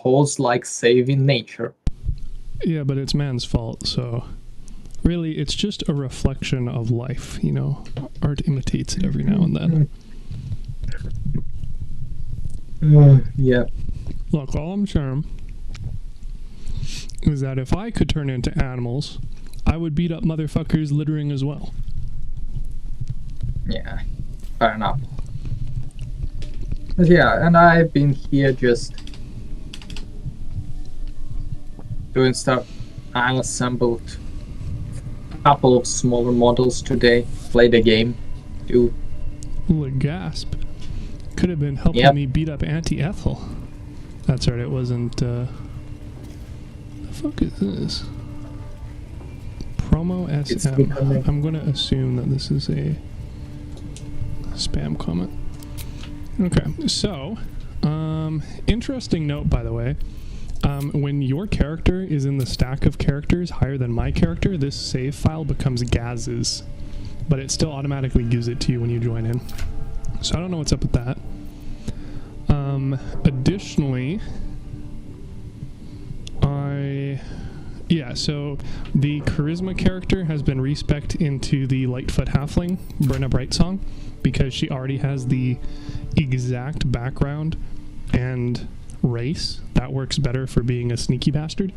holes like saving nature. Yeah, but it's man's fault, so really it's just a reflection of life, you know. Art imitates it every now and then. Yeah. Look, all I'm saying is that if I could turn into animals, I would beat up motherfuckers littering as well. Yeah, fair enough. But yeah, and I've been here just doing stuff. I assembled a couple of smaller models today, played a game too. Ooh, gasp. Could have been helping me beat up Auntie Ethel. That's right, it wasn't, the fuck is this? Promo SM. I'm gonna assume that this is a spam comment. Okay, so, interesting note, by the way. When your character is in the stack of characters higher than my character, this save file becomes Gaz's, but it still automatically gives it to you when you join in. So I don't know what's up with that. Additionally, so the charisma character has been respec'd into the Lightfoot Halfling, Brenna Brightsong, because she already has the exact background and race that works better for being a sneaky bastard.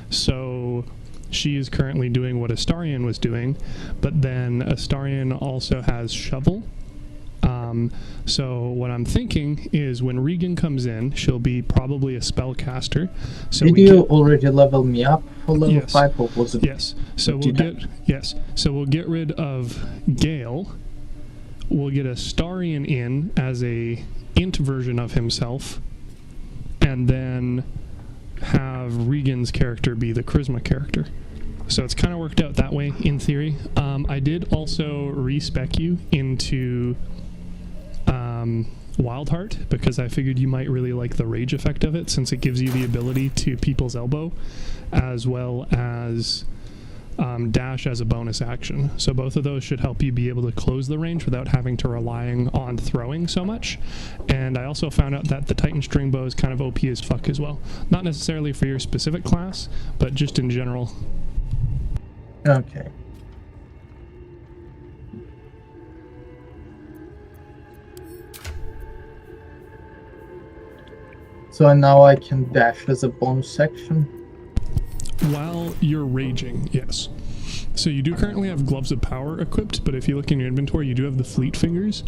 So she is currently doing what Astarion was doing, but then Astarion also has shovel. So what I'm thinking is when Regan comes in, she'll be probably a spellcaster. So did you already level me up for level 5, or was it? Yes. So we'll get rid of Gale. We'll get Astarion in as a int version of himself, and then have Regan's character be the charisma character. So it's kind of worked out that way in theory. I did also respec you into Wildheart because I figured you might really like the rage effect of it, since it gives you the ability to People's Elbow as well as dash as a bonus action. So both of those should help you be able to close the range without having to relying on throwing so much. And I also found out that the Titan String Bow is kind of OP as fuck as well. Not necessarily for your specific class, but just in general. Okay. So now I can dash as a bonus section? While you're raging, yes. So you do currently have Gloves of Power equipped, but if you look in your inventory, you do have the Fleet Fingers.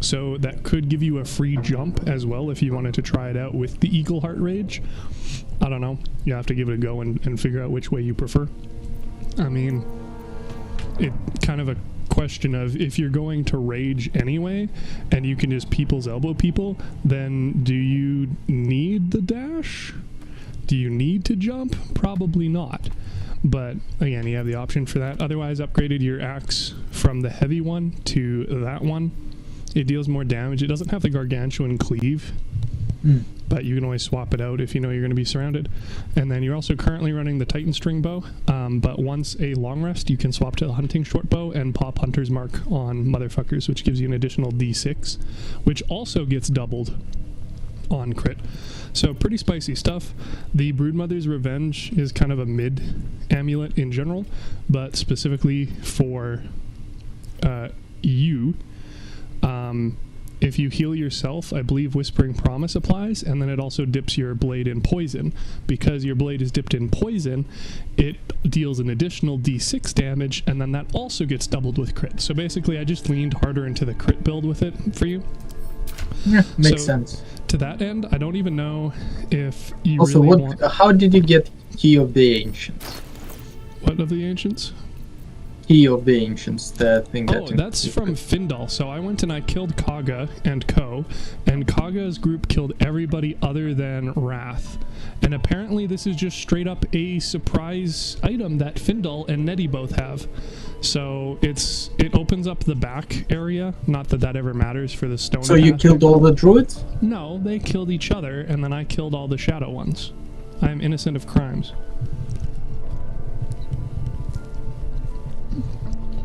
So that could give you a free jump as well if you wanted to try it out with the Eagle Heart Rage. I don't know. You have to give it a go and figure out which way you prefer. I mean, it kind of a question of, if you're going to rage anyway and you can just People's Elbow people, then do you need the dash? Do you need to jump? Probably not. But again, you have the option for that. Otherwise, upgraded your axe from the heavy one to that one. It deals more damage. It doesn't have the gargantuan cleave, but you can always swap it out if you know you're going to be surrounded. And then you're also currently running the Titan String Bow, but once a long rest, you can swap to the hunting short bow and pop Hunter's Mark on motherfuckers, which gives you an additional D6, which also gets doubled on crit. So pretty spicy stuff. The Broodmother's Revenge is kind of a mid amulet in general, but specifically for you, if you heal yourself, I believe Whispering Promise applies, and then it also dips your blade in poison. Because your blade is dipped in poison, it deals an additional D6 damage, and then that also gets doubled with crit. So basically I just leaned harder into the crit build with it for you. Yeah, makes sense. To that end, I don't even know if you also, really want... how did you get Key of the Ancients? What of the Ancients? Key of the Ancients, the thing that... Oh, that's from Findal. So I went and I killed Kaga and Co, and Kaga's group killed everybody other than Wrath. And apparently this is just straight up a surprise item that Findal and Nettie both have. So it opens up the back area. Not that that ever matters for the stone. So you killed all the druids? No, they killed each other, and then I killed all the shadow ones. I am innocent of crimes.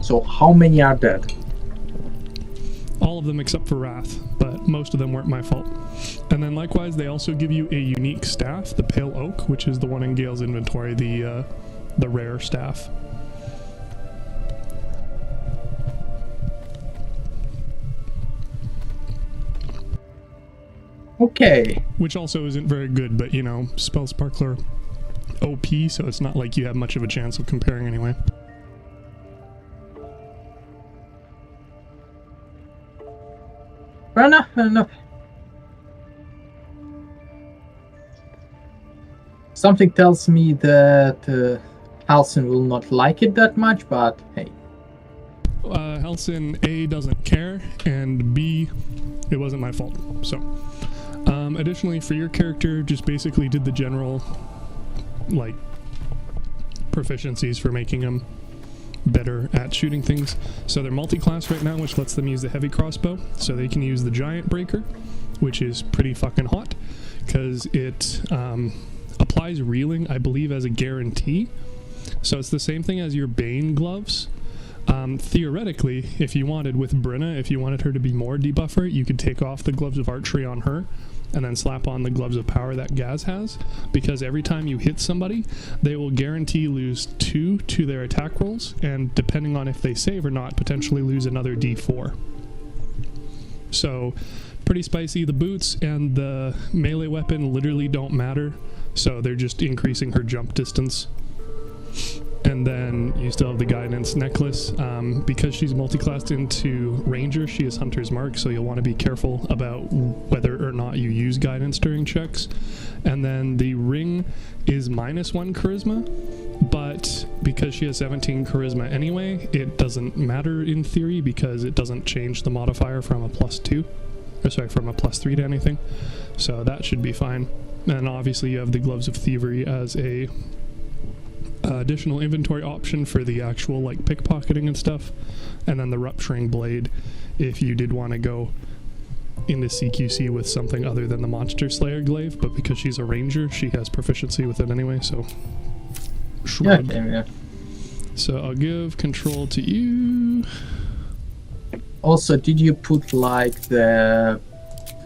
So how many are dead? All of them except for Wrath, but most of them weren't my fault. And And then likewise, they also give you a unique staff, the Pale Oak, which is the one in Gale's inventory, the rare staff. Okay. Which also isn't very good, but you know, Spell Sparkler OP, so it's not like you have much of a chance of comparing anyway. Fair enough, fair enough. Something tells me that Halcyon will not like it that much, but hey. Halcyon, A, doesn't care, and B, it wasn't my fault, so. Additionally, for your character, just basically did the general, like, proficiencies for making them better at shooting things. So they're multi-class right now, which lets them use the heavy crossbow, so they can use the giant breaker, which is pretty fucking hot, because it applies reeling, I believe, as a guarantee. So it's the same thing as your Bane gloves. Theoretically, if you wanted, with Brenna, if you wanted her to be more debuffer, you could take off the gloves of archery on her and then slap on the gloves of power that Gaz has, because every time you hit somebody, they will guarantee lose 2 to their attack rolls, and depending on if they save or not, potentially lose another d4. So, pretty spicy. The boots and the melee weapon literally don't matter, so they're just increasing her jump distance. And then you still have the guidance necklace. Because she's multi-classed into ranger, she is hunter's mark, so you'll want to be careful about whether or not you use guidance during checks. And then the ring is -1 charisma, but because she has 17 charisma anyway, it doesn't matter in theory, because it doesn't change the modifier from a +2, or sorry, from a +3 to anything. So that should be fine. And obviously you have the gloves of thievery as a additional inventory option for the actual like pickpocketing and stuff, and then the rupturing blade if you did want to go into CQC with something other than the monster slayer glaive, but because she's a ranger she has proficiency with it anyway, so shrug. Yeah, okay, yeah. So I'll give control to you. Also, did you put like the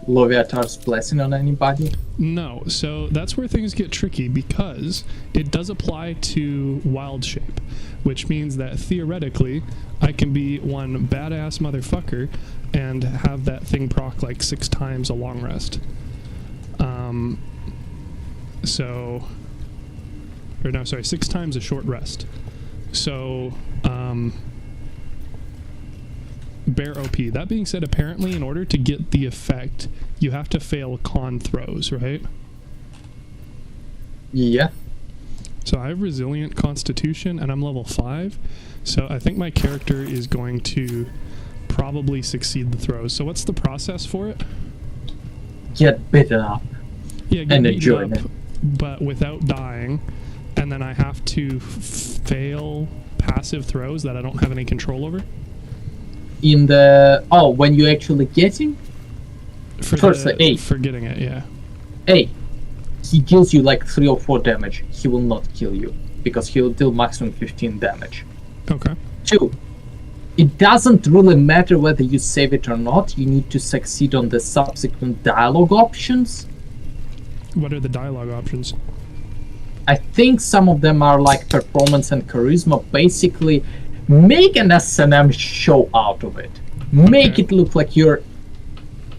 Loviatar's blessing on anybody? No, so that's where things get tricky, because it does apply to wild shape, which means that theoretically I can be one badass motherfucker and have that thing proc like 6 times a long rest. Or no, sorry, 6 times a short rest. So, bear OP. That being said, apparently in order to get the effect, you have to fail con throws, right? Yeah. So I have resilient constitution and I'm level 5, so I think my character is going to probably succeed the throws. So what's the process for it? Get beaten up. Yeah, get and beaten enjoy up, it. but without dying, and then I have to fail passive throws that I don't have any control over? In the... Oh, when you actually get him? First, the A. For getting it, yeah. A. He deals you like 3 or 4 damage. He will not kill you, because he will deal maximum 15 damage. Okay. 2. It doesn't really matter whether you save it or not. You need to succeed on the subsequent dialogue options. What are the dialogue options? I think some of them are like performance and charisma. Basically, make an S&M show out of it. Make it look like you're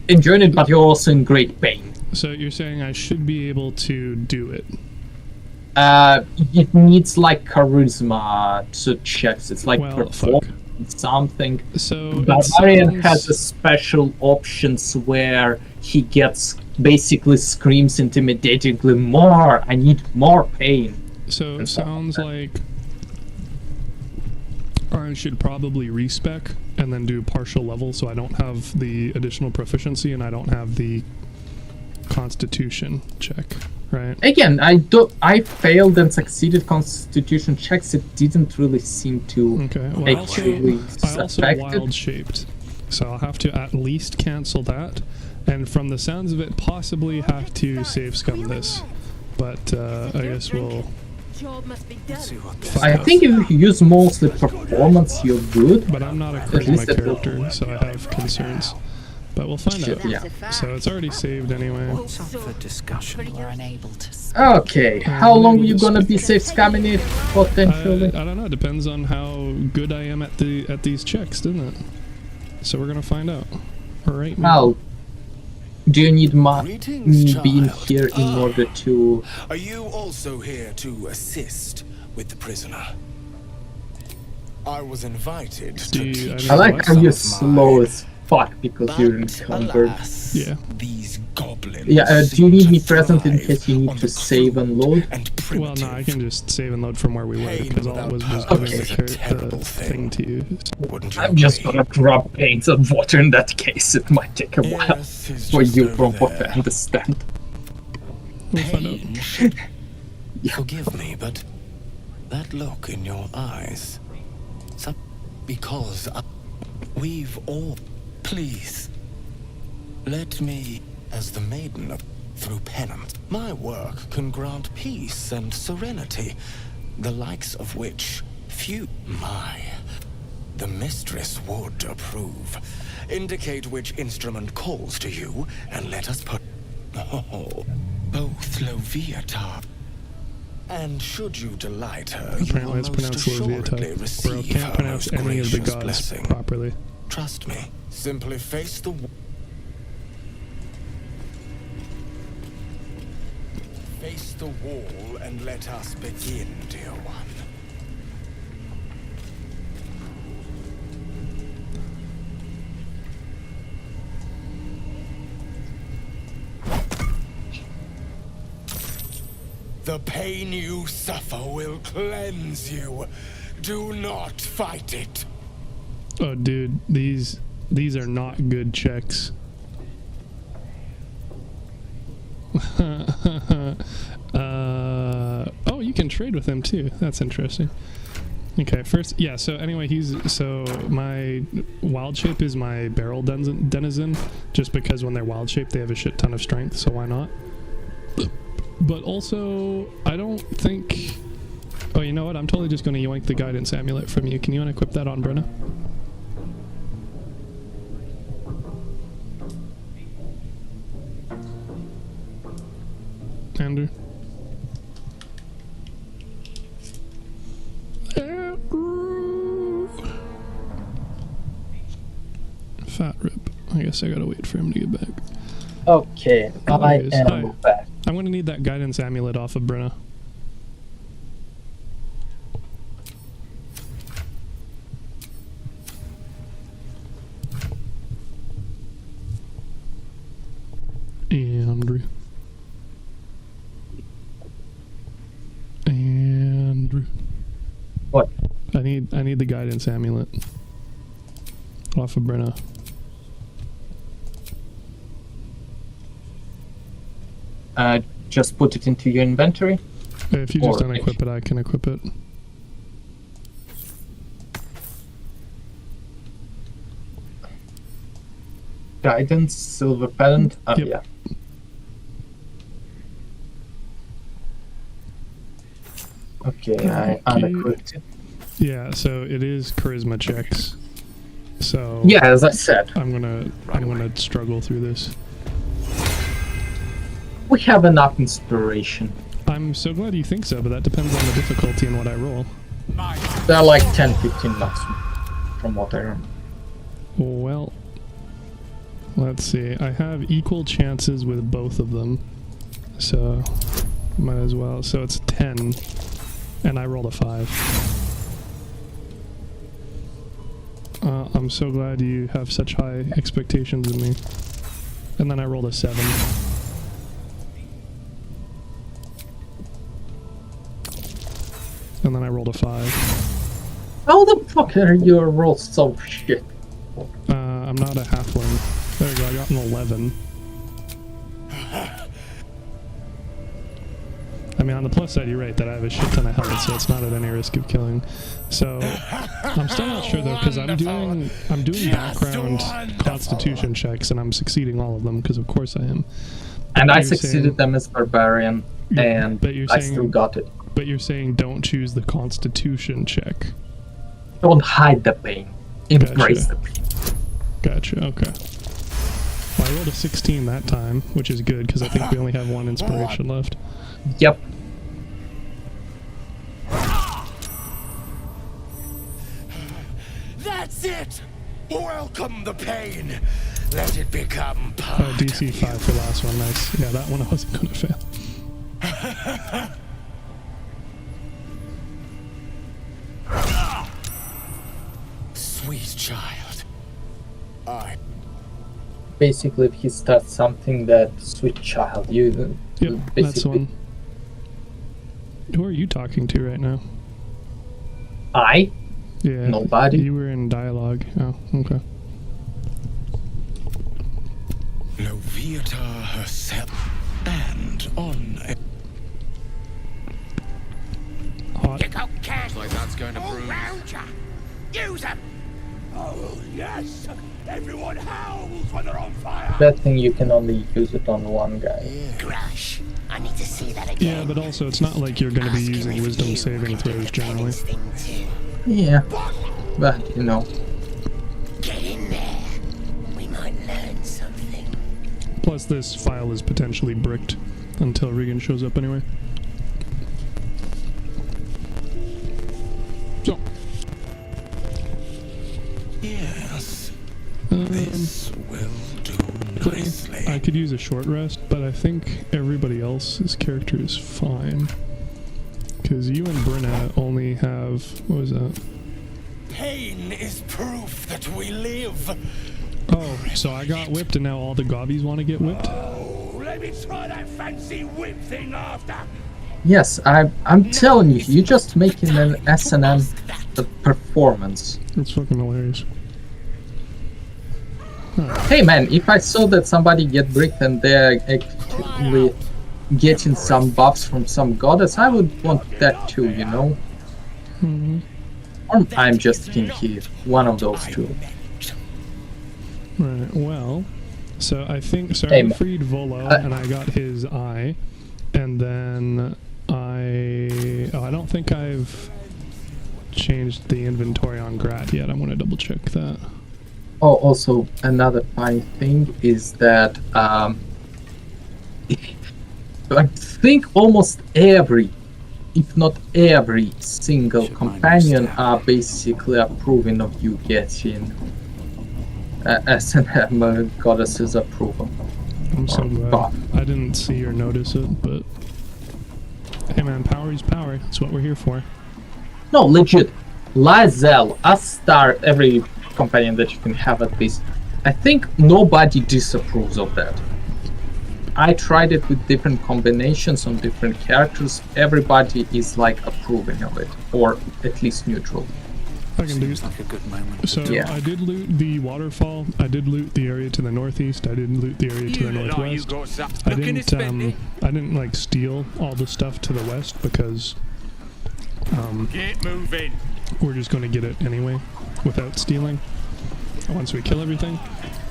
enjoying it, but you're also in great pain. So you're saying I should be able to do it? It needs like charisma to checks. It's like Well, performance something. So Barbarian has a special options where he gets basically screams intimidatingly more. I need more pain. So it sounds like I should probably respec and then do partial level, so I don't have the additional proficiency and I don't have the constitution check, right? Again, I failed and succeeded constitution checks. It didn't really seem to Okay. Well, actually I also affect wild it. shaped, so I'll have to at least cancel that, and from the sounds of it, possibly have to save scum this. But I guess we'll. I think if you use mostly performance, you're good. But I'm not a least charisma it will- character, so I have concerns. but we'll find out. Yeah. So it's already saved anyway. What's up for discussion? We're unable to. Okay, how long are you gonna be safe scamming it potentially? I don't know. It depends on how good I am at these checks, doesn't it? So we're gonna find out. All right. Well, do you need Greetings, me being child. here in order to? Are you also here to assist with the prisoner? I was invited to you- teach I like you how some you're of slow my- as fuck because you're encumbered. alas, Yeah. these goblins. Yeah, do you need me present in thrive case you need on to the save and crude load? and Well, no, I can just save and load from where we were Pain because all it was without giving purpose the, is a terrible thing to you. Wouldn't you I'm just agree? gonna drop paints and water in that case. It might take a while Yes, it's for just you over from what I there. understand. We'll find out. Pain should- Forgive me, but that look in your eyes. Because we've all. Please. Let me, as the maiden of through penance, my work can grant peace and serenity, the likes of which few. The mistress would approve. Indicate which instrument calls to you, and let us put. Oh, both Loviatar. And should you delight her, you Apparently will it's most pronounced assuredly Loviatar. Bro, receive can't her pronounce most any of the gracious gods blessing. properly. Trust me. Simply face the. Face the wall and let us begin, dear one. The pain you suffer will cleanse you. Do not fight it. Oh, dude, these are not good checks. Oh, you can trade with him too. That's interesting. Okay, first, yeah. So anyway, my wild shape is my barrel denizen, just because when they're wild shape, they have a shit ton of strength. So why not? But also, I don't think. Oh, you know what? I'm totally just going to yoink the guidance amulet from you. Can you unequip that on Brenna? Andrew. Fat rip. I guess I gotta wait for him to get back. Okay, I Anyways, am hi. back. I'm gonna need that guidance amulet off of Brenna. Andrew. Andrew. What? I need the guidance amulet off of Brenna. Just put it into your inventory. If you just Or- unequip it, I can equip it. Guidance, silver pendant. Oh, Yep. yeah. Okay, I unequipped it. Yeah, so it is charisma checks. So Yeah, as I said, I'm gonna struggle through this. we have enough inspiration. I'm so glad you think so, but that depends on the difficulty and what I roll. They're like 10, 15 bucks from what I remember. Well, let's see. I have equal chances with both of them, so might as well. So it's 10, and I rolled a 5. I'm so glad you have such high expectations of me. And then I rolled a 7. And then I rolled a 5. How the fuck are your rolls so shit? I'm not a halfling. There we go, I got an 11. I mean, on the plus side, you're right that I have a shit ton of health, so it's not at any risk of killing. So I'm still not sure though, because I'm doing background constitution checks, and I'm succeeding all of them because of course I am. And I you're succeeded saying- them as barbarian, Yeah, and but you're I saying- still got it. But you're saying don't choose the constitution check. Don't hide the pain. Embrace Gotcha. the pain. Gotcha. Okay. Well, I rolled a 16 that time, which is good because I think we only have one inspiration left. Yep. That's it! Welcome the pain! Let it become part Oh, DC 5 for last one, nice. Yeah, that one I wasn't gonna fail. Sweet child. Basically, if he starts something that sweet child, you Yep, that's basically one. Who are you talking to right now? I Yeah. Nobody. You were in dialogue. Oh, okay. Loviata herself. And on a Hot. Pick out cash Like that's going to all prove. round ya. Use them. Oh, yes! Everyone howls when they're on fire! that thing you can only use it on one guy. Crash. I need to see that again. Yeah, but also it's not like you're going to be Ask him using if wisdom you saving could do throws the generally. penance thing too. Yeah, but you know, Get in there. We might learn something. Plus this file is potentially bricked until Regan shows up anyway. So, yes. This will do nicely. I could use a short rest, but I think everybody else's character is fine. Because you and Brenna only have, what was that? Pain is proof that we live. Oh, so I got whipped and now all the gobbies want to get whipped? Oh, let me try that fancy whip thing after! yes, I'm telling you, you're just making an S&M performance. It's fucking hilarious. Hey man, if I saw that somebody get bricked and they're actually getting some buffs from some goddess, I would want that too, you know? Or I'm just kinky, one of those two. Right, well, so I think, so Hey, I freed Volo and I got his eye, and then I don't think I've changed the inventory on Grat yet. I'm going to double check that. Oh, also, another funny thing is that I think almost every, if not every single companion are basically approving of you getting S&M goddesses approval. I'm so Or glad. buff. I didn't see or notice it, but hey man, power is power. That's what we're here for. No, legit. Lazel, Astar, every companion that you can have at least. I think nobody disapproves of that. I tried it with different combinations on different characters. Everybody is like approving of it, or at least neutral. I can do. Seems like a good moment. So Yeah. I did loot the waterfall. I did loot the area to the northeast. I did loot the area to the northwest. I didn't like steal all the stuff to the west because Get moving! we're just going to get it anyway without stealing once we kill everything.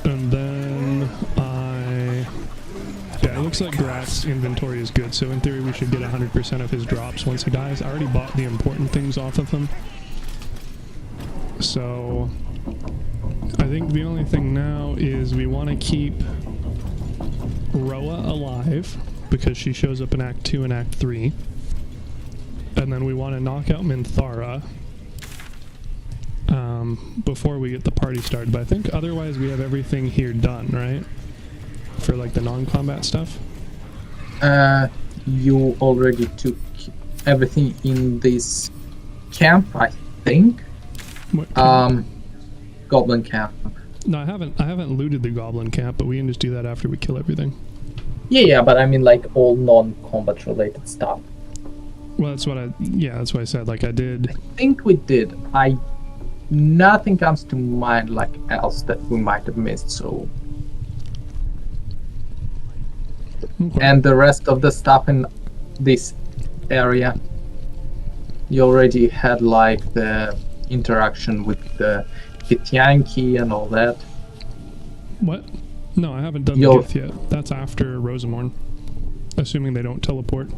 And then yeah, it looks like Grat's inventory is good, so in theory we should get 100% of his drops once he dies. I already bought the important things off of him. So I think the only thing now is we want to keep Roa alive because she shows up in Act 2 and Act 3. And then we want to knock out Minthara before we get the party started. But I think otherwise we have everything here done, right? For like the non-combat stuff. You already took everything in this camp, I think. What Goblin camp. No, I haven't looted the goblin camp, but we can just do that after we kill everything. Yeah, but I mean like all non-combat related stuff. Well, that's what I said. Like I did. I think we did. Nothing comes to mind like else that we might have missed, so. Okay. And the rest of the stuff in this area, you already had like the interaction with the Githyanki and all that. What? No, I haven't done the Gith yet. That's after Rosamorn. Assuming they don't teleport.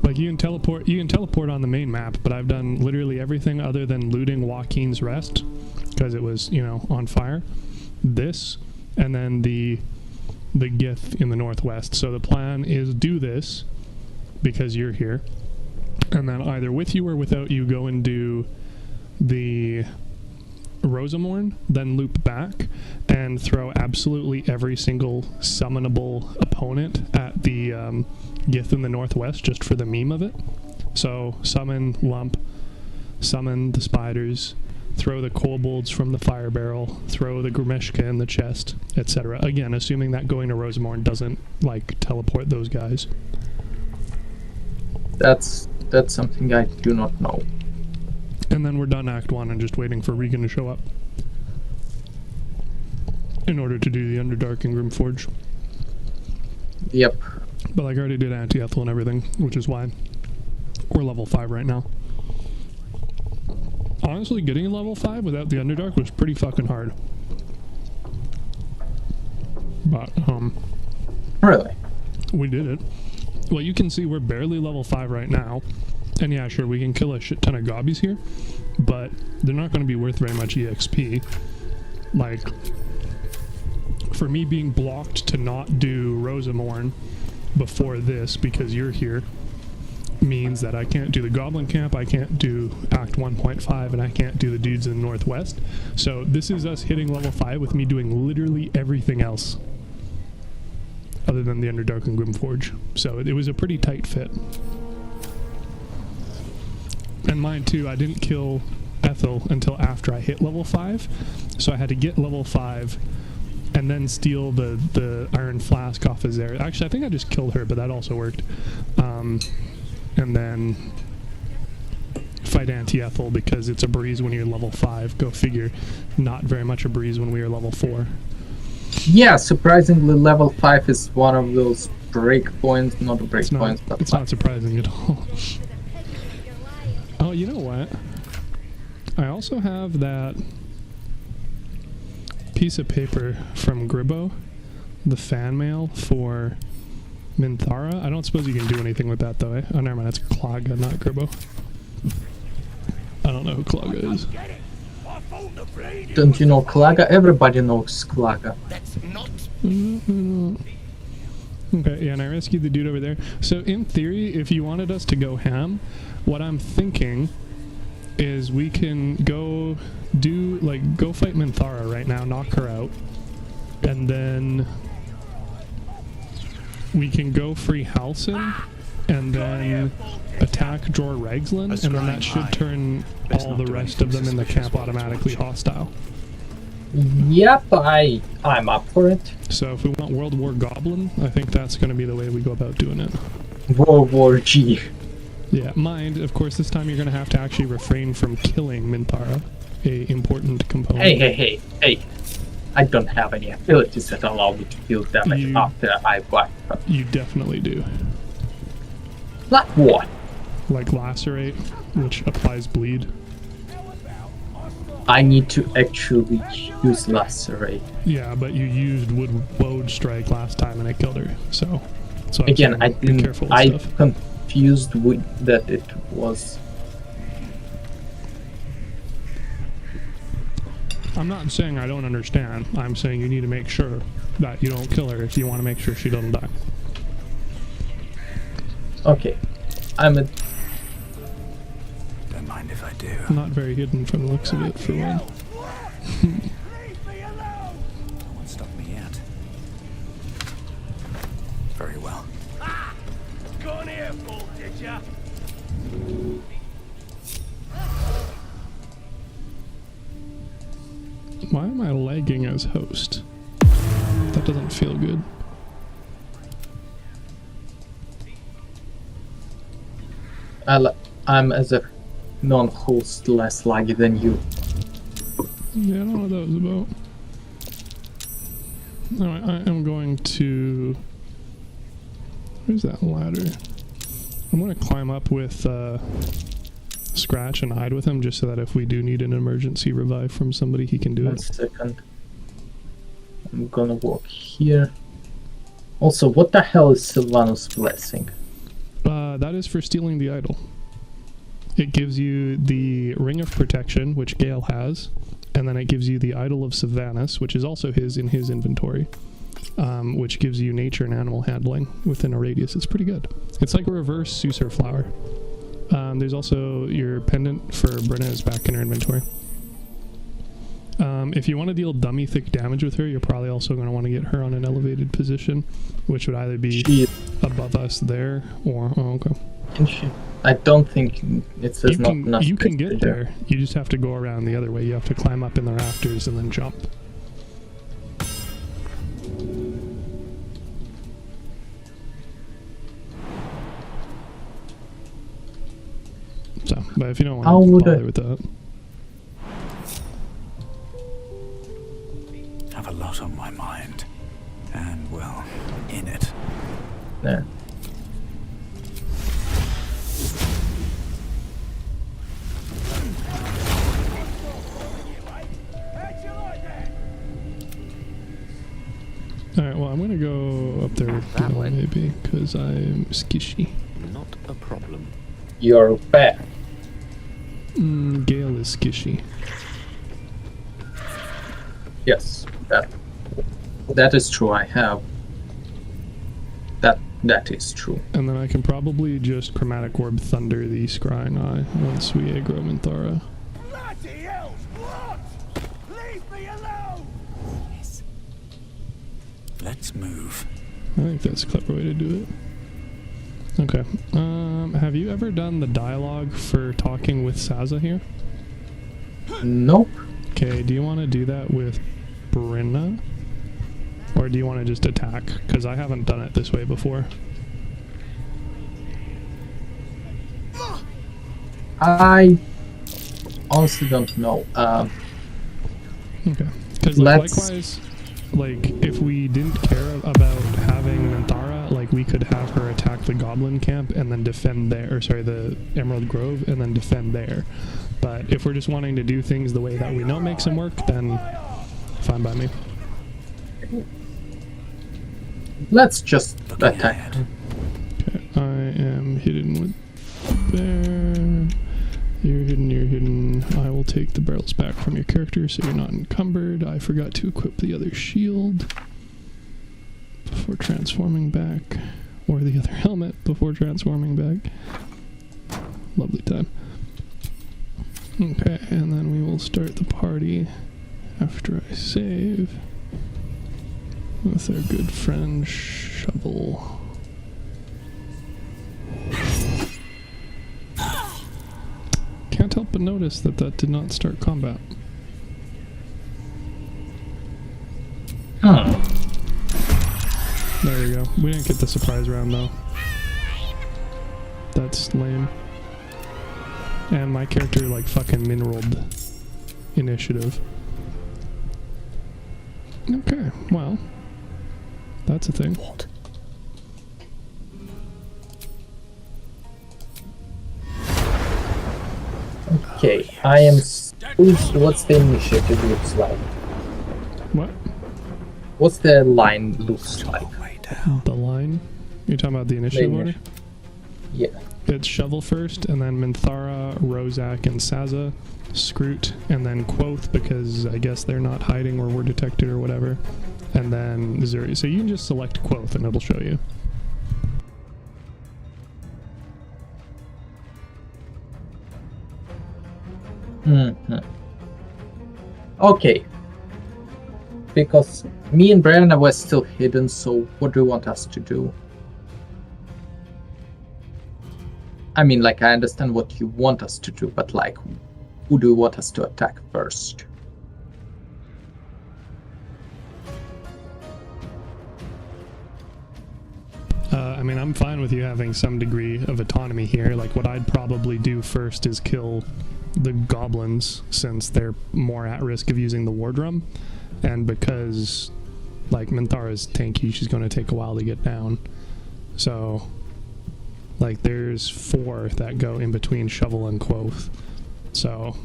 Like you can teleport on the main map, but I've done literally everything other than looting Joaquin's Rest. because it was, you know, on fire. This, and then the Gith in the northwest. So the plan is do this because you're here, and then either with you or without you go and do the Rosamorn, then loop back and throw absolutely every single summonable opponent at the Gith in the northwest just for the meme of it. So summon Lump, summon the spiders, throw the kobolds from the fire barrel, throw the Grimeshka in the chest, etc. Again, assuming that going to Rosamorn doesn't like teleport those guys. That's something I do not know. And then we're done Act 1 and just waiting for Regan to show up in order to do the Underdark and Grimforge. Yep. But like I already did Anti-Ethel and everything, which is why we're level 5 right now. Honestly, getting level 5 without the Underdark was pretty fucking hard. But, Really? we did it. Well, you can see we're barely level 5 right now. And yeah, sure, we can kill a shit ton of gobbies here, but they're not going to be worth very much EXP. Like, for me being blocked to not do Rosamorn before this because you're here means that I can't do the Goblin Camp, I can't do Act 1.5, and I can't do the dudes in the Northwest. So this is us hitting level 5 with me doing literally everything else other than the Underdark and Grimforge. So it was a pretty tight fit. And mine too, I didn't kill Ethel until after I hit level 5, so I had to get level 5 and then steal the Iron Flask off of Zara. Actually, I think I just killed her, but that also worked. And then fight Anti-Ethel because it's a breeze when you're level 5. Go figure. Not very much a breeze when we are level 4. Yeah, surprisingly, level 5 is one of those breakpoints, not a breakpoint, but it's not surprising at all. Oh, you know what? I also have that piece of paper from Gribbo, the fan mail for Minthara. I don't suppose you can do anything with that, though, eh? Oh, never mind, that's Klaga, not Gribbo. I don't know who Klaga is. don't you know Klaga? Everybody knows Klaga. That's not... Okay, yeah, and I rescued the dude over there. So in theory, if you wanted us to go ham, what I'm thinking is we can go fight Minthara right now, knock her out, and then we can go free Halsin, and then attack Jor Regslin, and then that should turn all the rest of them in the camp automatically hostile. Yep, I'm up for it. So if we want World War Goblin, I think that's going to be the way we go about doing it. World War G. Yeah, mind, of course, this time you're going to have to actually refrain from killing Minthara, a important component. Hey. I don't have any abilities that allow me to deal damage after I wipe her. You definitely do. Like what? Like Lacerate, which applies bleed. I need to actually use Lacerate. Yeah, but you used Woad Strike last time and it killed her, so again, saying, I be didn't. careful with I stuff. confused with that it was. I'm not saying I don't understand. I'm saying you need to make sure that you don't kill her if you want to make sure she doesn't die. Okay, I'm a. Don't mind if I do. Not very hidden from the looks of it, for one. No one stopped me yet. Very well. Gone here, fool, did ya? Why am I lagging as host? That doesn't feel good. I'm as a non-host less laggy than you. Yeah, I don't know what that was about. Alright, I am going to... Where's that ladder? I'm going to climb up with Scratch and hide with him just so that if we do need an emergency revive from somebody, he can do 1 it. second. I'm gonna walk here. Also, what the hell is Sylvanus Blessing? That is for stealing the idol. It gives you the Ring of Protection, which Gale has, and then it gives you the Idol of Savannus, which is also in his inventory, which gives you nature and animal handling within a radius. It's pretty good. It's like a reverse Susur flower. There's also your pendant for Brynna's back in her inventory. If you want to deal dummy thick damage with her, you're probably also going to want to get her on an elevated position, which would either be above us there or... Oh, okay. I don't think it says not enough. You can get there. You just have to go around the other way. You have to climb up in the rafters and then jump. So, but if you don't want to bother with that. Have a lot on my mind. And, well, in it. There. Alright, well, I'm gonna go up there with Gale, maybe, because I'm skishy. Not a problem. You're back. Gale is skishy. Yes, that is true. I have. That is true. And then I can probably just Chromatic Orb Thunder the Scrying Eye once we aggro Minthara. Bloody hell! What? Leave me alone! Yes. Let's move. I think that's a clever way to do it. Okay. Have you ever done the dialogue for talking with Saza here? Nope. Okay, do you want to do that with Brynna? Or do you want to just attack? Because I haven't done it this way before. I honestly don't know. Okay. Because likewise, like, if we didn't care about having Minthara, like, we could have her attack the Goblin Camp and then defend there, or sorry, the Emerald Grove, and then defend there. But if we're just wanting to do things the way that we know makes them work, then fine by me. Let's just attack. Okay, I am hidden with there. You're hidden. I will take the barrels back from your character so you're not encumbered. I forgot to equip the other shield before transforming back. Or the other helmet before transforming back. Lovely time. Okay, and then we will start the party after I save with our good friend Shovel. Can't help but notice that did not start combat. Huh. There we go. We didn't get the surprise round though. That's lame. And my character like fucking mineraled initiative. Okay, well. That's a thing. What? Okay, I am. What's the initiative looks like? What? What's the line looks like? The line? You're talking about the initiative order? Yeah. It's Shovel first, and then Minthara, Rozak, and Saza, Scroot, and then Quoth, because I guess they're not hiding or were detected or whatever. And then Zuri. So you can just select Quoth and it'll show you. Okay. Because me and Brianna were still hidden, so what do you want us to do? I mean, like, I understand what you want us to do, but, like, who do you want us to attack first? I mean, I'm fine with you having some degree of autonomy here. Like, what I'd probably do first is kill the goblins, since they're more at risk of using the war drum. And because, like, Minthara's tanky, she's going to take a while to get down. So, like, there's 4 that go in between Shovel and Quoth. So,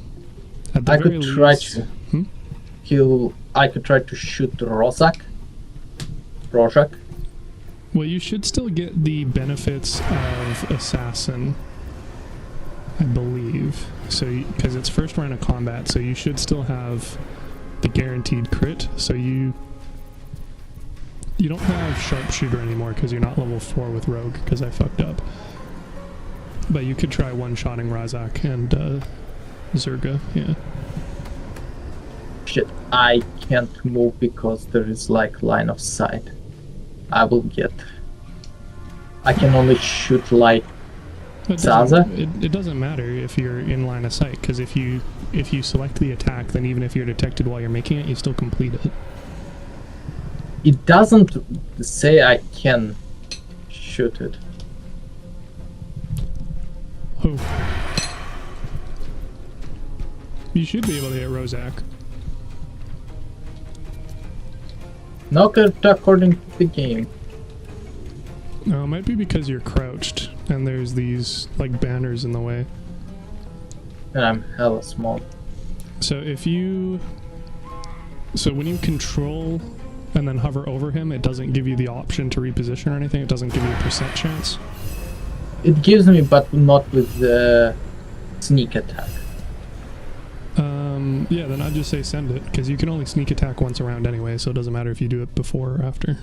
at the I very could try least... to kill... I could try to shoot Rozak. Well, you should still get the benefits of Assassin. I believe. So, because it's first round of combat, so you should still have the guaranteed crit. So you don't have sharpshooter anymore because you're not level 4 with rogue, because I fucked up. But you could try one-shotting Razak and Zerga, yeah. Shit, I can't move because there is like line of sight. I will get. I can only shoot like Zaza. It doesn't matter if you're in line of sight, because if you select the attack, then even if you're detected while you're making it, you still complete it. It doesn't say I can shoot it. Oh. You should be able to hit Rozak. Not according to the game. No, it might be because you're crouched and there's these like banners in the way. And I'm hella small. So when you control and then hover over him, it doesn't give you the option to reposition or anything. It doesn't give you a % chance. It gives me, but not with the sneak attack. Yeah, then I'd just say send it, because you can only sneak attack once around anyway, so it doesn't matter if you do it before or after.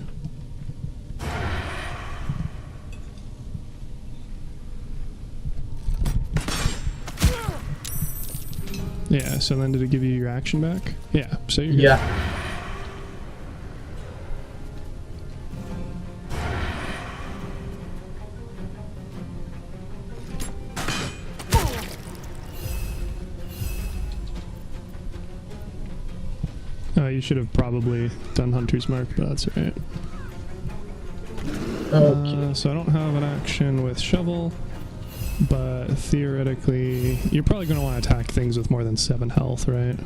Yeah, so then did it give you your action back? Yeah, so you're good. Yeah. You should have probably done Hunter's Mark, but that's alright. Okay. So I don't have an action with Shovel, but theoretically, you're probably going to want to attack things with more than 7 health, right?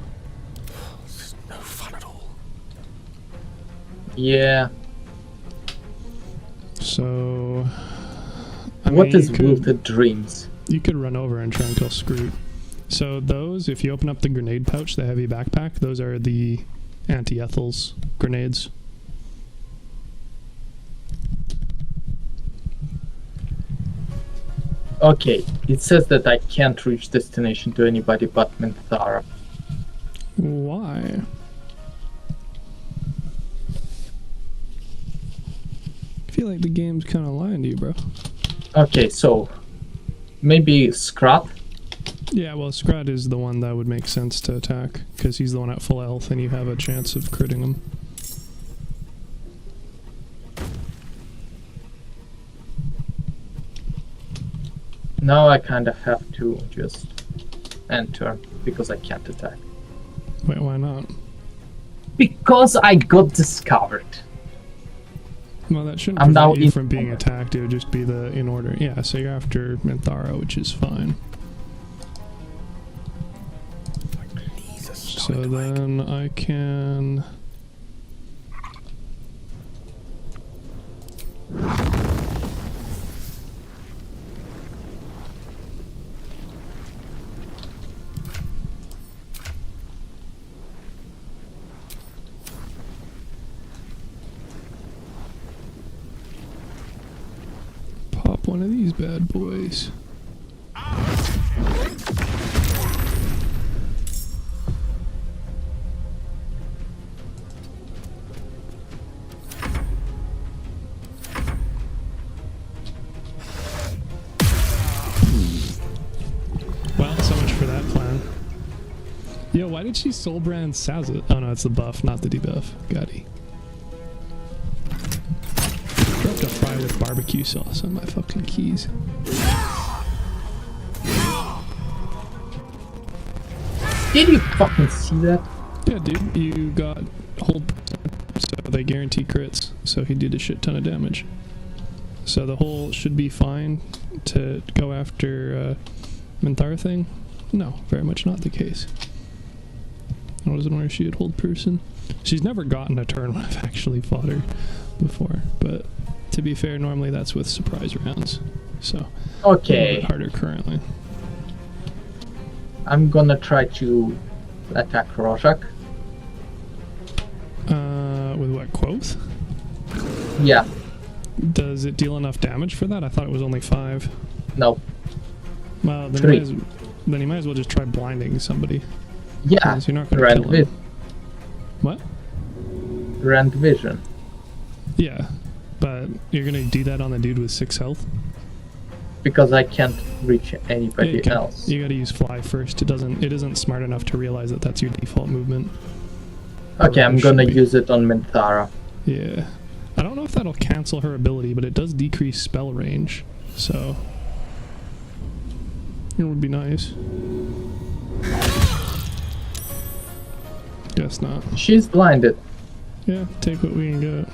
This is no fun at all. Yeah. So... What is Wilted Dreams? You could run over and try and kill Scroot. So those, if you open up the grenade pouch, the heavy backpack, those are the anti-Ethel's grenades. Okay, it says that I can't reach destination to anybody but Minthara. Why? I feel like the game's kind of lying to you, bro. Okay, so maybe Scrat? Yeah, well, Scrat is the one that would make sense to attack, because he's the one at full health and you have a chance of critting him. Now I kind of have to just enter because I can't attack. Wait, why not? Because I got discovered. Well, that shouldn't I'm now prevent you in from being order. attacked. It would just be the in order. Yeah, so you're after Minthara, which is fine. So then I can... pop one of these bad boys. Well, so much for that plan. Yo, why did she soul brand Sazit? Oh no, it's the buff, not the debuff. Gotti. Dropped a fry with barbecue sauce on my fucking keys. Did you fucking see that? Yeah, dude, you got hold percent, so they guarantee crits. So he did a shit ton of damage. So the hole should be fine to go after Minthara thing. No, very much not the case. I wasn't where she had hold person. She's never gotten a turn when I've actually fought her before, but to be fair, normally that's with surprise rounds. So a little Okay, bit harder currently. I'm gonna try to attack Rorschach. With what, Quoth? Yeah, Does it deal enough damage for that? I thought it was only 5. no. Well, then, 3. then you might as well just try blinding somebody. Yeah, 'Cause you're not going to rend kill him. vision. What? Rend vision. Yeah, but you're going to do that on the dude with 6 health? Because I can't reach anybody Yeah, else. you got to use fly first. It isn't smart enough to realize that that's your default movement. Okay, I'm It gonna should be. use it on Minthara. Yeah. I don't know if that'll cancel her ability, but it does decrease spell range, so it would be nice. Guess not. She's blinded. Yeah, take what we can get.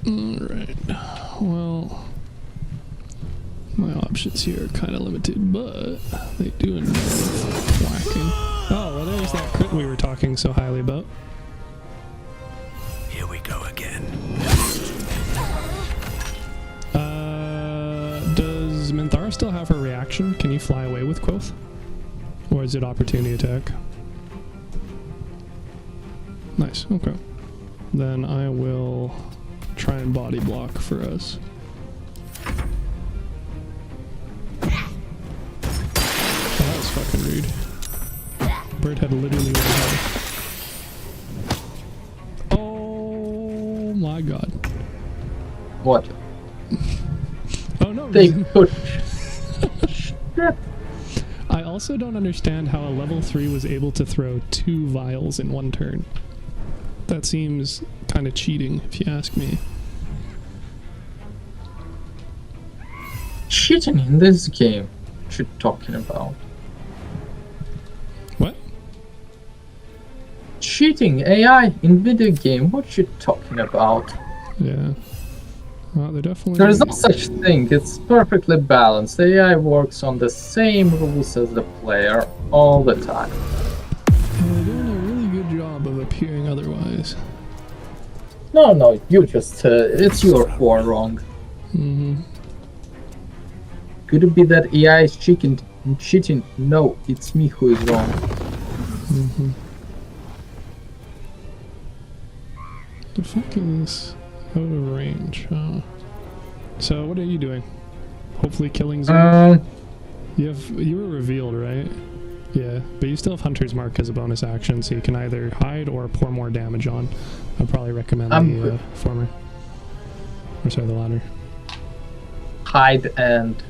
Alright. Well, my options here are kind of limited, but they do involve whacking. Oh, well, there's that crit we were talking so highly about. Here we go again. Does Minthara still have her reaction? Can you fly away with Quoth? Or is it opportunity attack? Nice, okay. Then I will try and body block for us. Oh, that was fucking rude. Bird had literally one health. Oh my god. What? Oh no, They push. Shit. I also don't understand how a level 3 was able to throw 2 vials in one turn. That seems kind of cheating, if you ask me. Cheating in this game. What you talking about? What? Cheating AI in video game. What you talking about? Yeah. Well, they're definitely... There is no such thing. It's perfectly balanced. AI works on the same rules as the player all the time. They're doing a really good job of appearing otherwise. No, you just, it's your core wrong. Mm-hmm. Could it be that AI is cheating? No, it's me who is wrong. Mm-hmm. The fuck is out of range? Oh. So what are you doing? Hopefully killing Zoom? You were revealed, right? Yeah, but you still have Hunter's Mark as a bonus action, so you can either hide or pour more damage on. I'd probably recommend the former. Or sorry, the latter. Hide and...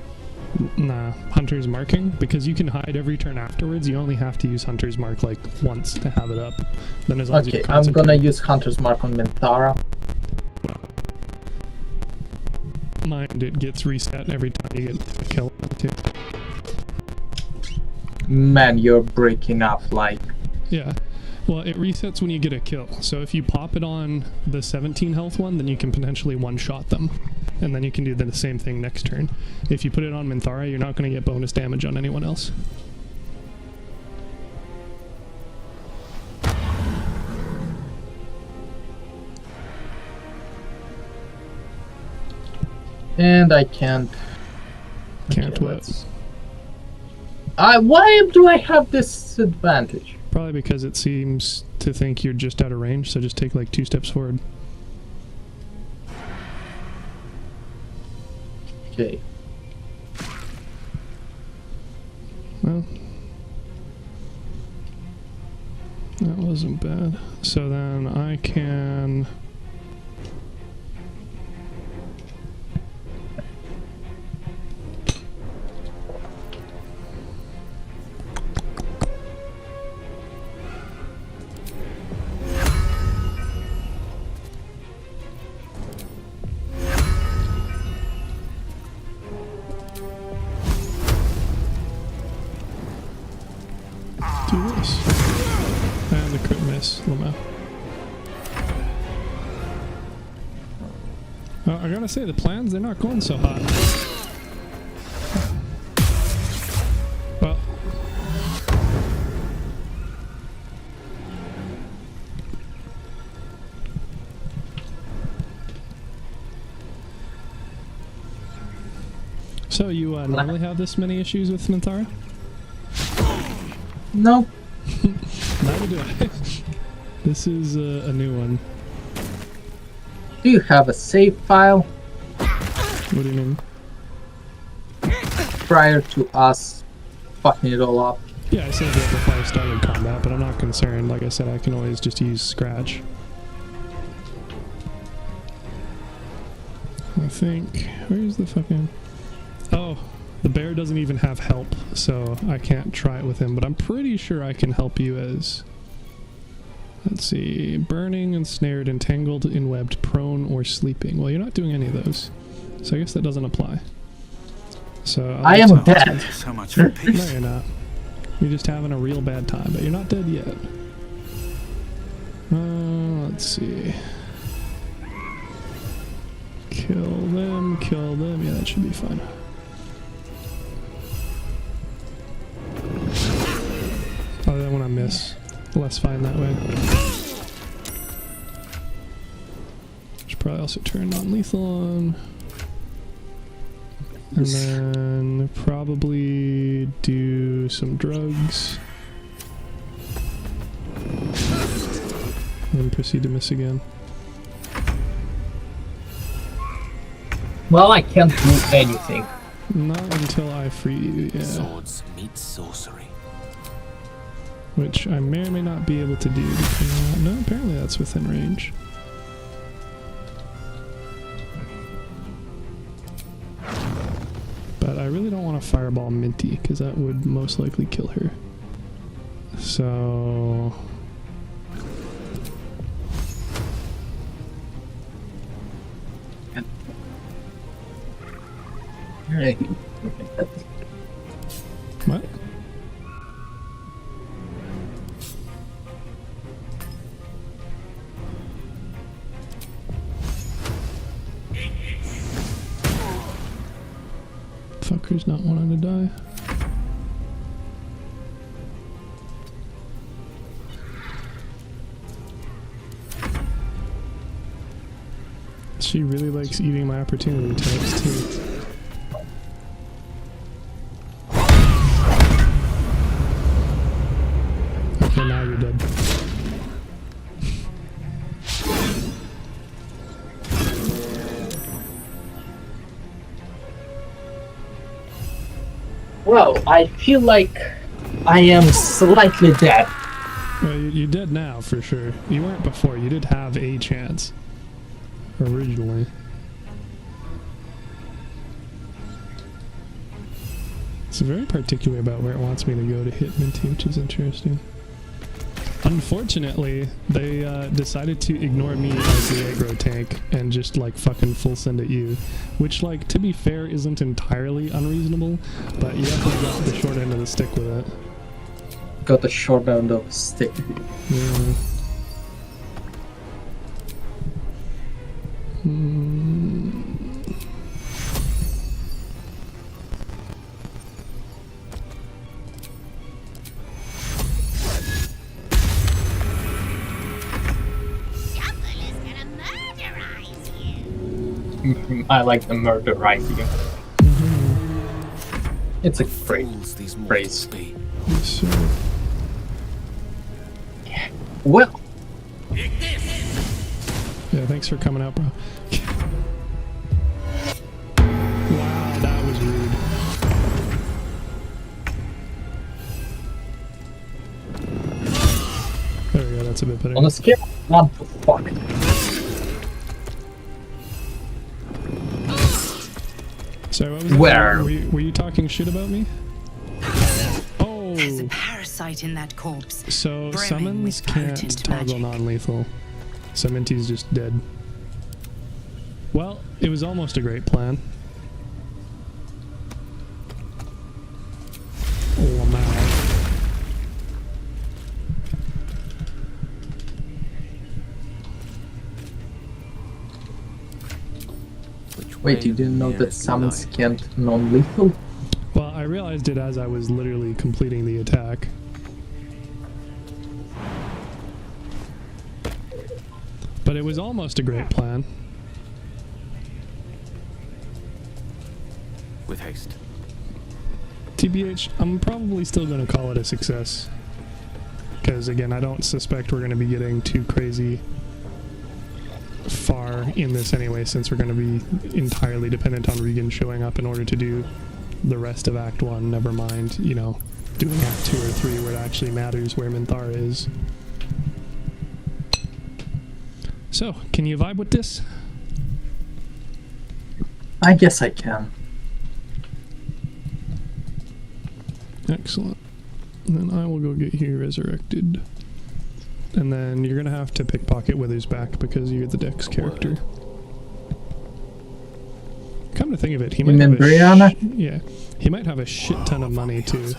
Nah, Hunter's Marking, because you can hide every turn afterwards, you only have to use Hunter's Mark like once to have it up. Then as long as you Okay, I'm gonna use Hunter's Mark on Minthara. Mind, it gets reset every time you get a kill. Too. Man, you're breaking up like... Yeah. Well, it resets when you get a kill. So if you pop it on the 17 health one, then you can potentially one-shot them. And then you can do the same thing next turn. If you put it on Minthara, you're not going to get bonus damage on anyone else. And I can't... Can't Okay, what? why do I have this advantage? Probably because it seems to think you're just out of range, so just take like 2 steps forward. Okay. Well, that wasn't bad. So then I can... do this. And the crit miss, Lama. I gotta say, the plans, they're not going so hot. Well. So you normally have this many issues with Minthara? No. Neither do I. This is a new one. Do you have a save file What do you mean? prior to us fucking it all up? Yeah, I saved it before I started combat, but I'm not concerned. Like I said, I can always just use Scratch. I think... Where's the fucking... Oh, the bear doesn't even have help, so I can't try it with him, but I'm pretty sure I can help you as... Let's see... Burning, ensnared, entangled, enwebbed, prone, or sleeping. Well, you're not doing any of those, so I guess that doesn't apply. So I am dead. So much for No, peace. you're not. You're just having a real bad time, but you're not dead yet. Let's see. Kill them, kill them. Yeah, that should be fine. Oh, that one I miss. Less fine that way. Should probably also turn non-lethal on. And then probably do some drugs. And then proceed to miss again. Well, I can't do anything. Not until I free you, yeah. Swords meet sorcery. Which I may or may not be able to do. No, apparently that's within range. But I really don't want to fireball Minty, because that would most likely kill her. So... What? Fucker's not wanting to die. She really likes eating my opportunity types too. Okay, now you're dead. Well, I feel like I am slightly dead. Well, you're dead now for sure. You weren't before. You did have a chance. Originally. It's very particular about where it wants me to go to hit Minty, which is interesting. Unfortunately, they decided to ignore me as the aggro tank and just like fucking full send at you. Which, like, to be fair, isn't entirely unreasonable, but you definitely got the short end of the stick with it. Got the short end of the stick. Yeah. I like the murderize you. It's a great Fools these phrase. mortals be. Yes, sir. Well, Yeah, thanks for coming out, bro. Wow, that was rude. There we go, that's a bit better. on a scale of 1 to fuck. Sorry, what was that? Where? Were you talking shit about me? Oh, There's a parasite in that corpse. so brimming summons with can't potent toggle magic. non-lethal. So Minty's just dead. Well, it was almost a great plan. Oh, man. Wait, you didn't know that summons can't non-lethal? Well, I realized it as I was literally completing the attack. But it was almost a great plan. With haste. TBH, I'm probably still going to call it a success. Because, again, I don't suspect we're going to be getting too crazy far in this anyway, since we're going to be entirely dependent on Regan showing up in order to do the rest of Act 1, never mind, you know, doing Act 2 or 3 where it actually matters where Minthara is. So, can you vibe with this? I guess I can. Excellent. And then I will go get you resurrected. And then you're gonna have to pickpocket Withers back because you're the Dex character. Come to think of it, he might have Brianna? he might have a shit ton of money too.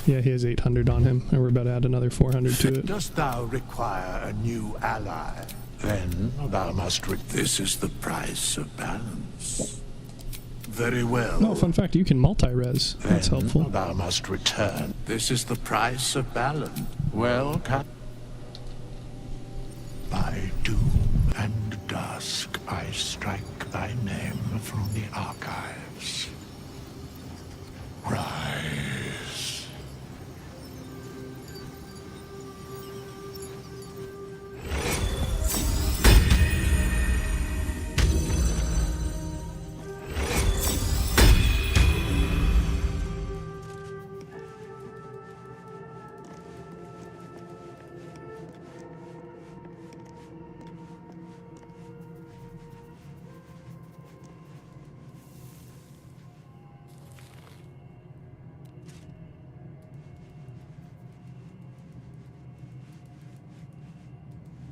Yeah, he has 800 on him, and we're about to add another 400 to it. Dost thou require a new ally? Then thou must this is the price of balance. Very well. Oh, fun fact, you can multi-res. That's helpful. Thou must return. This is the price of balance. Well, by doom and dusk, I strike thy name from the archives. Rise.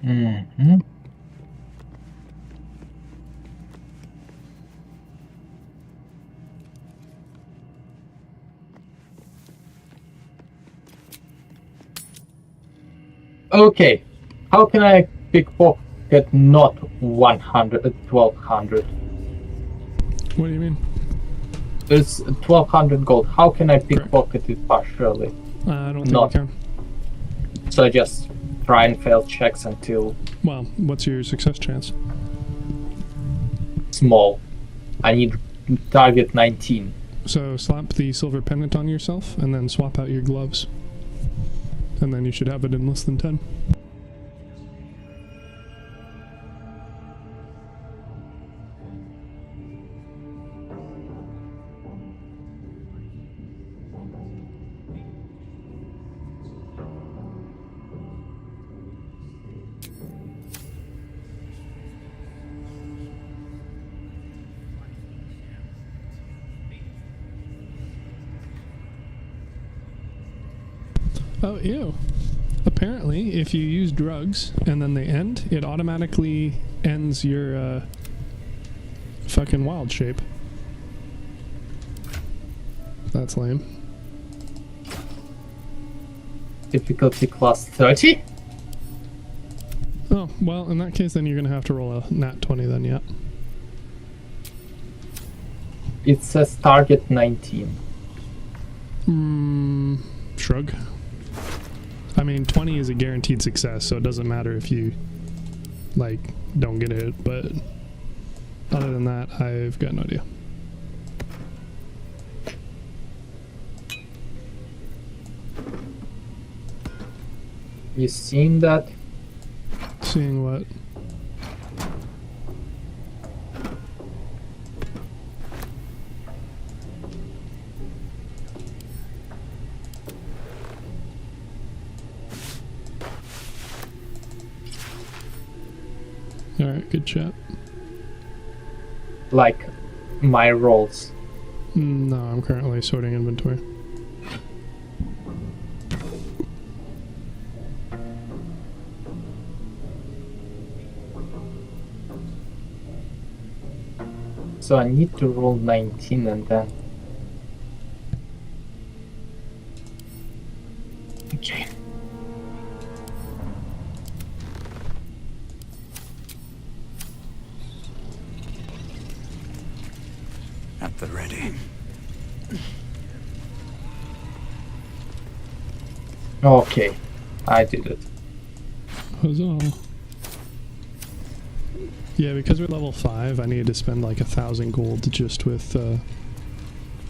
Mm-hmm. Okay, how can I pickpocket not 100, 1200? What do you mean? There's 1200 gold. How can I pickpocket it partially? I don't think Not. you can. So I just try and fail checks until Well, what's your success chance? small. I need target 19. So slap the silver pendant on yourself, and then swap out your gloves. And then you should have it in less than 10. Oh, ew. Apparently, if you use drugs and then they end, it automatically ends your fucking wild shape. That's lame. Difficulty class 30? Oh, well, in that case, then you're gonna have to roll a nat 20 then, yeah. It says target 19. Shrug. I mean, 20 is a guaranteed success, so it doesn't matter if you, like, don't get it, but other than that, I've got no idea. You seen that? Seeing what? Alright, good chat. Like my rolls. No, I'm currently sorting inventory. So I need to roll 19 and then... Okay. At the ready. Okay, I did it. Huzzah. Yeah, because we're level 5, I needed to spend like 1,000 gold just with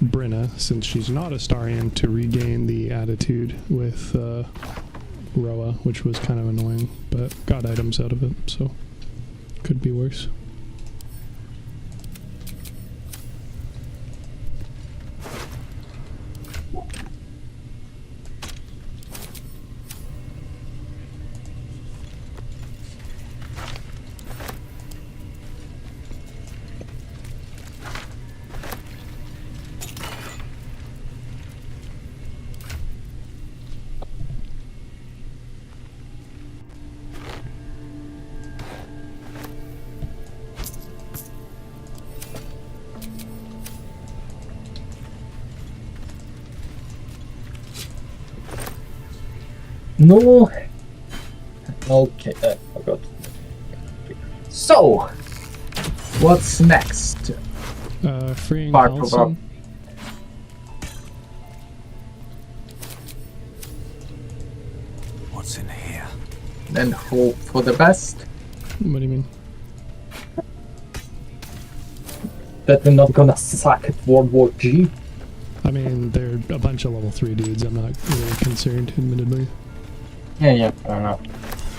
Brenna, since she's not a Starian, to regain the attitude with Roa, which was kind of annoying, but got items out of it, so Could be worse. No. Okay, I forgot. So, what's next? Freeing Part of our- Halson. What's in here? And hope for the best. What do you mean? That we're not gonna suck at World War G. I mean, they're a bunch of level 3 dudes. I'm not really concerned, admittedly. Yeah, fair enough.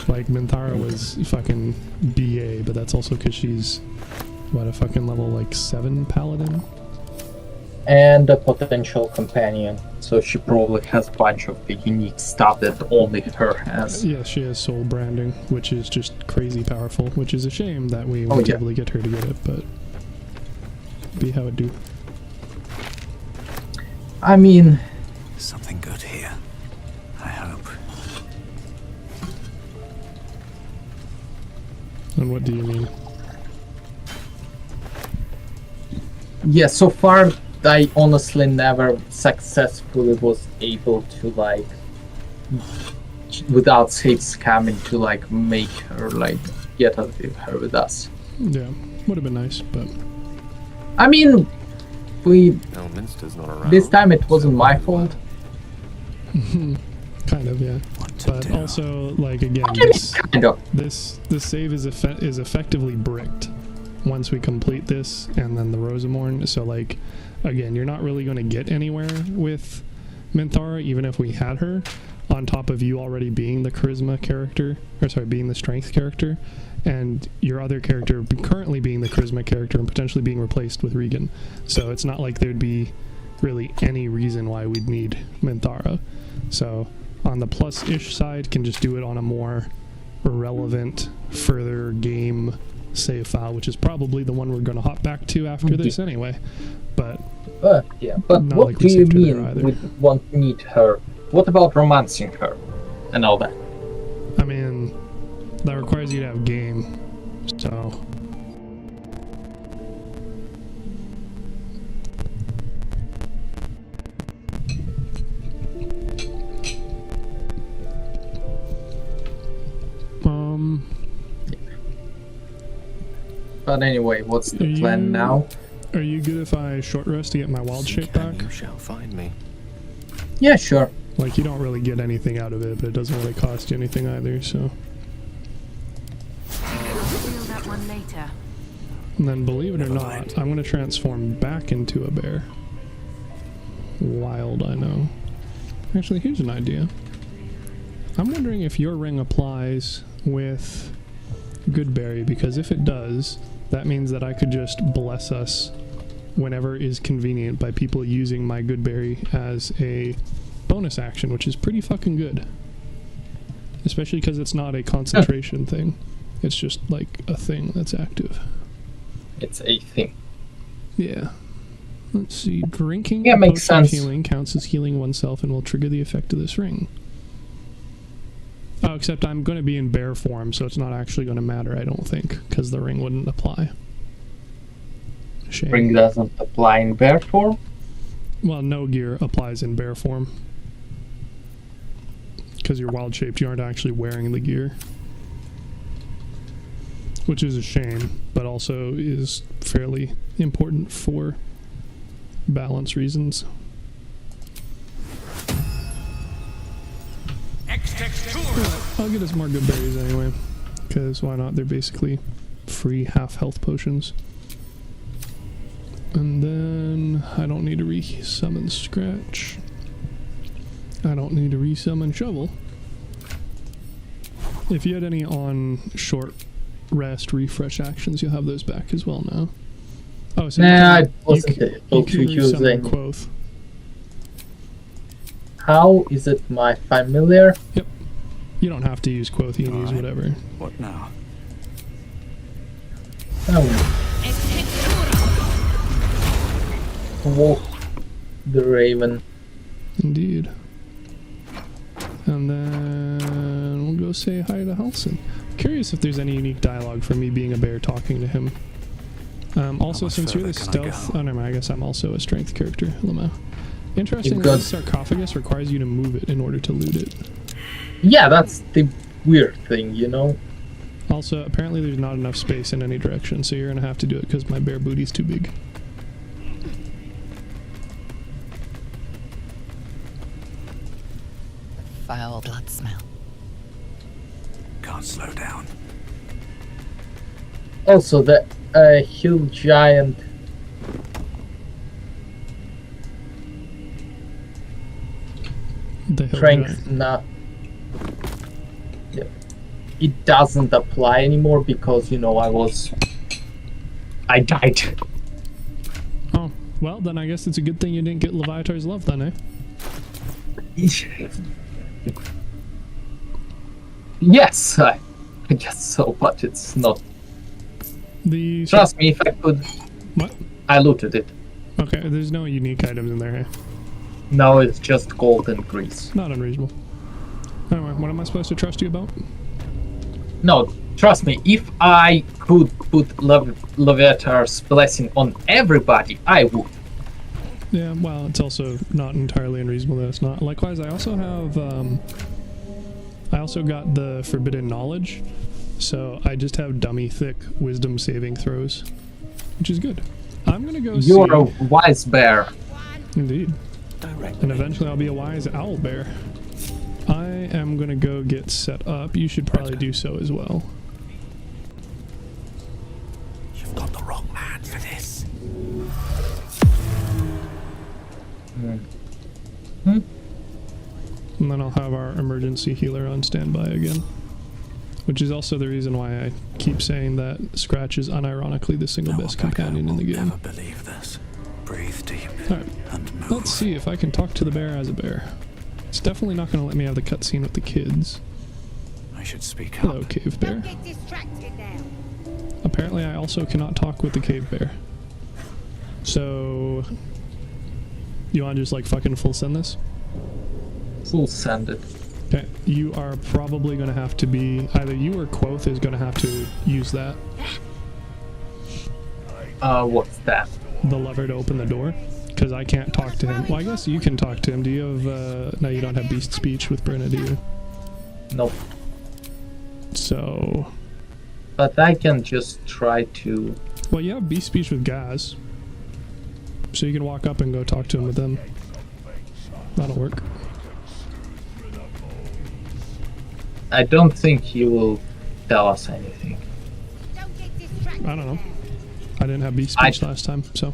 Like, Minthara was fucking BA, but that's also because she's, what, a fucking level, like, 7 paladin? And a potential companion, so she probably has a bunch of the unique stuff that only her has. Yeah, she has soul branding, which is just crazy powerful, which is a shame that we won't yeah. be able to get her to get it, but be how it do. I mean, Something good here. I hope. And what do you mean? yeah, so far I honestly never successfully was able to, like, without saves coming to, like, make her, like, get her with us. Yeah, would have been nice, but I mean, we Elminster's not around. this time it wasn't my fault. kind of, yeah. What to But do? also, like, again, Kind of. this save is effectively bricked once we complete this, and then the Rosamorn. So, like, again, you're not really going to get anywhere with Minthara, even if we had her, on top of you already being the charisma character, or sorry, being the strength character, and your other character currently being the charisma character and potentially being replaced with Regan. So it's not like there'd be really any reason why we'd need Minthara. So on the plus-ish side, can just do it on a more relevant, further game save file, which is probably the one we're going to hop back to after this anyway. But Yeah, but Not what like do we you saved her there mean either. we won't need her? What about romancing her and all that? I mean, that requires you to have game, so But anyway, what's the Are plan you- now? are you good if I short rest to get my wild shape Seek and back? you shall find me. Yeah, sure. Like, you don't really get anything out of it, but it doesn't really cost you anything either, so. Feel that one later. And then, believe it or not, I'm going to transform back into a bear. Wild, I know. Actually, here's an idea. I'm wondering if your ring applies with Goodberry, because if it does, that means that I could just bless us whenever is convenient by people using my Goodberry as a bonus action, which is pretty fucking good. Especially because it's not a concentration thing. It's just like a thing that's active. It's a thing. Yeah. Let's see. Drinking Yeah, a makes potion of sense. healing counts as healing oneself and will trigger the effect of this ring. Oh, except I'm going to be in bear form, so it's not actually going to matter, I don't think, because the ring wouldn't apply. Shame. Ring doesn't apply in bear form. Well, no gear applies in bear form. Because you're wild shaped, you aren't actually wearing the gear. Which is a shame, but also is fairly important for balance reasons. I'll get us more good berries anyway, because why not? They're basically free half health potions. And then I don't need to re-summon Scratch. I don't need to re-summon Shovel. If you had any on short rest, refresh actions, you'll have those back as well now. Oh, so Nah, I you wasn't can, able you to can use resummon any. Quoth. How is it my familiar? Yep. You don't have to use Quoth, you can use Alright. whatever. What now? Oh, walk the Raven. Indeed. And then we'll go say hi to Halson. Curious if there's any unique dialogue for me being a bear talking to him. Also, much since you're the further can I stealth... go? Oh, never mind, I guess I'm also a strength character. Lama. Interestingly, got- the sarcophagus requires you to move it in order to loot it. Yeah, that's the weird thing, you know? Also, apparently there's not enough space in any direction, so you're gonna have to do it because my bear booty's too big. Foul blood smell. Can't slow down. Also, the hill giant. The hill Strength, giant. nah. Yeah. It doesn't apply anymore because, you know, I died. Oh, well, then I guess it's a good thing you didn't get Leviatar's love then, eh? Yes, I guess so, but it's not. The... Trust me, if I could, What? I looted it. Okay, there's no unique items in there, eh? Now it's just gold and grease. Not unreasonable. Anyway, what am I supposed to trust you about? No, trust me, if I could put Leviathar's blessing on everybody, I would. Yeah, well, it's also not entirely unreasonable that it's not. Likewise, I also have, I also got the Forbidden Knowledge, so I just have dummy thick wisdom saving throws, which is good. I'm gonna go see... You're a wise bear. Indeed. Direct. And eventually I'll be a wise owl bear. I am gonna go get set up. You should probably do so as well. You've got the wrong man for this. And then I'll have our emergency healer on standby again. Which is also the reason why I keep saying that Scratch is unironically the single No best one back companion home in the will game. never believe this. Breathe deep Alright, and move. let's see if I can talk to the bear as a bear. It's definitely not going to let me have the cutscene with the kids. I should speak Hello, up. cave bear. Get distracted now. Apparently I also cannot talk with the cave bear. So... You want to just like fucking full send this? Full send it. Okay, you are probably going to have to be... Either you or Quoth is going to have to use that. What's that? The lever to open the door. Because I can't talk to him. Well, I guess you can talk to him. Do you have... No, you don't have beast speech with Brenna, do you? Nope. So... But I can just try to... Well, you have beast speech with Gaz. So you can walk up and go talk to him with them. That'll work. I don't think he will tell us anything. Don't get distracted. I don't know. I didn't have beast speech last time, so...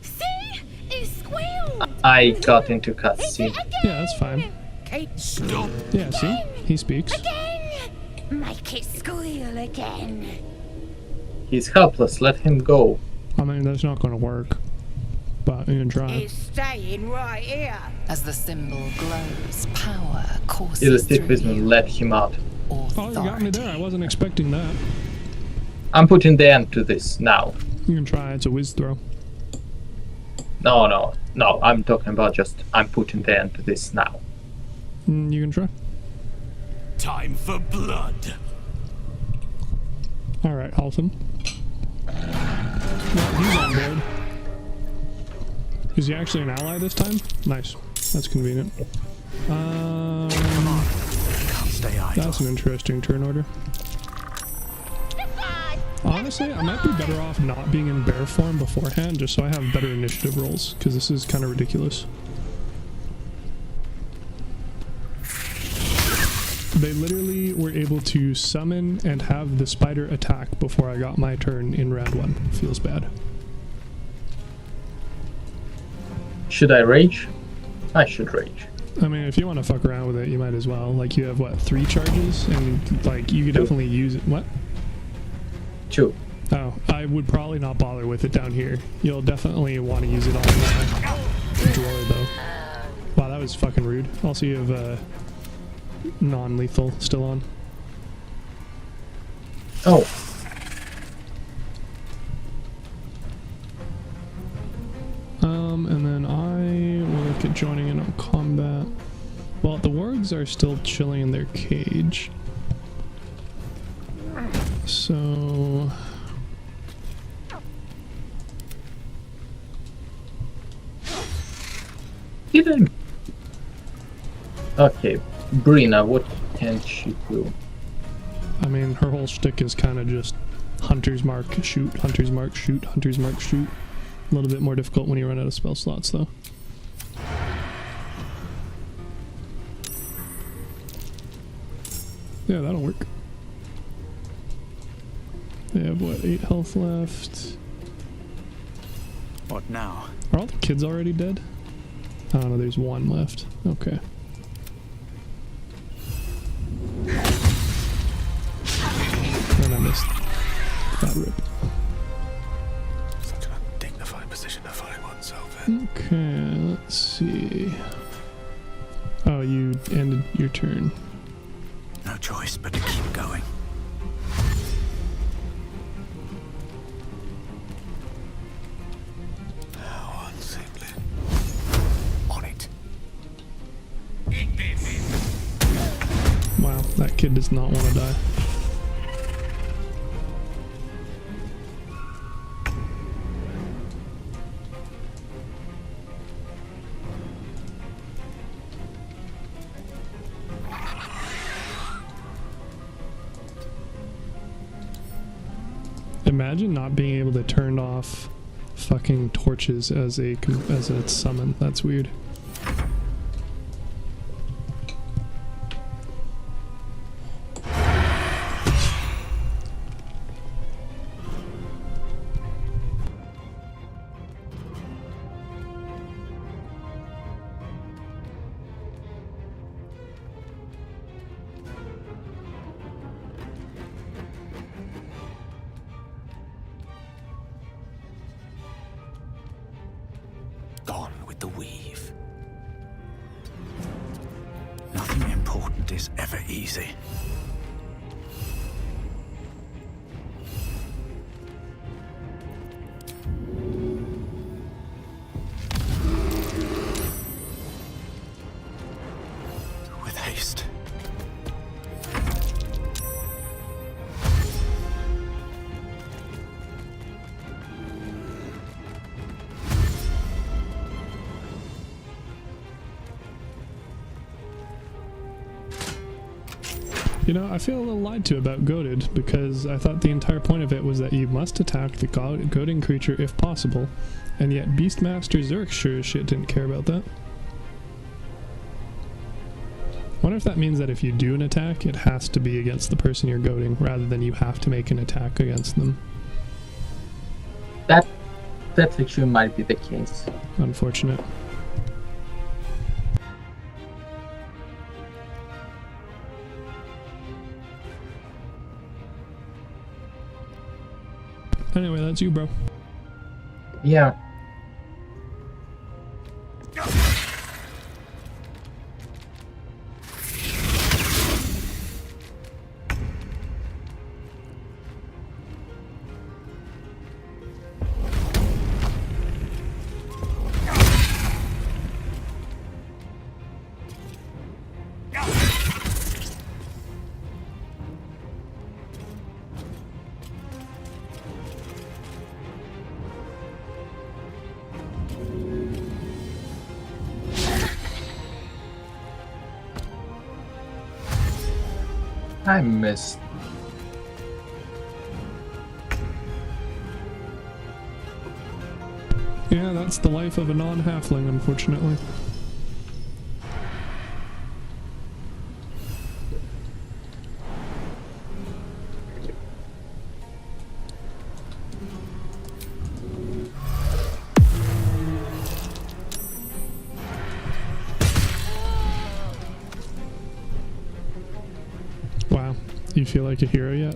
See? He squealed. I got into cutscene. Yeah, that's fine. Kate, Stop. Yeah, see? He speaks. again. Make it squeal again. He's helpless, let him go. I mean, that's not going to work. But you can try. He's staying right here. As the symbol glows, power courses Illustrative through Wisdom, you. let him out. Oh, you got me there. I wasn't expecting that. I'm putting the end to this now. You can try. It's a whiz throw. No, I'm talking about just, I'm putting the end to this now. You can try. Time for blood. Alright, Halton. Well, he's on board. Is he actually an ally this time? Nice. That's convenient. Can't stay idle. That's an interesting turn order. Honestly, I might be better off not being in bear form beforehand, just so I have better initiative rolls, because this is kind of ridiculous. They literally were able to summon and have the spider attack before I got my turn in round 1. Feels bad. Should I rage? I should rage. I mean, if you want to fuck around with it, you might as well. Like, you have, what, 3 charges? And, like, you could definitely use it. What? 2. Oh, I would probably not bother with it down here. You'll definitely want to use it on the drawer, though. Wow, that was fucking rude. Also, you have, non-lethal still on. Oh. And then I will look at joining in on combat. Well, the wargs are still chilling in their cage. So... Even... Okay, Brina, what can she do? I mean, her whole shtick is kind of just hunter's mark, shoot, hunter's mark, shoot, hunter's mark, shoot. A little bit more difficult when you run out of spell slots, though. Yeah, that'll work. They have, what, 8 health left? What now? Are all the kids already dead? I don't know, there's 1 left. Okay. And I missed that rip. Such an undignified position to find oneself in. Okay, let's see. Oh, you ended your turn. No choice but to keep going. How unseemly. On it. Wow, that kid does not want to die. Imagine not being able to turn off fucking torches as a summon. That's weird. Gone with the weave. Nothing important is ever easy. With haste. You know, I feel a little lied to about Goaded, because I thought the entire point of it was that you must attack the goading creature if possible, and yet Beastmaster Zerk sure as shit didn't care about that. Wonder if that means that if you do an attack, it has to be against the person you're goading, rather than you have to make an attack against them. That actually might be the case. Unfortunate. Anyway, that's you, bro. Yeah. I missed. Yeah, that's the life of a non-halfling, unfortunately. You feel like a hero yet?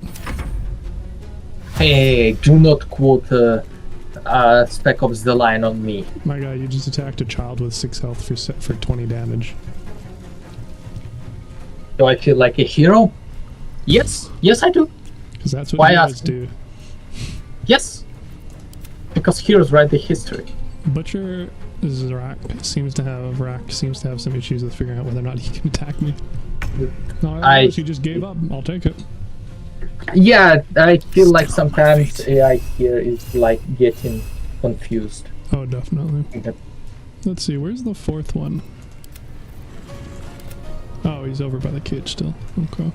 Hey, do not quote Spec Ops The Line on me. My guy, you just attacked a child with 6 health for 20 damage. Do I feel like a hero? Yes, yes I do. Because that's what Why heroes ask? do. Yes, because heroes write the history. Butcher Rack seems to have some issues with figuring out whether or not he can attack me. No, he just gave up. I'll take it. Yeah, I feel like sometimes AI here is like getting confused. Oh, definitely. Okay. Let's see, where's the 4th one? Oh, he's over by the cage still. Okay.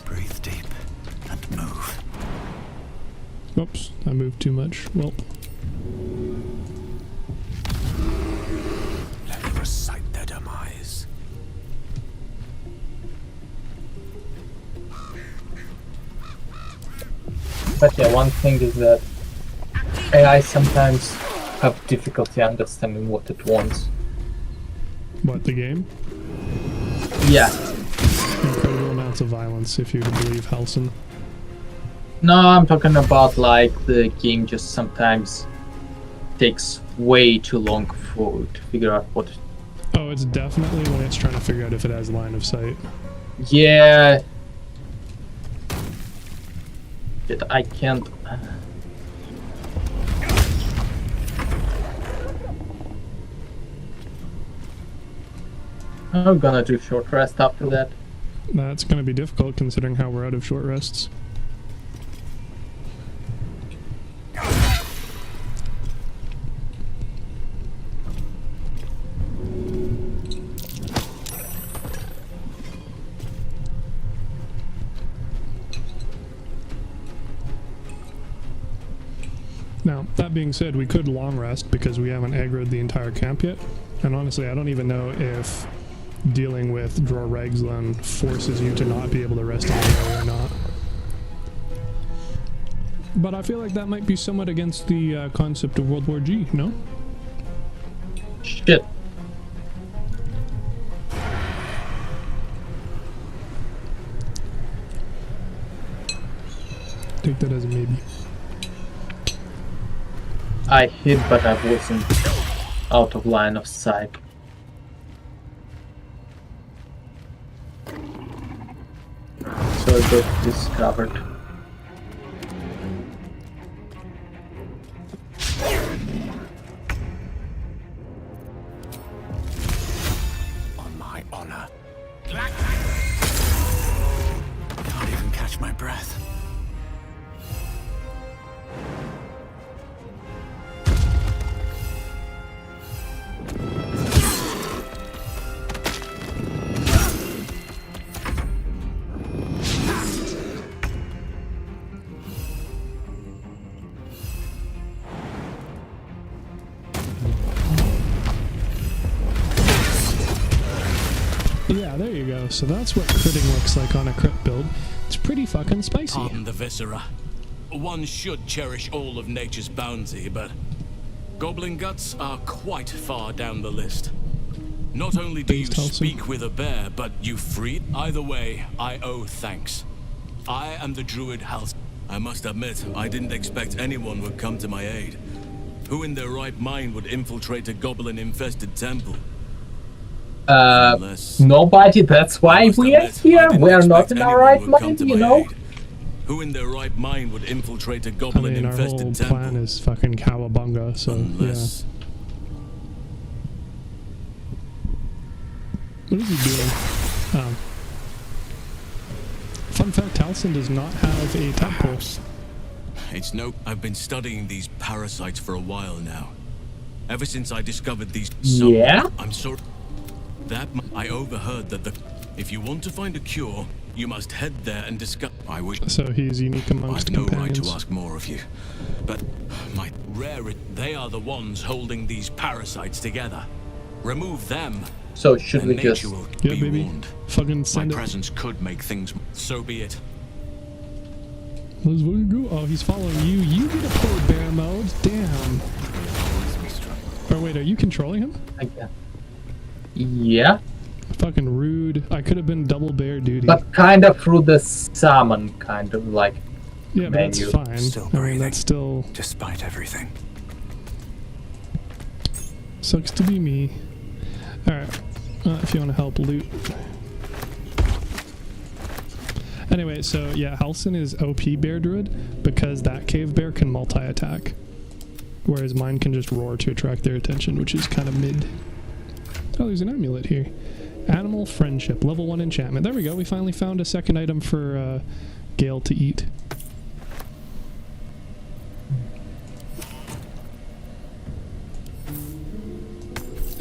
Breathe deep and move. Oops, I moved too much. Well. Let me recite their demise. But yeah, one thing is that AI sometimes have difficulty understanding what it wants. What, the game? Yeah. Incredible amounts of violence, if you can believe Halson. No, I'm talking about like the game just sometimes takes way too long to figure out what. Oh, it's definitely when it's trying to figure out if it has line of sight. Yeah. But I can't. I'm gonna do short rest after that. That's going to be difficult considering how we're out of short rests. Now, that being said, we could long rest because we haven't aggroed the entire camp yet. And honestly, I don't even know if dealing with Draw Ragslan forces you to not be able to rest in the area or not. But I feel like that might be somewhat against the concept of World War G, no? Shit. Take that as a maybe. I hit, but I wasn't out of line of sight. So I got discovered. On my honor. Can't even catch my breath. Yeah, there you go. So that's what critting looks like on a crit build. It's pretty fucking spicy. Pardon the viscera. One should cherish all of nature's bounty, but goblin guts are quite far down the list. Not only do you speak with a bear, but you free. Either way, I owe thanks. I am the Druid House. I must admit, I didn't expect anyone would come to my aid. Who in their right mind would infiltrate a goblin-infested temple? Nobody, that's why we are here. We are not in our right mind, you know? Who in their right mind would infiltrate a goblin-infested our whole temple? plan is fucking cowabunga, so Unless... yeah. What is he doing? Fun fact, Halson does not have a temple. It's no... I've been studying these parasites for a while now. Ever since I discovered these... Yeah? I'm sorry... That... I overheard that the... If you want to find a cure, you must head there and discuss... I wish... So he's unique amongst I've no companions. right to ask more of you. But... My rare... They are the ones holding these parasites together. Remove them... So should we just... Yeah, baby. Warned. Fucking send My it. presence could make things... So be it. Let's fucking go. Oh, he's following you. You get a poor bear mode. Damn. Or wait, are you controlling him? Yeah. fucking rude. I could have been double bear duty. But kind of through the salmon kind of like yeah, but that's menu. fine. Still I mean, breathing. that's still Despite everything. sucks to be me. Alright, if you want to help loot. Anyway, so yeah, Halcyon is OP bear druid because that cave bear can multi-attack. Whereas mine can just roar to attract their attention, which is kind of mid. Oh, there's an amulet here. Animal friendship, level 1 enchantment. There we go, we finally found a second item for Gale to eat.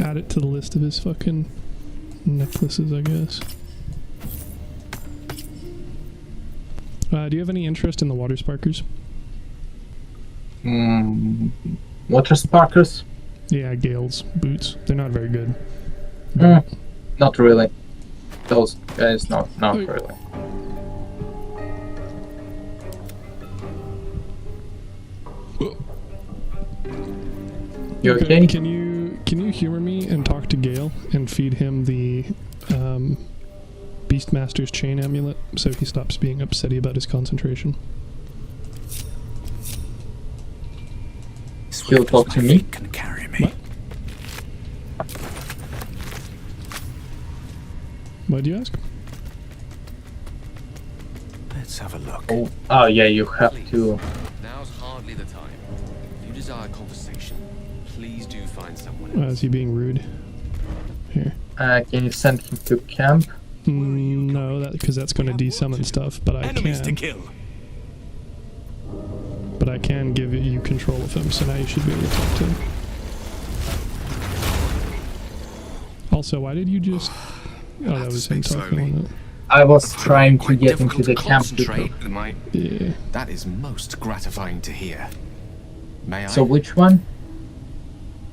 Add it to the list of his fucking necklaces, I guess. Do you have any interest in the water sparkers? Water sparkers? Yeah, Gale's boots. They're not very good. Not really. Those guys, not really. You okay? Can you humor me and talk to Gale and feed him the Beastmaster's chain amulet so he stops being upsetty about his concentration? He'll talk to me. Can carry me. What'd you ask? Let's have a look. Oh yeah, you have to. Now's hardly the time. If you desire conversation, please do find someone else. Is he being rude? Here. Can you send him to camp? No, because that's going to desummon stuff, but I Enemies to can. kill. But I can give you control of him, so now you should be able to talk to him. Also, why did you just... Oh, that was him talking, wasn't it? I was trying to get into Difficult the to camp. concentrate, Yeah. That is most gratifying to hear. May I? So which one?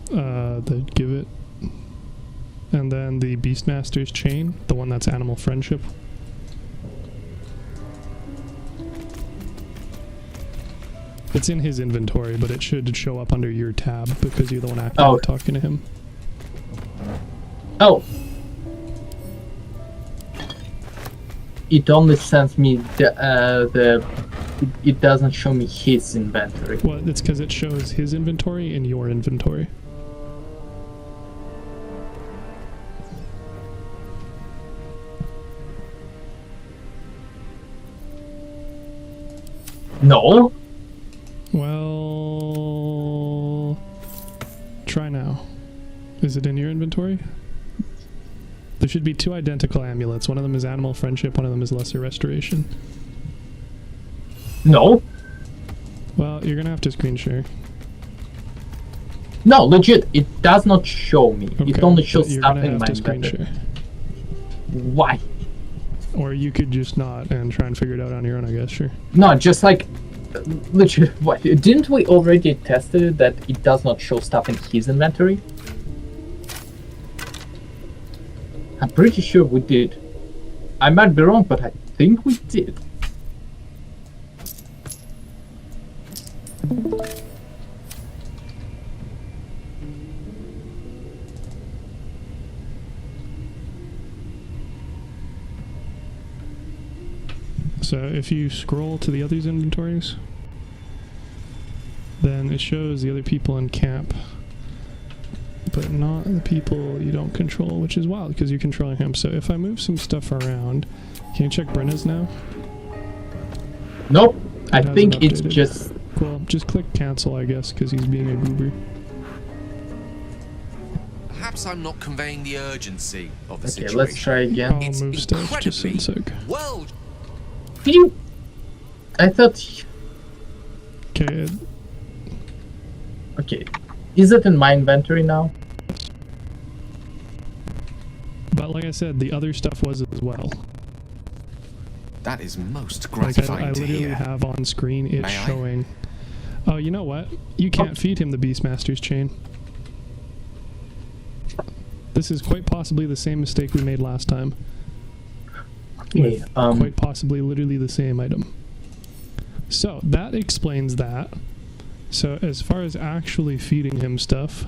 The give it. And then the Beastmaster's chain, the one that's animal friendship. It's in his inventory, but it should show up under your tab because you're the one actively talking to him. Oh. It only sends me it doesn't show me his inventory. Well, it's because it shows his inventory in your inventory. No. Well, try now. Is it in your inventory? There should be 2 identical amulets. One of them is animal friendship, one of them is lesser restoration. No. Well, you're gonna have to screen share. No, legit, it does not show me. Okay, it only shows you're stuff gonna in have my to screen inventory. share. Why? Or you could just not and try and figure it out on your own, I guess, sure. No, just like legit. What? Didn't we already tested it that it does not show stuff in his inventory? I'm pretty sure we did. I might be wrong, but I think we did. So if you scroll to the others' inventories, then it shows the other people in camp, but not the people you don't control, which is wild because you're controlling him. So if I move some stuff around, can you check Brenna's now? Nope. I It hasn't think it's updated. just... Cool. Just click cancel, I guess, because he's being a goober. Perhaps I'm not conveying the urgency of the Okay, situation. let's try again. I'll move stuff just in a sec. Well, Did you... I thought... Okay, Okay. Is it in my inventory now? but like I said, the other stuff was as well. that is most Like gratifying I to literally hear. have on screen it May I? showing. Oh, you know what? You can't feed him the Beastmaster's chain. This is quite possibly the same mistake we made last time. Okay, With quite possibly literally the same item. So that explains that. So as far as actually feeding him stuff,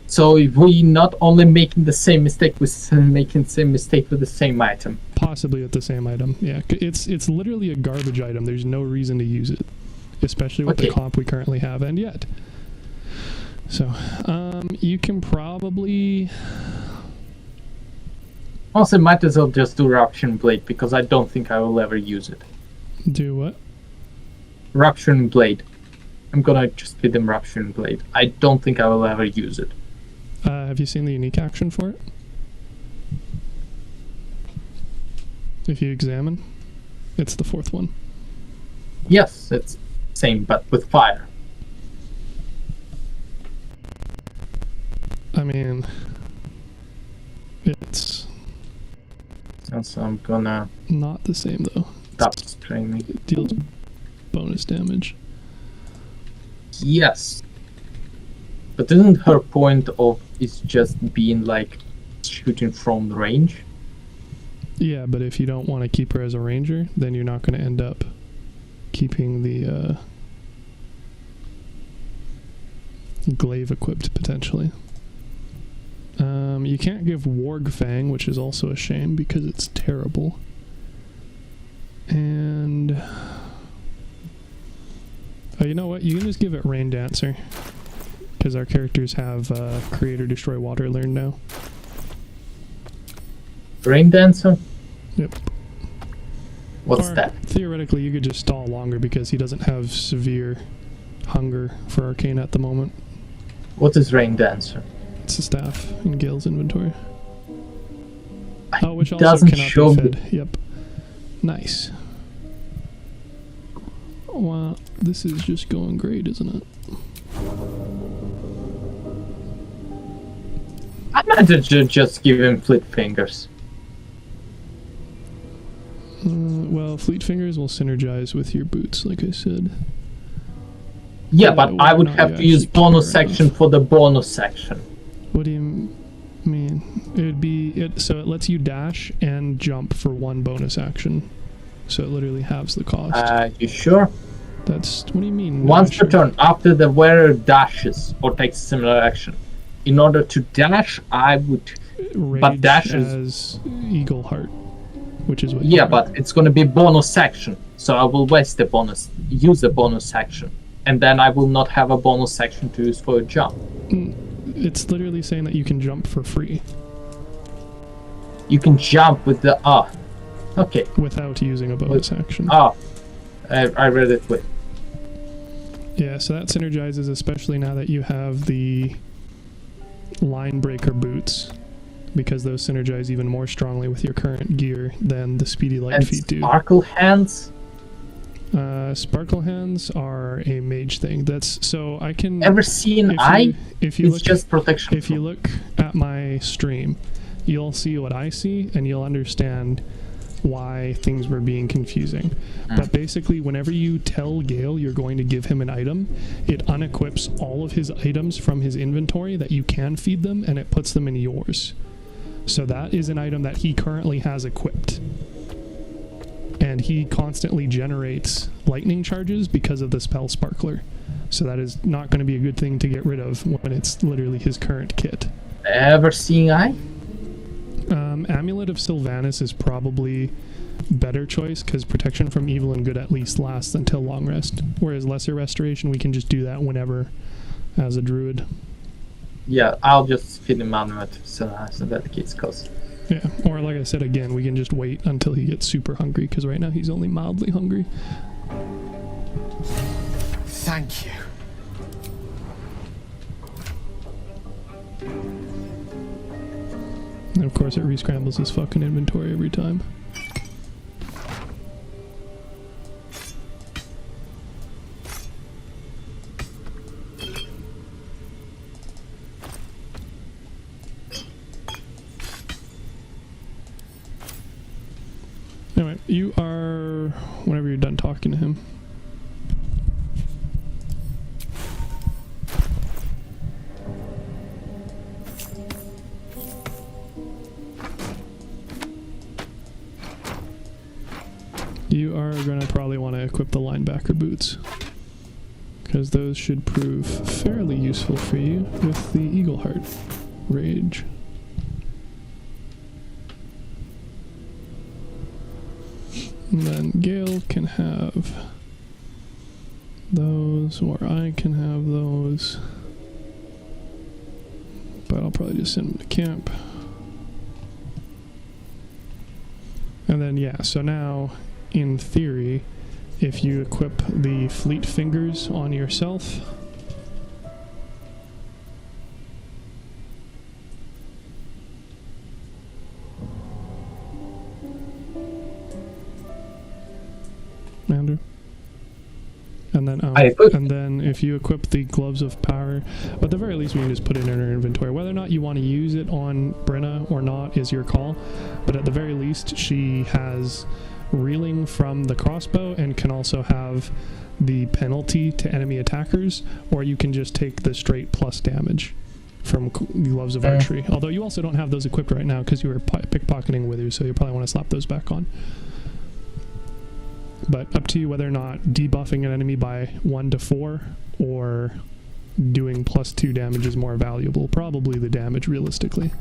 So we not only making the same mistake, we're making the same mistake with the same item. Possibly with the same item, yeah. It's literally a garbage item. There's no reason to use it, especially with the comp we currently have, and yet. So, you can probably... Also, might as well just do Rupturing Blade, because I don't think I will ever use it. Do what? Rupturing Blade. I'm gonna just feed them Rupturing Blade. I don't think I will ever use it. Have you seen the unique action for it? If you examine, it's the 4th one. Yes, it's same, but with fire. I mean, it's... So I'm gonna... Not the same, though. Stop straining. It deals bonus damage. Yes. But isn't her point of is just being like shooting from range? Yeah, but if you don't want to keep her as a ranger, then you're not going to end up keeping the glaive equipped potentially. You can't give Warg Fang, which is also a shame because it's terrible. And you know what? You can just give it Rain Dancer. Because our characters have Create or Destroy Water learned now. Rain Dancer? Yep. What's or, that? Theoretically, you could just stall longer because he doesn't have severe hunger for Arcane at the moment. What is Rain Dancer? It's a staff in Gale's inventory. Oh, which also doesn't cannot show be fed. Yep. Nice. Wow, this is just going great, isn't it? I might just give him Fleet Fingers. Well, Fleet Fingers will synergize with your boots, like I said. Yeah, but I would have to use bonus section for the bonus section. What do you mean? It would be... so it lets you dash and jump for one bonus action. So it literally halves the cost. You sure? That's... What do you mean? Once per turn, after the wearer dashes or takes similar action. In order to dash, I would... Rage but dash as Eagle Heart, which is what... Yeah, but it's going to be bonus section. So I will waste the bonus, use the bonus section. And then I will not have a bonus section to use for a jump. It's literally saying that you can jump for free. You can jump with the... okay. Without using a bonus action. I read it with... Yeah, so that synergizes, especially now that you have the line breaker boots, because those synergize even more strongly with your current gear than the speedy light feet do. Sparkle hands? Sparkle hands are a mage thing. That's so I can ever see an eye? If you it's look, just protection. If you look at my stream, you'll see what I see, and you'll understand why things were being confusing. But basically, whenever you tell Gale you're going to give him an item, it unequips all of his items from his inventory that you can feed them, and it puts them in yours. So that is an item that he currently has equipped. And he constantly generates lightning charges because of the spell Sparkler. So that is not going to be a good thing to get rid of when it's literally his current kit. Ever seeing eye? Amulet of Sylvanas is probably better choice because protection from evil and good at least lasts until long rest. Whereas lesser restoration, we can just do that whenever as a druid. Yeah, I'll just feed him Amulet of Sylvanas and that kid's cost. Yeah, or like I said again, we can just wait until he gets super hungry because right now he's only mildly hungry. Thank you. And of course it rescrambles his fucking inventory every time. Anyway, you are... whenever you're done talking to him. You are going to probably want to equip the linebacker boots. because those should prove fairly useful for you with the Eagle Heart Rage. And then Gale can have those, or I can have those. But I'll probably just send them to camp. And then, yeah, so now, in theory, if you equip the Fleet Fingers on yourself, Andrew. And then if you equip the Gloves of Power, at the very least we can just put it in her inventory. Whether or not you want to use it on Brenna or not is your call, but at the very least she has reeling from the crossbow and can also have the penalty to enemy attackers, or you can just take the straight plus damage from Gloves of Archery. Although you also don't have those equipped right now because you were pickpocketing with you, so you probably want to slap those back on. But up to you whether or not debuffing an enemy by 1 to 4 or doing +2 damage is more valuable. Probably the damage, realistically.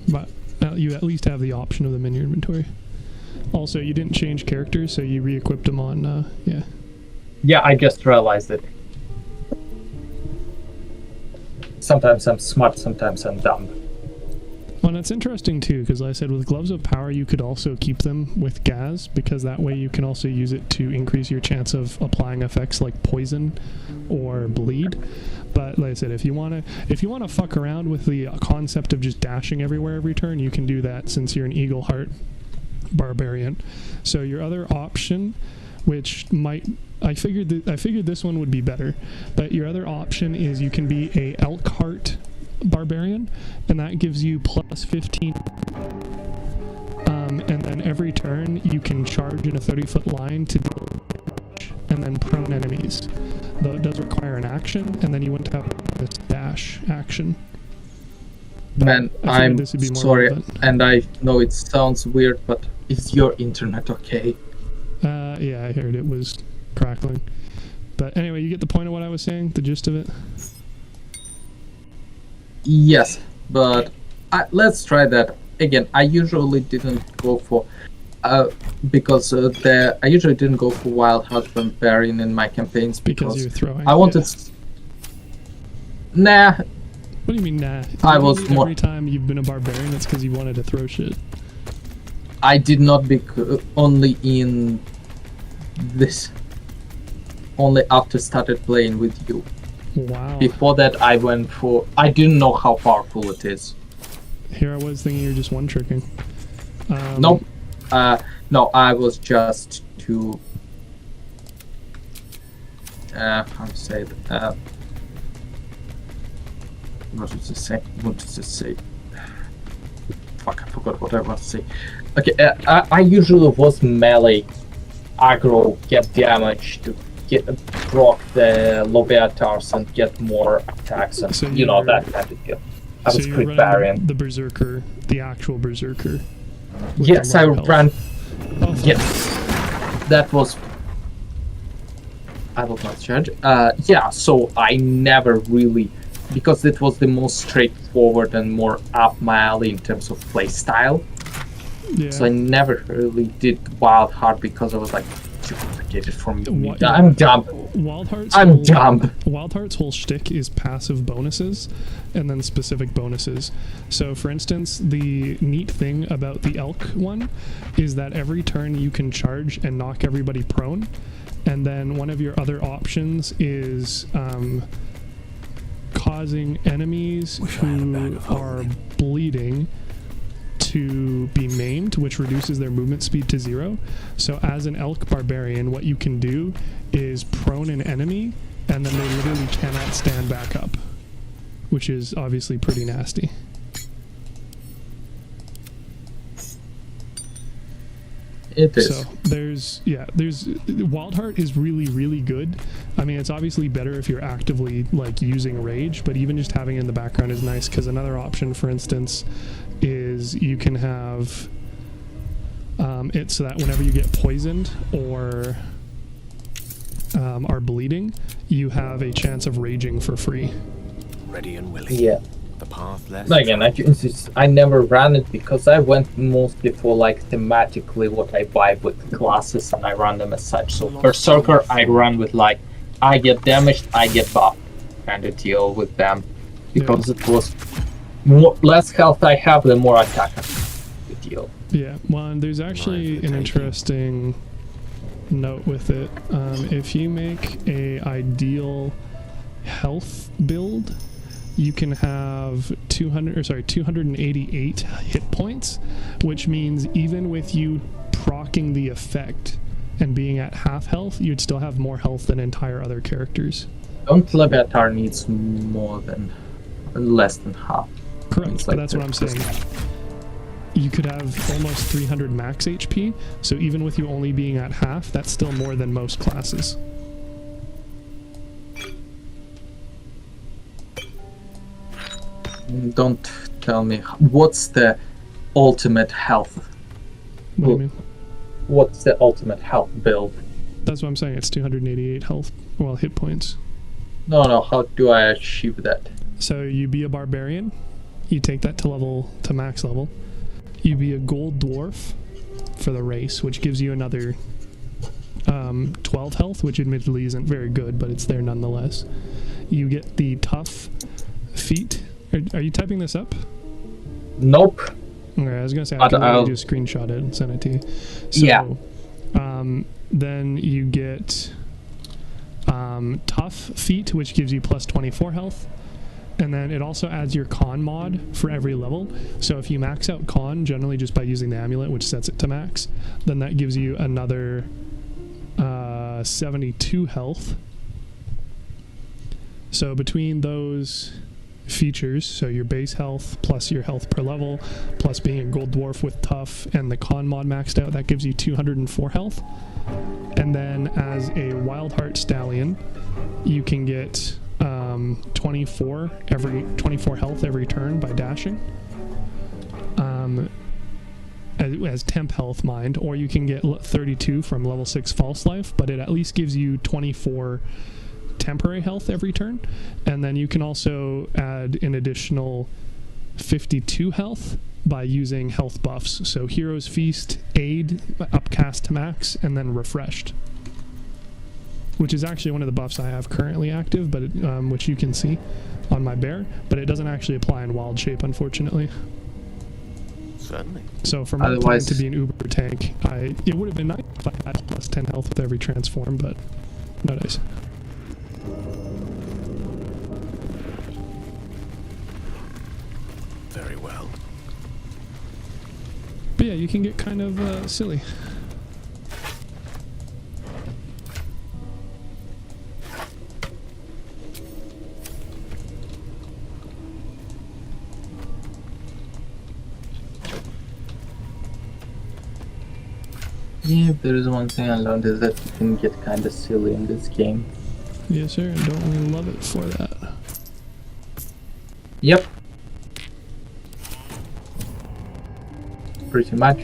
But you at least have the option of them in your inventory. Also, you didn't change characters, so you re-equipped them on, yeah. Yeah, I just realized it. Sometimes I'm smart, sometimes I'm dumb. Well, and it's interesting too, because like I said, with Gloves of Power, you could also keep them with Gaz, because that way you can also use it to increase your chance of applying effects like Poison or Bleed. But like I said, if you want to fuck around with the concept of just dashing everywhere every turn, you can do that since you're an Eagle Heart Barbarian. So your other option, which might... I figured this one would be better, but your other option is you can be a Elk Heart Barbarian, and that gives you +15. And then every turn you can charge in a 30-foot line to deal damage and then prone enemies. Though it does require an action, and then you wouldn't have this dash action. But Man, I'm sorry, relevant. And I know it sounds weird, but is your internet okay? Yeah, I heard it was crackling. But anyway, you get the point of what I was saying, the gist of it? Yes, but let's try that again. I usually didn't go for because I usually didn't go for Wild Heart Barbarian in my campaigns because you're throwing. I wanted. Nah. What do you mean, nah? I was more. Every time you've been a barbarian, that's because you wanted to throw shit. I did not only in this. Only after started playing with you. Wow. Before that, I went for... I didn't know how powerful it is. Here I was thinking you're just one-tricking. Nope. No, I was just to... how to say it? What does it say? What does it say? Fuck, I forgot what I was to say. Okay, I usually was melee, aggro, get damage to proc the Lobiatars and get more attacks and so you know that kind of deal. I was quick variant. The Berserker, the actual Berserker. Yes, I ran. Oh, yes, that was. I will not judge. Yeah, so I never really, because it was the most straightforward and more up my alley in terms of play style. Yeah. So I never really did Wild Heart because I was like, too complicated for me. Yeah. I'm dumb. Wild Heart's whole shtick is passive bonuses and then specific bonuses. So for instance, the neat thing about the Elk one is that every turn you can charge and knock everybody prone, and then one of your other options is causing enemies who are bleeding to be maimed, which reduces their movement speed to 0. So as an Elk Barbarian, what you can do is prone an enemy, and then they literally cannot stand back up, which is obviously pretty nasty. It is. So there's Wild Heart is really good. I mean, it's obviously better if you're actively like using rage, but even just having it in the background is nice, because another option, for instance, is you can have it's so that whenever you get poisoned or are bleeding, you have a chance of raging for free. Ready and willing. Yeah. The path left. Again, I never ran it because I went mostly for like thematically what I vibe with classes and I run them as such. So Berserker, I run with like I get damaged, I get buffed kind of deal with them because it was less health I have, the more attack I have to deal. Yeah, well, and there's actually an interesting note with it. If you make a ideal health build, you can have 288 hit points, which means even with you proccing the effect and being at half health, you'd still have more health than entire other characters. Don't Leviathan needs less than half. Correct, but that's what I'm saying. You could have almost 300 max HP, so even with you only being at half, that's still more than most classes. Don't tell me. What's the ultimate health? What do you mean? What's the ultimate health build? That's what I'm saying, it's 288 health, well, hit points. No, how do I achieve that? So you be a barbarian, you take that to max level. You be a gold dwarf for the race, which gives you another 12 health, which admittedly isn't very good, but it's there nonetheless. You get the tough feat. Are you typing this up? Nope. Okay, I was gonna say I can really just screenshot it and send it to you. So, yeah. Then you get tough feat, which gives you plus 24 health. And then it also adds your con mod for every level. So if you max out con, generally just by using the amulet, which sets it to max, then that gives you another 72 health. So between those features, so your base health plus your health per level, plus being a gold dwarf with tough and the con mod maxed out, that gives you 204 health. And then as a wild heart stallion, you can get 24 health every turn by dashing, as temp health, mind, or you can get 32 from level 6 false life, but it at least gives you 24 temporary health every turn. And then you can also add an additional 52 health by using health buffs, so Hero's Feast, Aid, upcast to max, and then Refreshed, which is actually one of the buffs I have currently active, but which you can see on my bear, but it doesn't actually apply in wild shape, unfortunately. Certainly. So for my plan to be an uber tank, it would have been nice if I had plus 10 health with every transform, but no dice. Very well. But yeah, you can get kind of silly. Yeah, if there is one thing I learned is that you can get kind of silly in this game. Yes, sir, and don't we love it for that. Yep. Pretty much.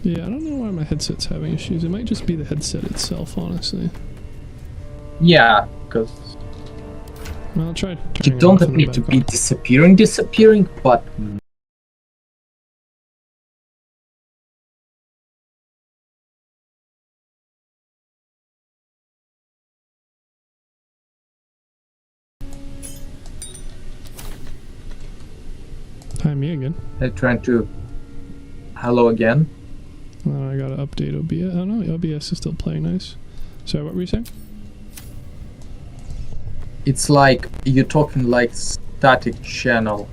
Yeah, I don't know why my headset's having issues. It might just be the headset itself, honestly. Yeah, because well, I'll try. You don't need to be disappearing, but Hi, me again. they're trying to hello again. Oh, I gotta update OBS. Oh no, OBS is still playing nice. Sorry, what were you saying? It's like you're talking like static channel,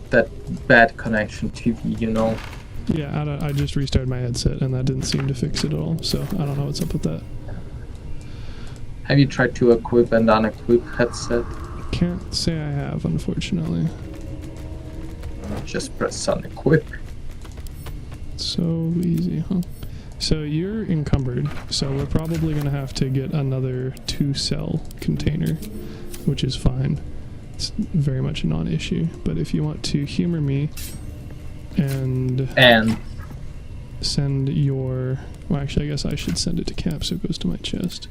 that bad connection TV, you know. Yeah, I just restarted my headset and that didn't seem to fix it at all, so I don't know what's up with that. Have you tried to equip and unequip headset? Can't say I have, unfortunately. Just press unequip. So easy, huh? So you're encumbered, so we're probably gonna have to get another 2-cell container, which is fine. it's very much a non-issue. But if you want to humor me and send your... Well, actually, I guess I should send it to Cap so it goes to my chest.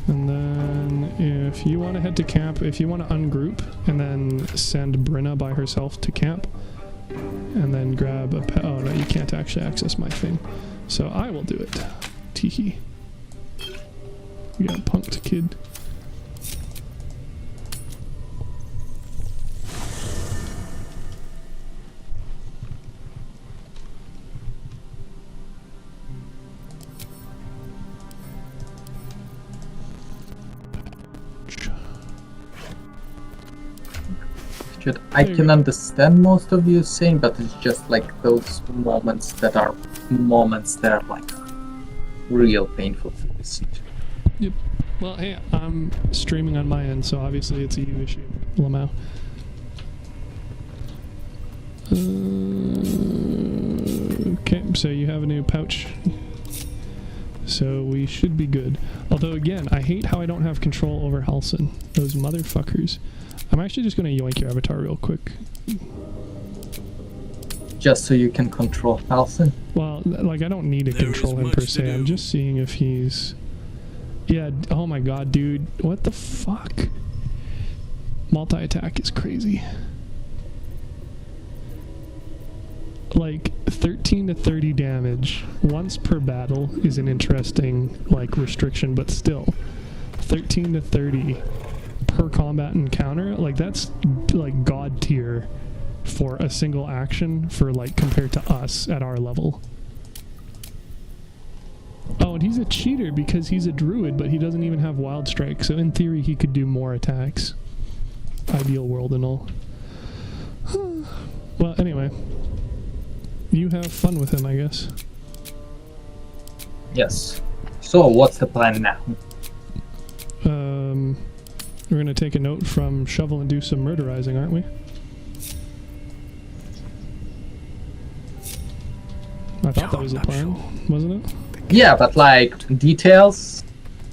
And then if you want to head to camp, if you want to ungroup and then send Brenna by herself to camp, and then grab a oh no, you can't actually access my thing. So I will do it. Teehee. You got punked, kid. I can understand most of you saying, but it's just like those moments that are like real painful to listen to. Yep. Well, hey, I'm streaming on my end, so obviously it's a you issue, Lamau. Okay, so you have a new pouch. So we should be good. Although again, I hate how I don't have control over Halsin. Those motherfuckers. I'm actually just gonna yoink your avatar real quick. Just so you can control Halsin? Well, like I don't need to control him per se. I'm just seeing if he's... Yeah, oh my god, dude. What the fuck? Multi-attack is crazy. Like, 13 to 30 damage once per battle is an interesting, like, restriction, but still. 13 to 30 per combat encounter, like, that's, like, god tier for a single action for, like, compared to us at our level. Oh, and he's a cheater because he's a druid, but he doesn't even have wild strike, so in theory he could do more attacks. Ideal world and all. Well, anyway. You have fun with him, I guess. Yes. So, what's the plan now? We're gonna take a note from Shovel and do some murderizing, aren't we? I thought that was the plan, wasn't it? Yeah, but like, details?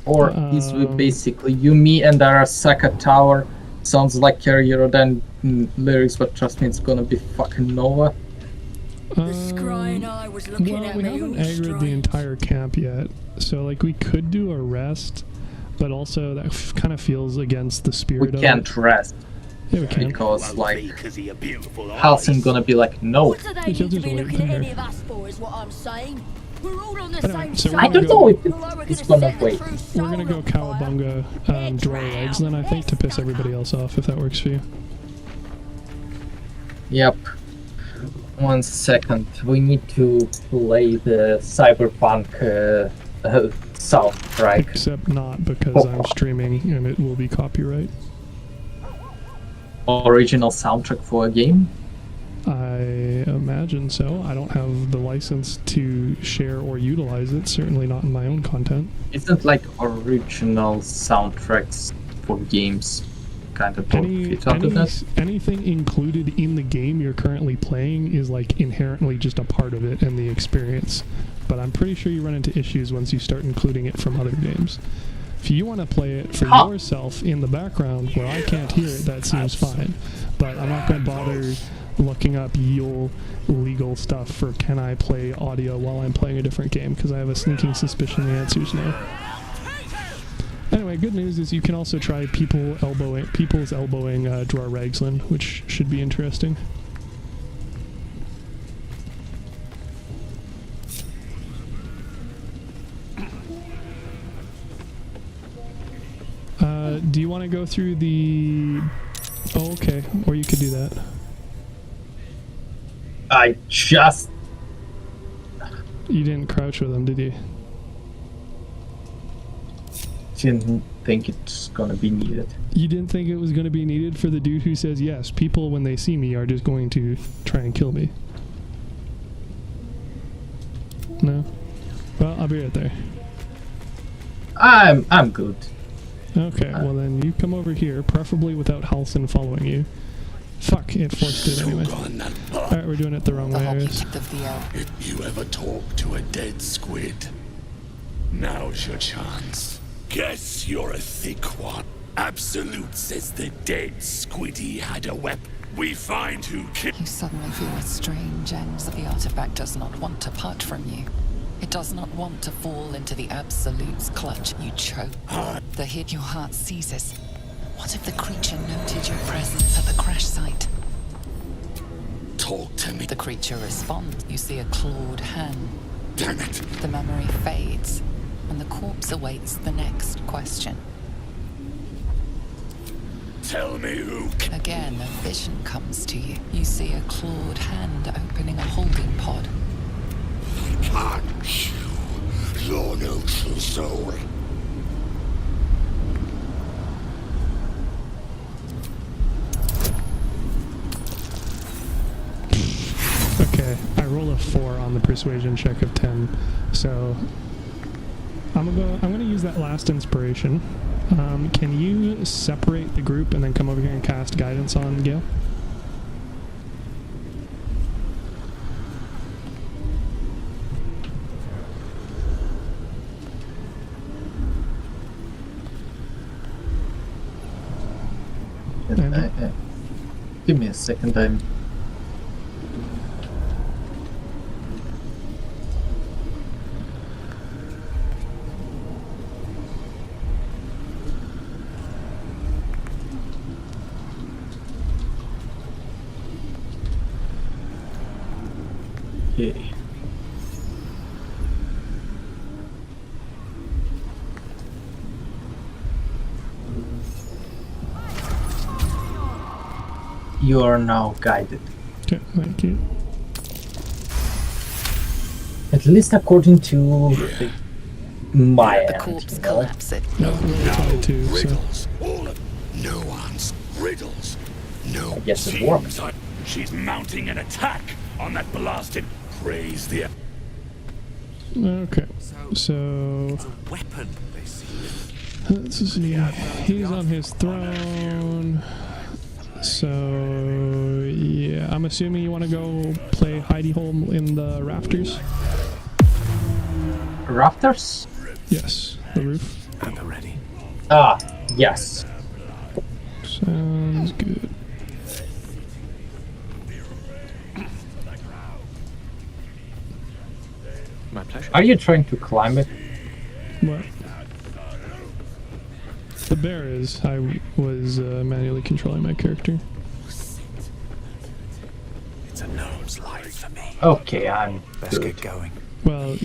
Or is we basically you, me, and Arasaka Tower? Sounds like Eurodan lyrics, but trust me, it's gonna be fucking Nova. Well, we haven't aggroed the entire camp yet, so like we could do a rest, but also that kind of feels against the spirit of it. We can't rest. Yeah, we can. Because like, Halsin gonna be like, no. He'll just wait there. Anyway, so I don't know if it's gonna wait. We're gonna go Cowabunga, draw legs then I think to piss everybody else off if that works for you. Yep. 1 second, we need to play the Cyberpunk soundtrack. Except not because I'm streaming and it will be copyright. Original soundtrack for a game? I imagine so. I don't have the license to share or utilize it, certainly not in my own content. Isn't like original soundtracks for games kind of anything included in the game you're currently playing is like inherently just a part of it and the experience, but I'm pretty sure you run into issues once you start including it from other games. If you want to play it for yourself in the background where I can't hear it, that seems fine, but I'm not going to bother looking up legal stuff for can I play audio while I'm playing a different game, because I have a sneaking suspicion the answer's no. Anyway, good news is you can also try people's elbowing Dror Ragslin, which should be interesting. Do you want to go through the... Oh, okay. Or you could do that. I just... You didn't crouch with them, did you? Didn't think it's gonna be needed. You didn't think it was gonna be needed for the dude who says, yes, people when they see me are just going to try and kill me? No? Well, I'll be right there. I'm good. Okay, well then you come over here, preferably without Halsin following you, Fuck, it forced it anyway. Alright, we're doing it the wrong way. If you ever talk to a dead squid, now's your chance. Guess you're a thick one. Absolute says the dead squiddy had a weapon. We find who killed. You suddenly feel a strange end. The artifact does not want to part from you. It does not want to fall into the Absolute's clutch. You choke. The hit your heart seizes. What if the creature noted your presence at the crash site? Talk to me. The creature responds. You see a clawed hand. Damn it. The memory fades, and the corpse awaits the next question. Tell me who. Again, a vision comes to you. You see a clawed hand opening a holding pod. Can't you, your no true soul? Okay, I roll a 4 on the persuasion check of 10, so I'm gonna use that last inspiration. Can you separate the group and then come over here and cast guidance on Gale? Give me a second, I'm... Okay. You are now guided. Okay, thank you. At least according to my The end, corpse you know? collapses. No, Riddles. All of no one's riddles. No. I guess it works. She's mounting an attack on that blasted praise the. Okay, so Weapon, they see. let's see. He's on his throne. So yeah, I'm assuming you want to go play hidey hole in the rafters. Rafters? Yes, the roof. At the ready. Ah, yes. Sounds good. My pleasure. Are you trying to climb it? What? The bear is. I was manually controlling my character. It's a gnome's life for me. Okay, I'm Let's good. get going. Well,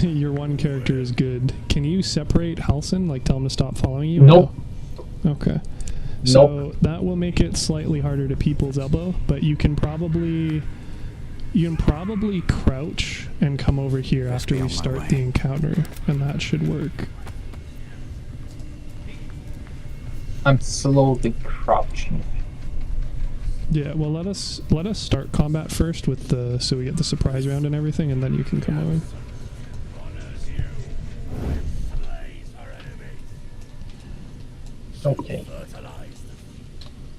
your one character is good. Can you separate Halson? Like, tell him to stop following you? Nope. No? Okay. So Nope. that will make it slightly harder to people's elbow, but you can probably crouch and come over here after be we on my start way. the encounter, and that should work. I'm slowly crouching. Yeah, well, let us start combat first with the so we get the surprise round and everything, and then you can come over. Okay.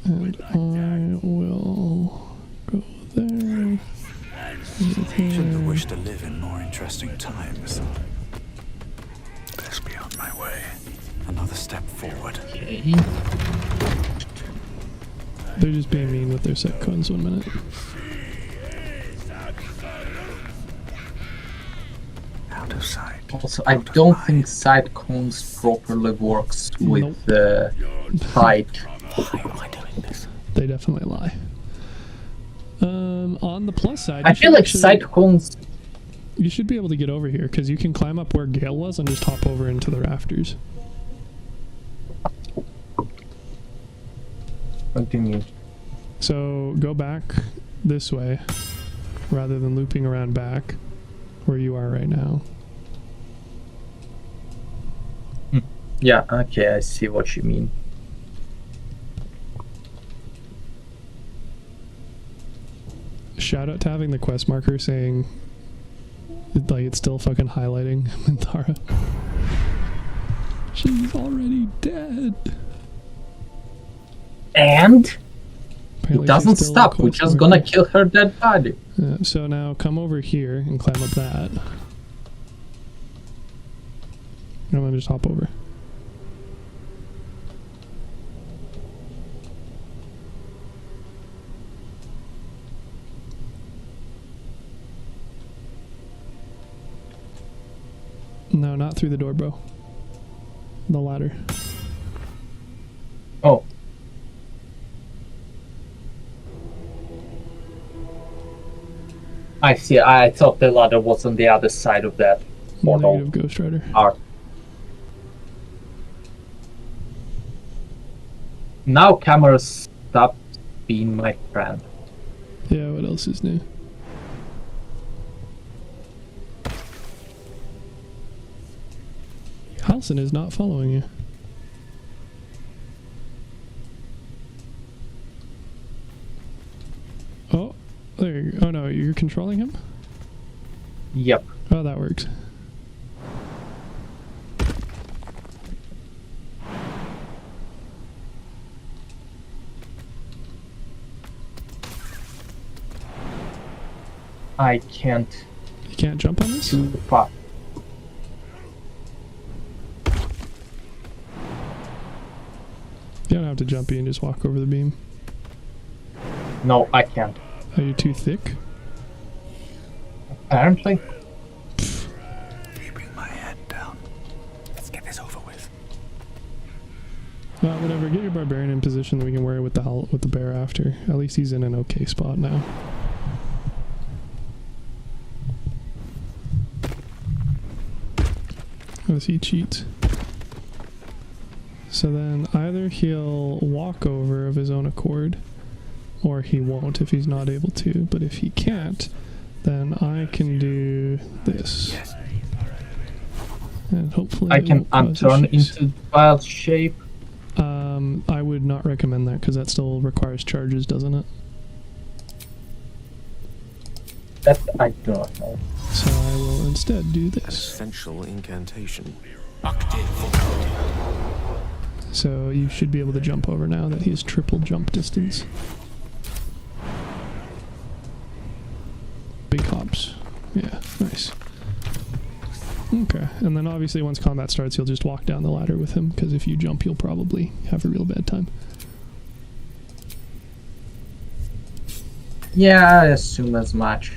And I will go there. Shouldn't have wished to live in more interesting times. Best be on my way. Another step forward. Okay. They're just being mean with their set cones. 1 minute. Out of sight. Also, I don't think side cones properly works with the height. Why am I doing this? They definitely lie. On the plus side, I you feel should like actually- side cones. You should be able to get over here because you can climb up where Gale was and just hop over into the rafters. What do you mean? So go back this way rather than looping around back where you are right now. Yeah, okay, I see what you mean. Shout out to having the quest marker saying like it's still fucking highlighting Minthara. She's already dead. And? Apparently It doesn't she's still stop. We're quite just smart. gonna kill her dead body. So now come over here and climb up that. I'm gonna just hop over. No, not through the door, bro. The ladder. Oh. I see. I thought the ladder was on the other side of that portal. Negative Ghost Rider. Now cameras stop being my friend. Yeah, what else is new? Halson is not following you. Oh, there you go. Oh no, you're controlling him? Yep. Oh, that works. I can't. You can't jump on this? Too far. You don't have to jump, you can just walk over the beam. No, I can't. Are you too thick? Apparently. Keeping my head down. Let's get this over with. Whatever, get your barbarian in position that we can wear it with the bear after. At least he's in an okay spot now. As he cheats. So then either he'll walk over of his own accord, or he won't if he's not able to. But if he can't, then I can do this. And hopefully I can unturn into wild shape. I would not recommend that because that still requires charges, doesn't it? That I do not know. So I will instead do this. Essential incantation. So you should be able to jump over now that he's triple jump distance. Big hops. Yeah, nice. Okay, and then obviously once combat starts, you'll just walk down the ladder with him, because if you jump, you'll probably have a real bad time. Yeah, I assume as much.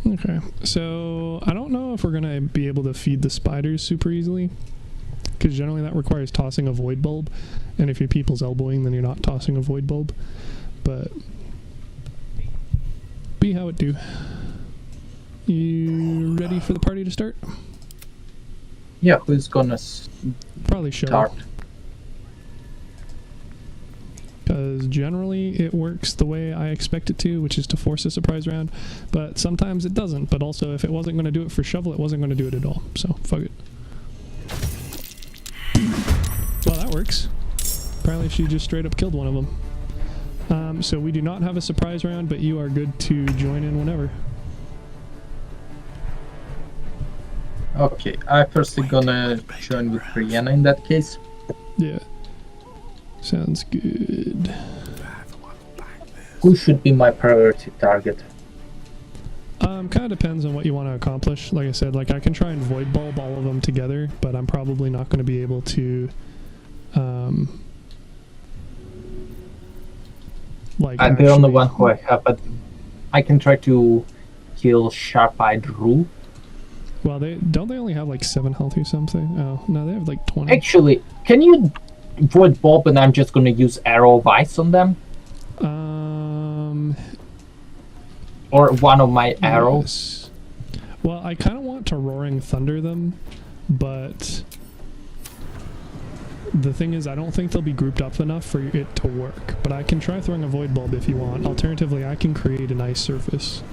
Okay, so I don't know if we're going to be able to feed the spiders super easily, because generally that requires tossing a void bulb, and if your people's elbowing, then you're not tossing a void bulb, but be how it do. You ready for the party to start? Yeah, who's gonna probably start? Because generally it works the way I expect it to, which is to force a surprise round, but sometimes it doesn't. But also, if it wasn't going to do it for Shovel, it wasn't going to do it at all, so fuck it. Well, that works. Apparently she just straight up killed one of them. So we do not have a surprise round, but you are good to join in whenever. Okay, I firstly gonna join with Brianna in that case. Yeah. Sounds good. Who should be my priority target? Kind of depends on what you want to accomplish. Like I said, like I can try and void bulb all of them together, but I'm probably not going to be able to like I'm the only one who I have, but I can try to kill Sharp-Eyed Rue. Well, they only have like 7 health or something. Oh no, they have like 20. Actually, can you void bulb and I'm just gonna use Arrow of Ice on them? Or one of my arrows? Yes. Well, I kind of want to Roaring Thunder them, but the thing is, I don't think they'll be grouped up enough for it to work. But I can try throwing a void bulb if you want. Alternatively, I can create an ice surface.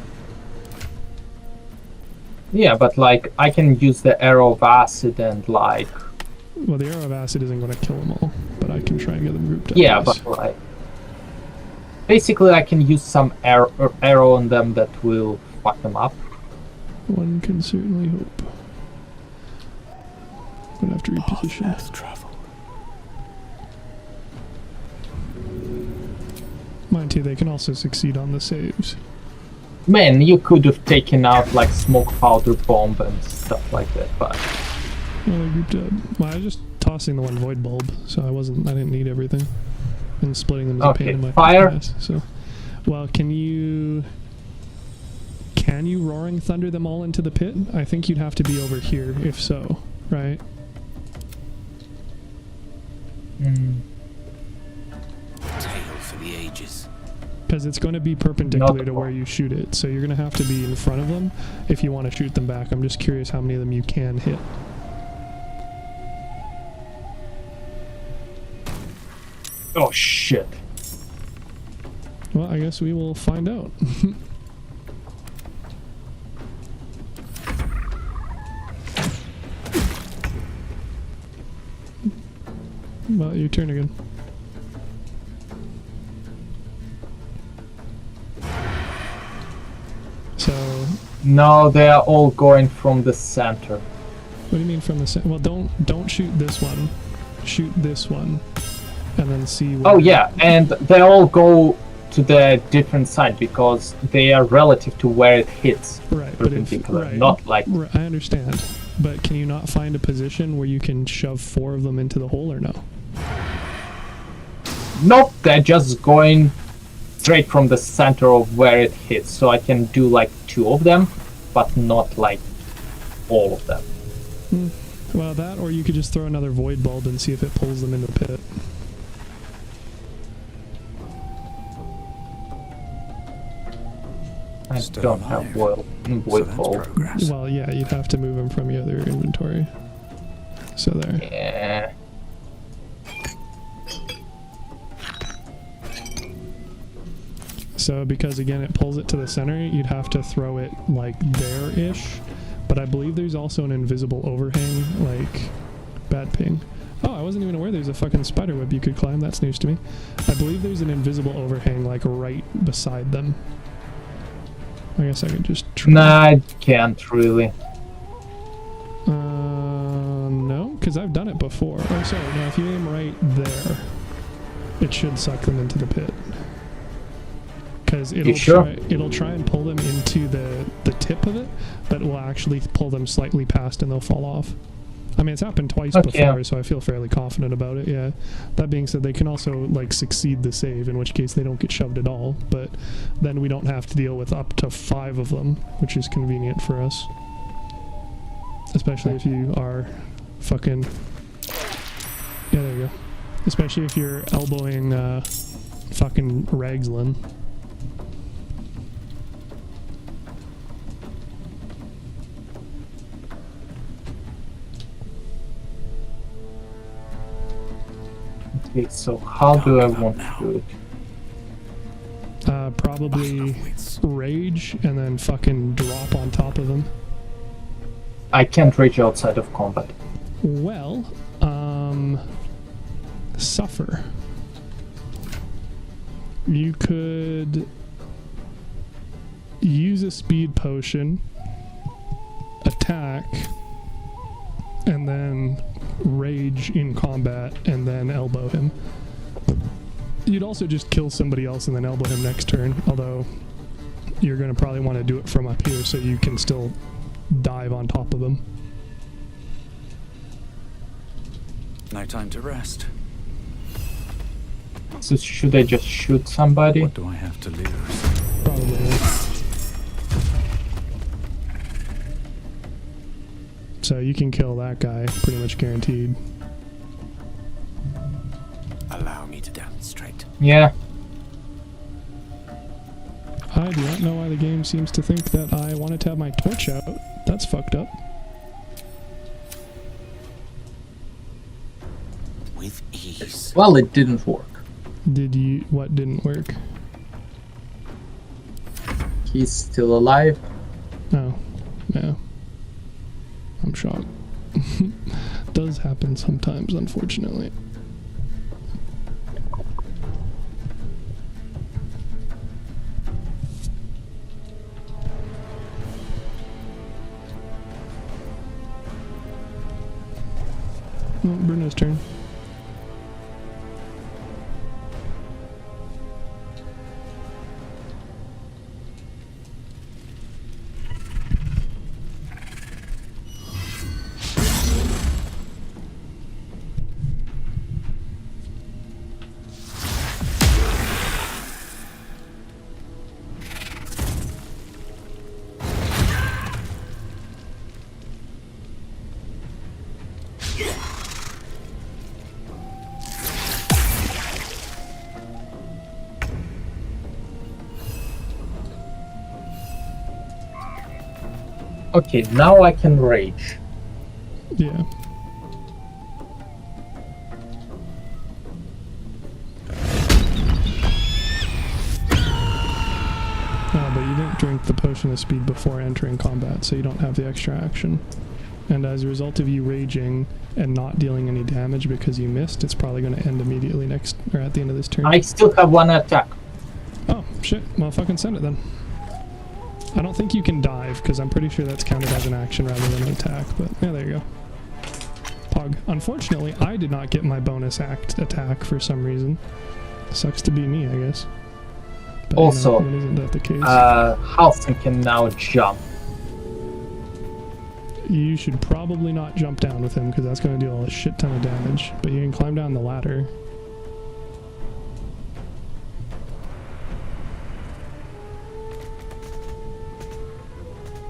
Yeah, but like I can use the Arrow of Acid and like. Well, the Arrow of Acid isn't going to kill them all, but I can try and get them grouped up. Yeah, but like. Basically, I can use some arrow on them that will fuck them up. One can certainly hope. I'm gonna have to reposition. Mind you, they can also succeed on the saves. Man, you could have taken out like smoke powder bomb and stuff like that, but Well, they grouped up. Well, I was just tossing the one void bulb, so I didn't need everything. And splitting them is a pain in my fire. ass, so. Well, can you roaring thunder them all into the pit? I think you'd have to be over here, if so, right? Tale for the ages. Because it's going to be perpendicular to where you shoot it, so you're going to have to be in front of them if you want to shoot them back. I'm just curious how many of them you can hit. oh shit. Well, I guess we will find out. Well, your turn again. So... No, they are all going from the center. What do you mean from the center? Well, don't shoot this one. Shoot this one. And then see where... Oh yeah, and they all go to the different side because they are relative to where it hits. Right, but if, right, not like... I understand. But can you not find a position where you can shove 4 of them into the hole or no? Nope, they're just going straight from the center of where it hits. So I can do like 2 of them, but not like all of them. Well, that, or you could just throw another void bulb and see if it pulls them in the pit. I don't have void bulb. Well, yeah, you'd have to move them from your other inventory. So there. Yeah. So because again it pulls it to the center, you'd have to throw it like there-ish. But I believe there's also an invisible overhang, like bad ping. Oh, I wasn't even aware there's a fucking spider web you could climb. That's news to me. I believe there's an invisible overhang like right beside them. I guess I could just try. Nah, I can't really. No, because I've done it before. Oh, sorry, no, if you aim right there, it should suck them into the pit. Because it'll try and pull them into the tip of it, but it will actually pull them slightly past and they'll fall off. I mean, it's happened twice before, so I feel fairly confident about it, yeah. That being said, they can also, like, succeed the save, in which case they don't get shoved at all, but then we don't have to deal with up to 5 of them, which is convenient for us. Especially if you are fucking... Yeah, there you go. Especially if you're elbowing, fucking Ragslin. Okay, so how do I want to do it? Probably rage and then fucking drop on top of them. I can't rage outside of combat. Well, suffer. You could use a speed potion, attack, and then rage in combat, and then elbow him. You'd also just kill somebody else and then elbow him next turn, although you're going to probably want to do it from up here so you can still dive on top of them. No time to rest. So should I just shoot somebody? What do I have to lose? Probably. So you can kill that guy, pretty much guaranteed. Allow me to demonstrate. Yeah. I do not know why the game seems to think that I wanted to have my torch out. That's fucked up. With ease. Well, it didn't work. What didn't work? He's still alive. No. No. I'm shocked. Does happen sometimes, unfortunately. Oh, Bruno's turn. Okay, now I can rage. Yeah. Oh, but you didn't drink the potion of speed before entering combat, so you don't have the extra action. And as a result of you raging and not dealing any damage because you missed, it's probably going to end immediately next, or at the end of this turn. I still have one attack. Oh, shit. Well, fucking send it then. I don't think you can dive, because I'm pretty sure that's counted as an action rather than an attack, but yeah, there you go. Pog. Unfortunately, I did not get my bonus attack for some reason. Sucks to be me, I guess. But, Also, you know, isn't that the case? Halston can now jump. You should probably not jump down with him, because that's going to deal a shit ton of damage, but you can climb down the ladder.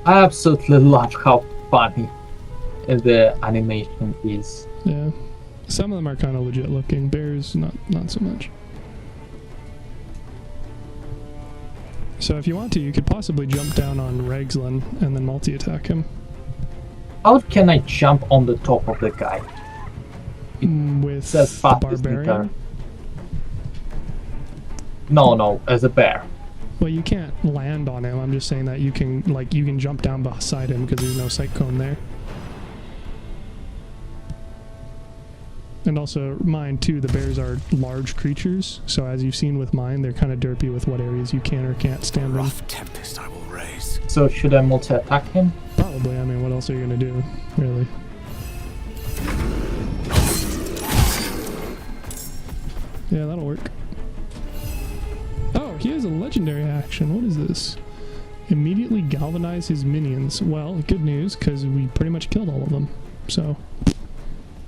I absolutely love how funny the animation is. Yeah. Some of them are kind of legit looking. Bears, not so much. So if you want to, you could possibly jump down on Regslin and then multi-attack him. How can I jump on the top of the guy? With the barbarian? No, as a bear. Well, you can't land on him. I'm just saying that you can, like, you can jump down beside him because there's no sight cone there. And also, mine too, the bears are large creatures, so as you've seen with mine, they're kind of derpy with what areas you can or can't stand in. Rough tempest I will raise. So should I multi-attack him? Probably. I mean, what else are you gonna do, really? Yeah, that'll work. Oh, he has a legendary action. What is this? Immediately galvanize his minions. Well, good news, because we pretty much killed all of them. So,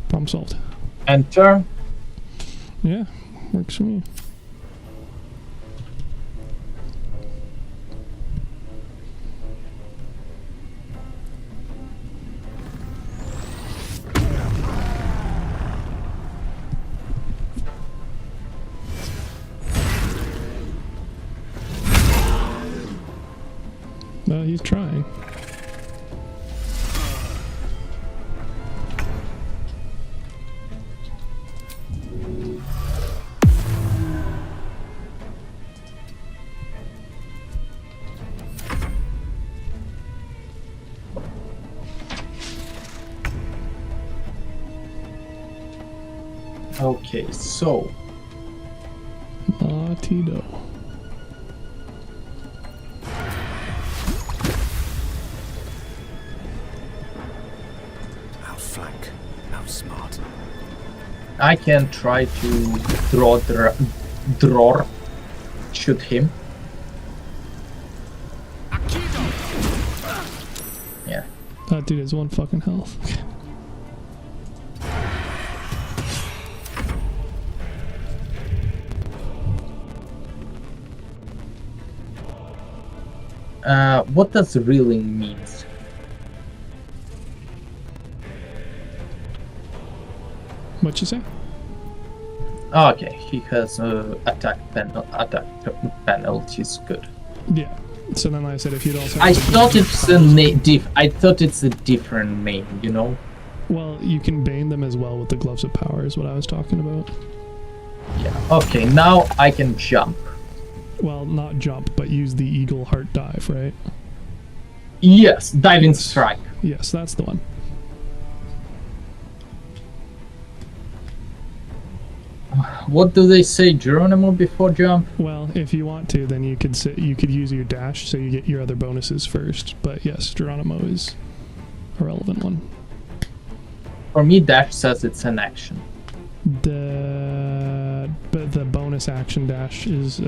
problem solved. And turn? Yeah, works for me. Well, he's trying. Okay, so... Tito. Outflank, outsmart. I can try to shoot him. Yeah. That dude has 1 fucking health. What does reeling means? What'd you say? Oh, okay, he has attack penalties. Good. Yeah. So then, like I said, if you'd also... I thought it's a I thought it's a different name, you know? Well, you can bane them as well with the gloves of power, is what I was talking about. Yeah. Okay, now I can jump. Well, not jump, but use the eagle heart dive, right? Yes, diving strike. Yes, that's the one. What do they say, Geronimo, before jump? Well, if you want to, then you could use your dash so you get your other bonuses first. But yes, Geronimo is a relevant one. For me, dash says it's an action. But the bonus action dash is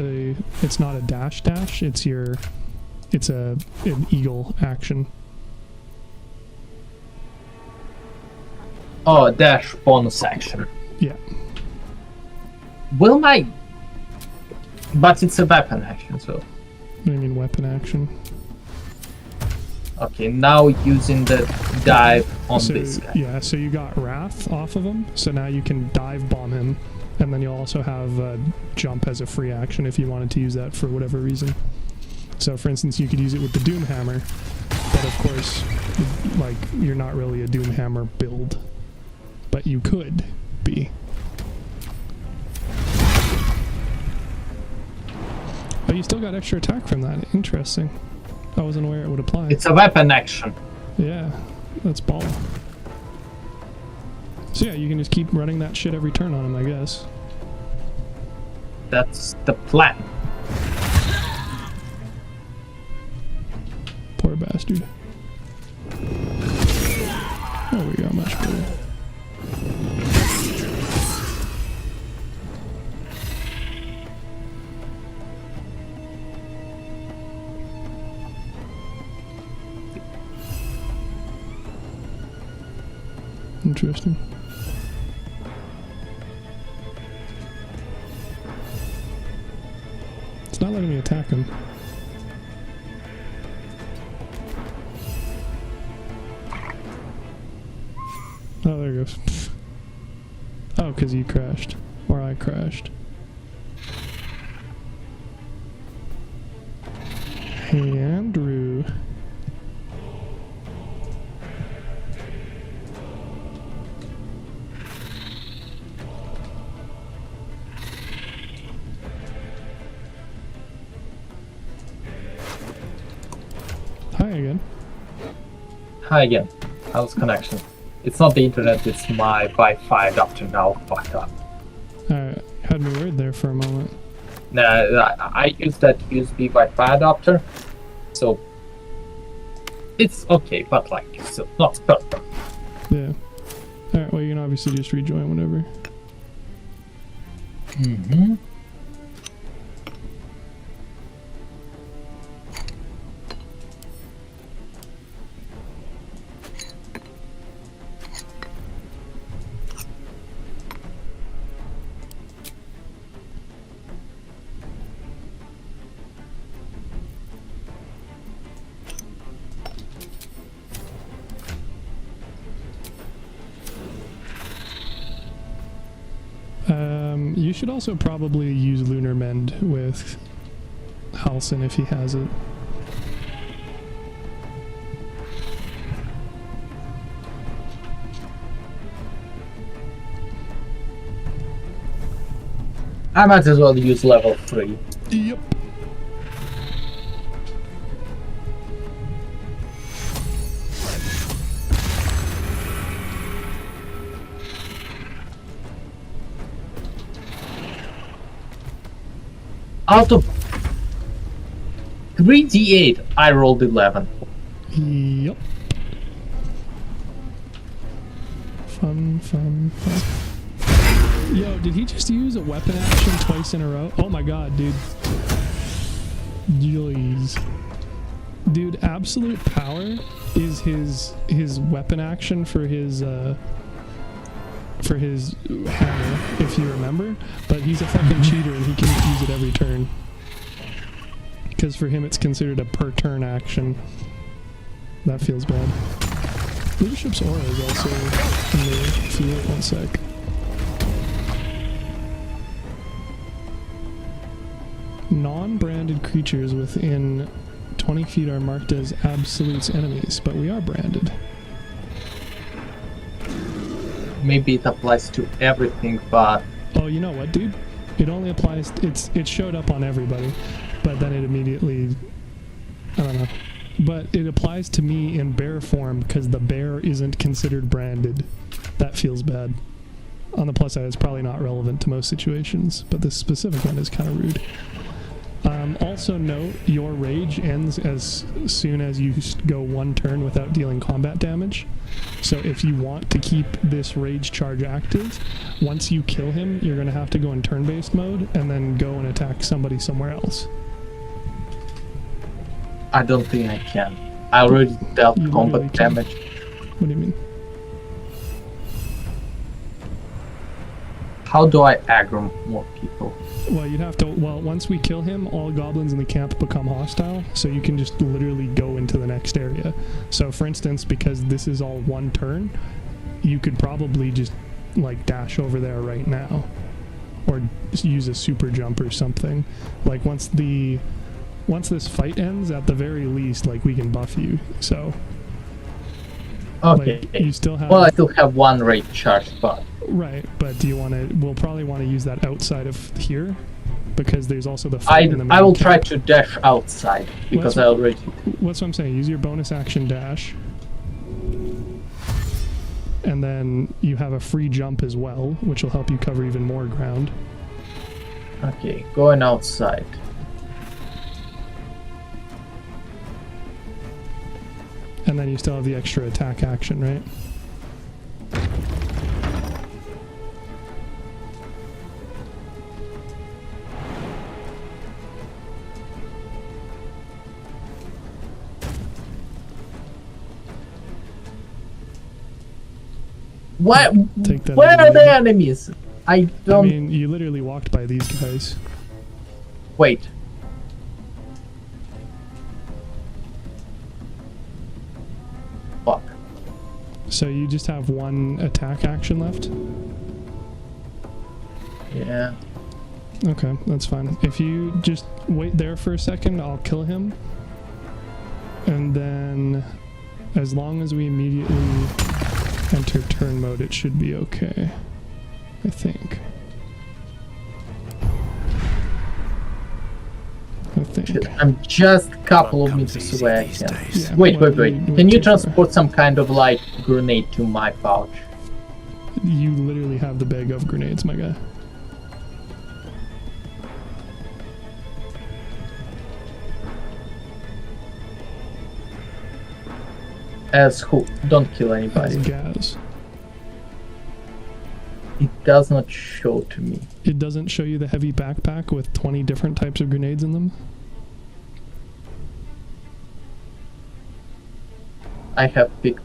it's not a dash, it's an eagle action. Oh, dash bonus action. Yeah. Will my... But it's a weapon action, so... What do you mean weapon action? Okay, now using the dive on this guy. Yeah, so you got Wrath off of him, so now you can dive bomb him, and then you'll also have jump as a free action if you wanted to use that for whatever reason. So for instance, you could use it with the Doom Hammer, But of course, like, you're not really a Doomhammer build. But you could be. Oh, you still got extra attack from that. Interesting. I wasn't aware it would apply. It's a weapon action. Yeah, that's ball. So yeah, you can just keep running that shit every turn on him, I guess. That's the plan. Poor bastard. There we go, much better. Interesting. It's not letting me attack him. Oh, there it goes. Oh, because you crashed. Or I crashed. Hey, Andrew. Hi again. Hi again. How's connection? It's not the internet, it's my Wi-Fi adapter now. Fuck up. Alright, had me worried there for a moment. Nah, I use that USB Wi-Fi adapter, so it's okay, but like, still not perfect. Yeah. Alright, well, you can obviously just rejoin whenever. Mm-hmm. You should also probably use Lunar Mend with Halsin if he has it. I might as well use level 3. Yep. Out of 3d8, I rolled 11. Yep. Fun, fun, fun. Yo, did he just use a weapon action twice in a row? Oh my god, dude. Jeez. Dude, absolute power is his weapon action for his hammer, if you remember, but he's a fucking cheater and he can use it every turn. Because for him it's considered a per turn action. That feels bad. Leadership's aura is also in the field. One sec. Non-branded creatures within 20 feet are marked as absolutes enemies, but we are branded. Maybe it applies to everything, but... Oh, you know what, dude? It only applies... It showed up on everybody, but then it immediately... I don't know. But it applies to me in bear form, because the bear isn't considered branded. That feels bad. On the plus side, it's probably not relevant to most situations, but this specific one is kind of rude. Also note, your rage ends as soon as you go one turn without dealing combat damage. So if you want to keep this rage charge active, once you kill him, you're going to have to go in turn-based mode and then go and attack somebody somewhere else. I don't think I can. I already dealt combat damage. What do you mean? How do I aggro more people? Well, you'd have to... Well, once we kill him, all goblins in the camp become hostile, so you can just literally go into the next area. So, for instance, because this is all one turn, you could probably just, like, dash over there right now. Or just use a super jump or something. Like, once the once this fight ends, at the very least, like, we can buff you. So. Okay. Like, you still have. Well, I still have one rage charge spot. Right, but do you want to? We'll probably want to use that outside of here, because there's also the fight in the main I will camp. try to dash outside because I already. What's what I'm saying? Use your bonus action dash, and then you have a free jump as well, which will help you cover even more ground. Okay, going outside. And then you still have the extra attack action, right? What? Take that Where as are a the win. enemies? I don't. I mean, you literally walked by these guys. Wait. Fuck. So you just have one attack action left? Yeah. Okay, that's fine. If you just wait there for a second, I'll kill him. And then, as long as we immediately enter turn mode, it should be okay. I think. I'm just a couple of meters away. I can. Yeah, Wait. well, Can you transport some kind of like grenade to my pouch? You literally have the bag of grenades, my guy. As who? Don't kill anybody. As gas. It does not show to me. It doesn't show you the heavy backpack with 20 different types of grenades in them? I have picked.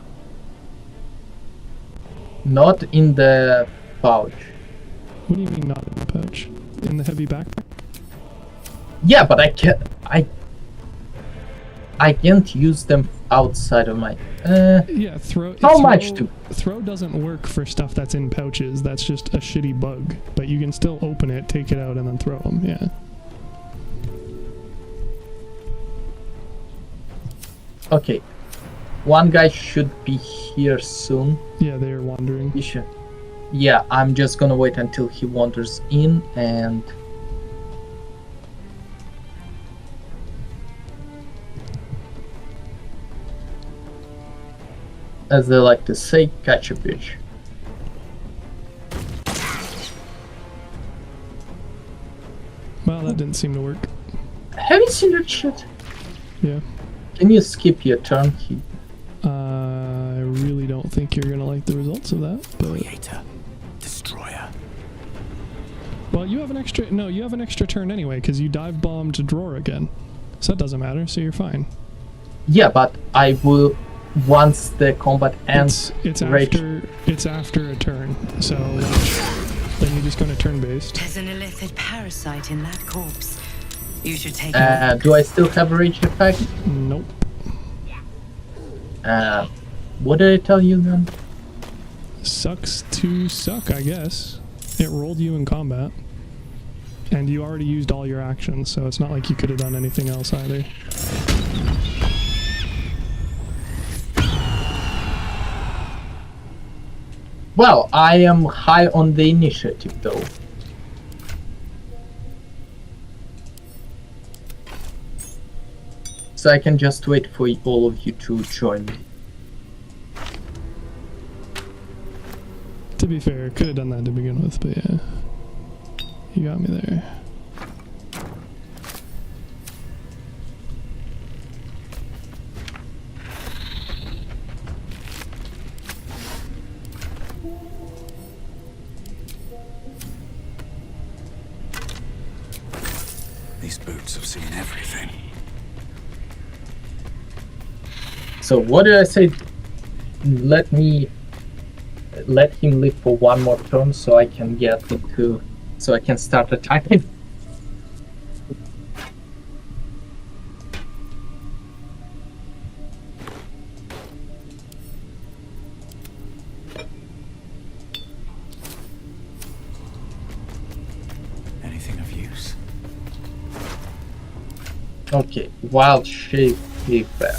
Not in the pouch. What do you mean not in the pouch? In the heavy backpack? Yeah, but I can't. I can't use them outside of my. Yeah, throw. How much do? Throw doesn't work for stuff that's in pouches. That's just a shitty bug. But you can still open it, take it out, and then throw them. Yeah. Okay. One guy should be here soon. Yeah, they're wandering. He should. Yeah, I'm just gonna wait until he wanders in and. As they like to say, catch a bitch. Well, that didn't seem to work. Have you seen that shit? Yeah. Can you skip your turn? I really don't think you're gonna like the results of that. But... Creator, destroyer. Well, you have an extra. No, you have an extra turn anyway because you dive bombed drawer again, so that doesn't matter. So you're fine. Yeah, but I will. Once the combat ends, it's after a turn. So then you're just going to turn based. There's an illithid parasite in that corpse. You should take it. Do I still have a rage effect? Nope. What did I tell you then? Sucks to suck, I guess. It rolled you in combat. And you already used all your actions, so it's not like you could have done anything else either. Well, I am high on the initiative though. So I can just wait for all of you to join me. To be fair, could have done that to begin with, but yeah. You got me there. These boots have seen everything. So what did I say? Let him live for one more turn so I can get into, so I can start attacking. Anything of use? Okay, wild shape bear.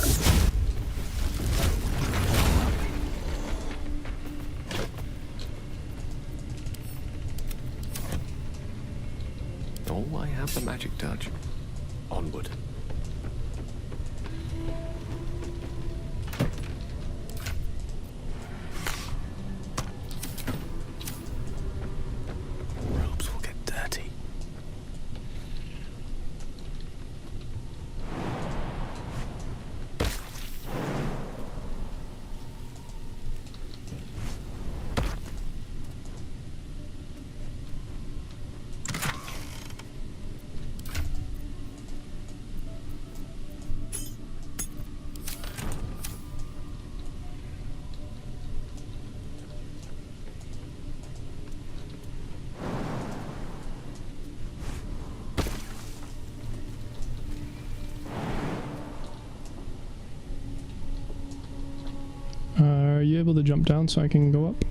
Oh, I have the magic touch. Onward. Robes will get dirty. Are you able to jump down so I can go up?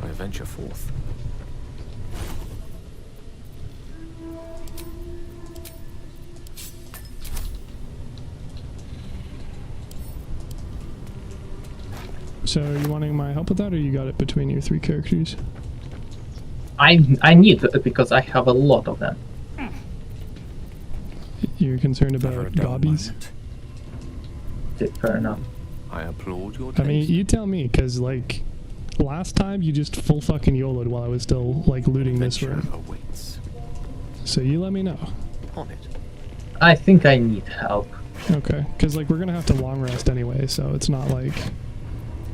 I venture forth. So are you wanting my help with that, or you got it between your 3 characters? I need it because I have a lot of them. You're concerned about gobbies? Okay, fair enough. I applaud your I taste. mean, you tell me, because, like, last time you just full fucking YOLO'd while I was still, like, looting this room. Awaits. So you let me know. On it. I think I need help. Okay, because, like, we're gonna have to long rest anyway, so it's not like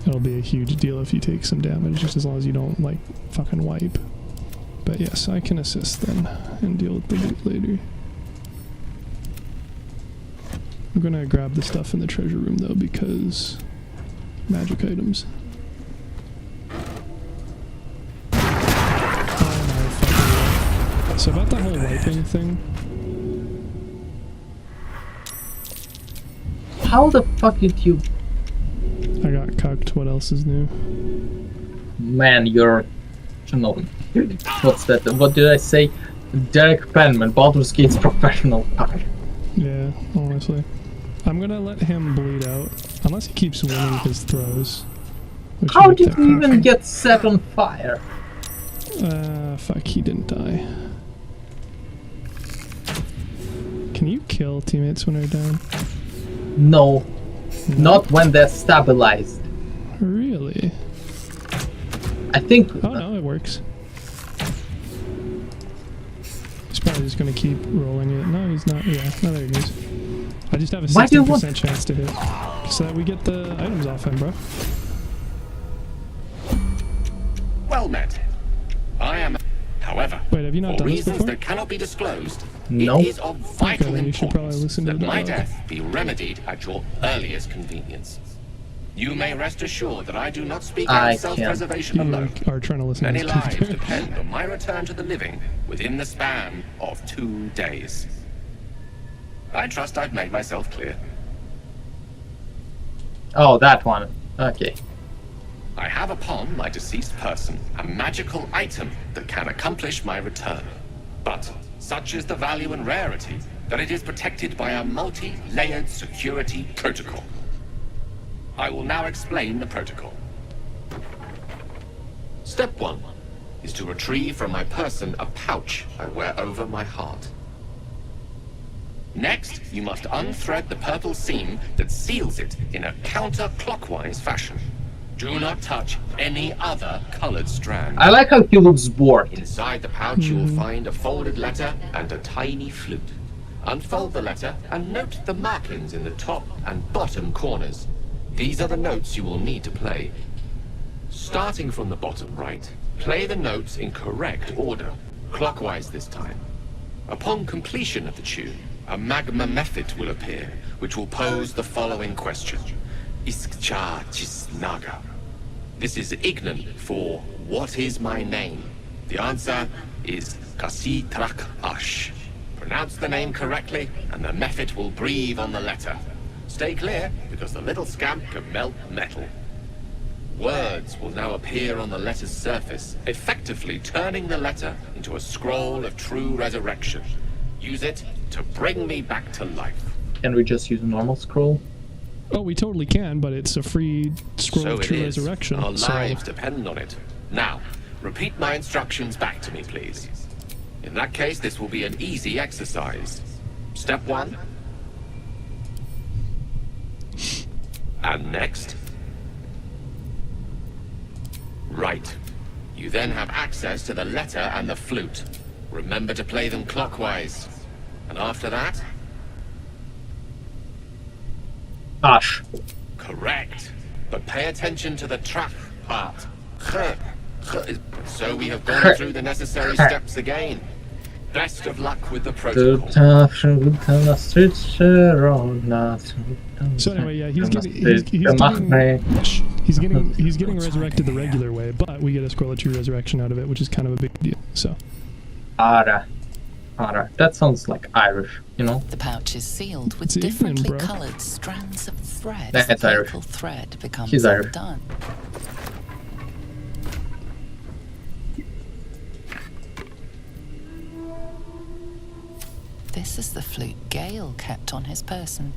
it'll be a huge deal if you take some damage, just as long as you don't, like, fucking wipe. But yes, I can assist then, and deal with the loot later. I'm gonna grab the stuff in the treasure room, though, because magic items. Oh my fucking God. So about that whole wiping thing, How the fuck did you... I got cucked. What else is new? Man, you're... No. What's that? What did I say? Derek Penman, Baldur's Gate's professional fuck. Yeah, honestly. I'm gonna let him bleed out, unless he keeps winning his throws. How did he even get set on fire? Fuck, he didn't die. Can you kill teammates when they're down? No. Not when they're stabilized. Really? I think... Oh no, it works. He's probably just gonna keep rolling it. No, he's not. Yeah, no, there he goes. I just have a 60% chance to hit, so that we get the items off him, bro. Well met. I am... However, wait, have you not for done this reasons before? that cannot be disclosed, No. it is of vital then you should probably importance listen to that the my dialogue. death be remedied at your earliest convenience. You may rest assured that I do not speak out of self-preservation You alone. are trying to listen Many to this lives character. depend on my return to the living within the span of 2 days. I trust I've made myself clear. Oh, that one. Okay. I have upon my deceased person a magical item that can accomplish my return. But such is the value and rarity that it is protected by a multi-layered security protocol. I will now explain the protocol. Step 1 is to retrieve from my person a pouch I wear over my heart. Next, you must unthread the purple seam that seals it in a counterclockwise fashion. Do not touch any other colored strand. I like how he looks bored. Inside the pouch, you will find a folded letter and a tiny flute. Unfold the letter and note the markings in the top and bottom corners. These are the notes you will need to play. Starting from the bottom right, play the notes in correct order, clockwise this time. Upon completion of the tune, a magma method will appear, which will pose the following question. Iskcha Chisnaga. This is Ignan for what is my name? The answer is Kasi Trak Ash. Pronounce the name correctly, and the mephit will breathe on the letter. Stay clear, because the little scamp can melt metal. Words will now appear on the letter's surface, effectively turning the letter into a scroll of true resurrection. Use it to bring me back to life. Can we just use a normal scroll? Oh, we totally can, but it's a free scroll So of it true is. resurrection. Our so lives depend on it. Now, repeat my instructions back to me, please. In that case, this will be an easy exercise. Step 1. And next. Right. You then have access to the letter and the flute. Remember to play them clockwise. And after that? Ash. Correct. But pay attention to the trap part. So we have gone through the necessary steps again. Best of luck with the protocol. So anyway, yeah, he's getting resurrected the regular way, but we get a scroll of true resurrection out of it, which is kind of a big deal. So. Ara. That sounds like Irish, you know? The pouch is sealed with differently coloured strands of thread. That's the Irish. purple thread becomes He's Irish. undone. This is the flute Gale kept on his person.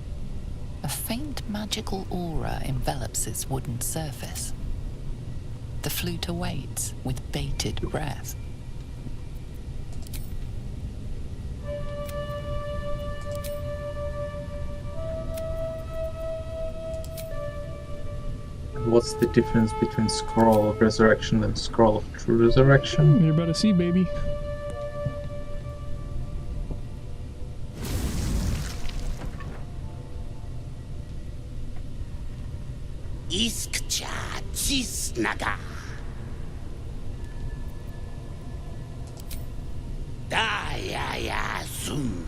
A faint magical aura envelops its wooden surface. The flute awaits with bated breath. What's the difference between Scroll of Resurrection and Scroll of True Resurrection? You're about to see, baby. Iskcha Cisnaga. Daya Zoom.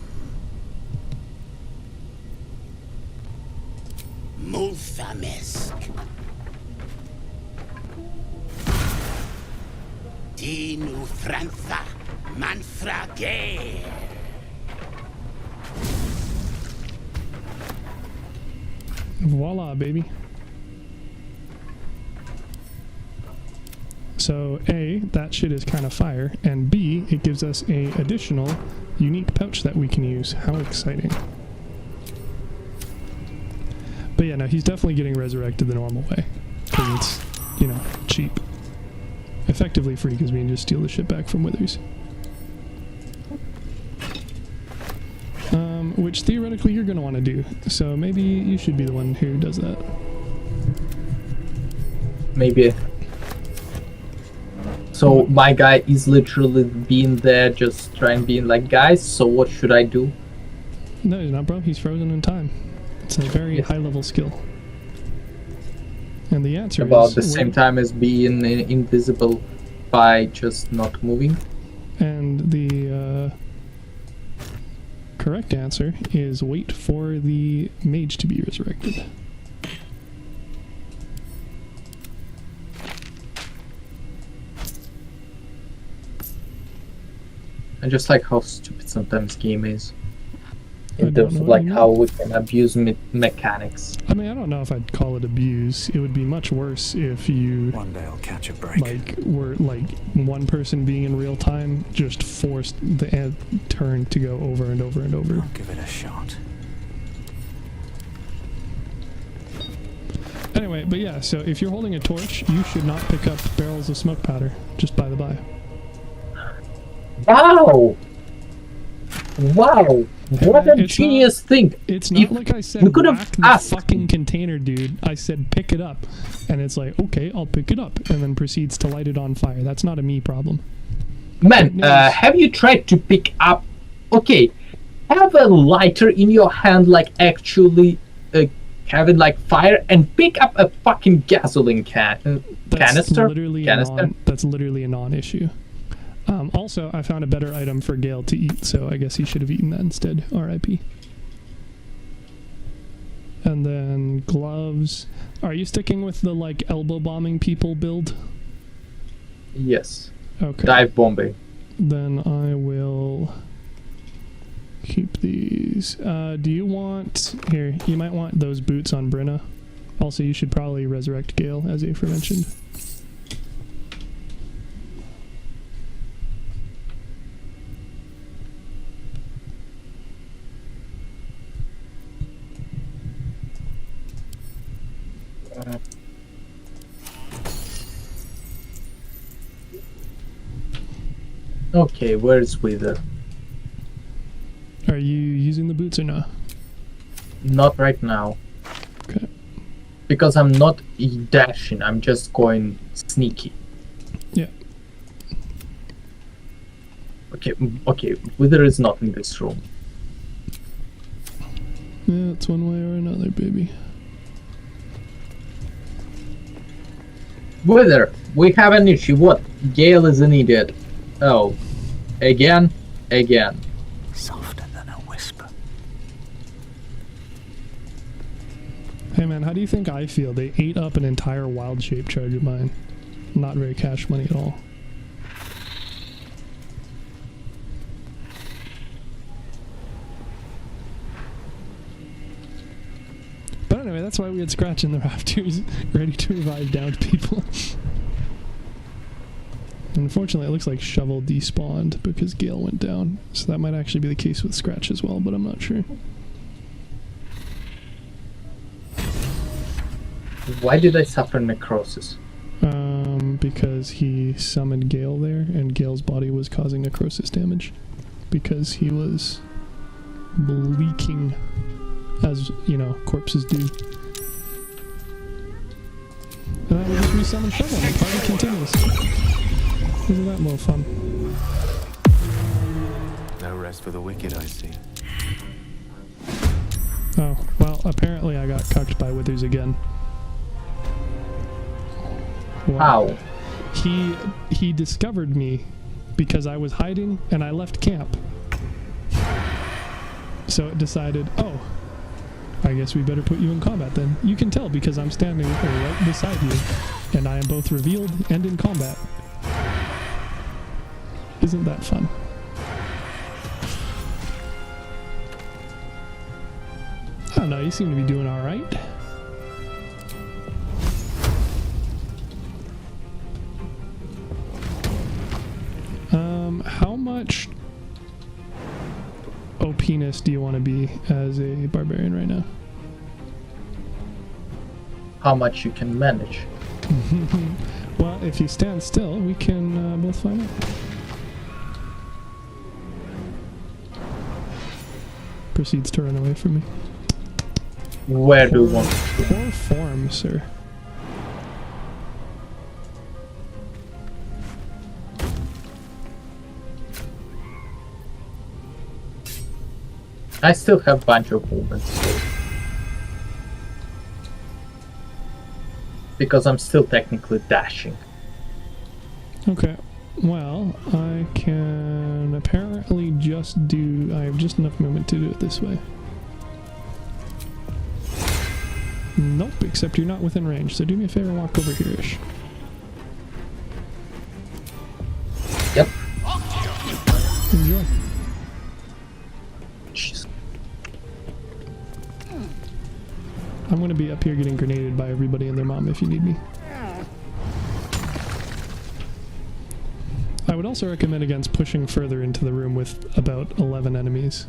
Multhamesk. Dinu Frantha Manfrage. Voila, baby. So A, that shit is kind of fire, and B, it gives us a additional unique pouch that we can use. How exciting. But yeah, no, he's definitely getting resurrected the normal way. Because it's, you know, cheap. Effectively free, because we can just steal the shit back from Withers. Which theoretically you're going to want to do. So maybe you should be the one who does that. Maybe. So my guy is literally being there, just trying being like, guys, so what should I do? No, he's not, bro. He's frozen in time. It's a very high-level skill. And the answer is... About the same time as being invisible by just not moving. And the correct answer is wait for the mage to be resurrected. I just like how stupid sometimes game is. In terms of like how we can abuse mechanics. I mean, I don't know if I'd call it abuse. It would be much worse if you... One day I'll catch a break. Like, were like one person being in real time just forced the turn to go over and over and over. I'll give it a shot. Anyway, but yeah, so if you're holding a torch, you should not pick up barrels of smoke powder, just by the by. Wow! Wow! What a genius thing! It's not like I said, we could have whack asked. the fucking container, dude. I said pick it up. And it's like, okay, I'll pick it up. And then proceeds to light it on fire. That's not a me problem. Man, have you tried to pick up... Okay, have a lighter in your hand, like actually having like fire, and pick up a fucking gasoline canister. That's literally a non-issue. Also, I found a better item for Gale to eat, so I guess he should have eaten that instead. R.I.P. And then gloves. Are you sticking with the like elbow bombing people build? Yes. Okay. Dive bombing. Then I will keep these. Do you want... Here, you might want those boots on Brenna. Also, you should probably resurrect Gale, as aforementioned. Okay, where's Wither? Are you using the boots or not? Not right now. Okay. Because I'm not dashing, I'm just going sneaky. Yeah. Okay, Wither is not in this room. Yeah, it's one way or another, baby. Wither, we have an issue. What? Gale is an idiot. Oh. Again? Softer than a whisper. Hey man, how do you think I feel? They ate up an entire wild shape charge of mine. Not very cash money at all. But anyway, that's why we had Scratch in the rafters, ready to revive downed people. Unfortunately, it looks like Shovel despawned because Gale went down. So that might actually be the case with Scratch as well, but I'm not sure. Why did I suffer necrosis? Because he summoned Gale there, and Gale's body was causing necrosis damage. Because he was leaking, as, you know, corpses do. And I will just resummon Shovel, and the party continues. Isn't that more fun? No rest for the wicked, I see. Oh, well, apparently I got cucked by Withers again. Wow. He discovered me because I was hiding and I left camp. So it decided, oh, I guess we better put you in combat then. You can tell because I'm standing right beside you, and I am both revealed and in combat. Isn't that fun? I don't know, you seem to be doing alright. How much OP-ness do you want to be as a barbarian right now? How much you can manage? Well, if you stand still, we can both find out. Proceeds to run away from me. Where do you want to? Poor form, sir. I still have a bunch of movements. So. Because I'm still technically dashing. Okay. Well, I can apparently just do... I have just enough movement to do it this way. Nope, except you're not within range, so do me a favor and walk over here-ish. Yep. Enjoy. Jeez. I'm gonna be up here getting grenaded by everybody and their mom if you need me. I would also recommend against pushing further into the room with about 11 enemies.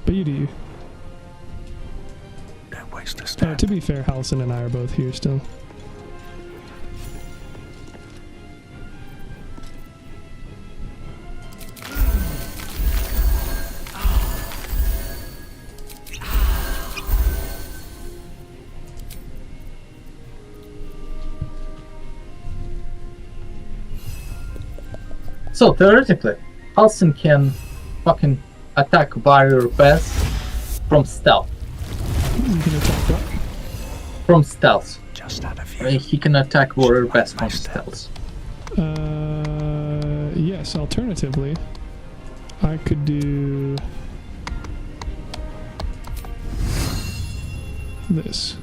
But you do you. Don't waste a step. To be fair, Halcyon and I are both here still. So theoretically, Halcyon can fucking attack Warrior Pass from stealth. You can attack what? From stealth. Just out of view. He can attack Warrior Pass from stealth. Yes, alternatively, I could do this.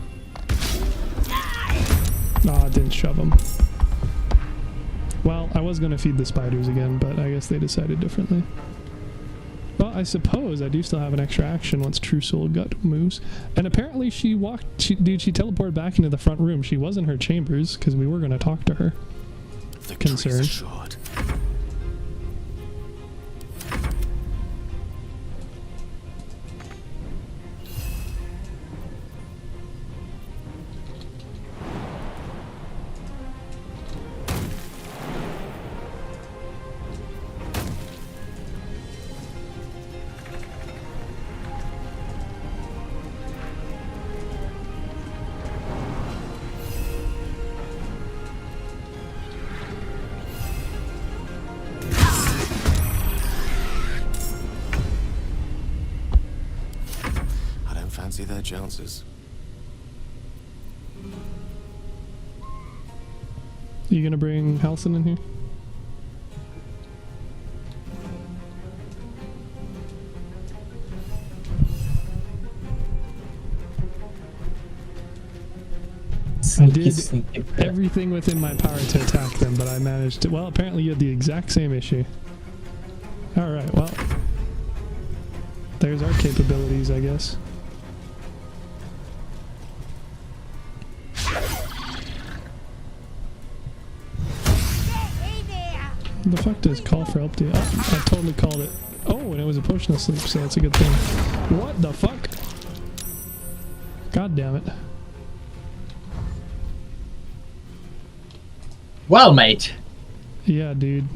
Nah, I didn't shove him. Well, I was going to feed the spiders again, but I guess they decided differently. Well, I suppose I do still have an extra action once True Soul Gut moves. And apparently she teleported back into the front room. She was in her chambers, because we were going to talk to her. Victory's assured. Fancy their chances. You gonna bring Halcyon in here? I did everything within my power to attack them, but I managed to. Well, apparently you had the exact same issue. Alright, well. There's our capabilities, I guess. The fuck does call for help do? Oh, I totally called it. Oh, and it was a potion of sleep, so that's a good thing. What the fuck? God damn it. Well, mate. Yeah, dude.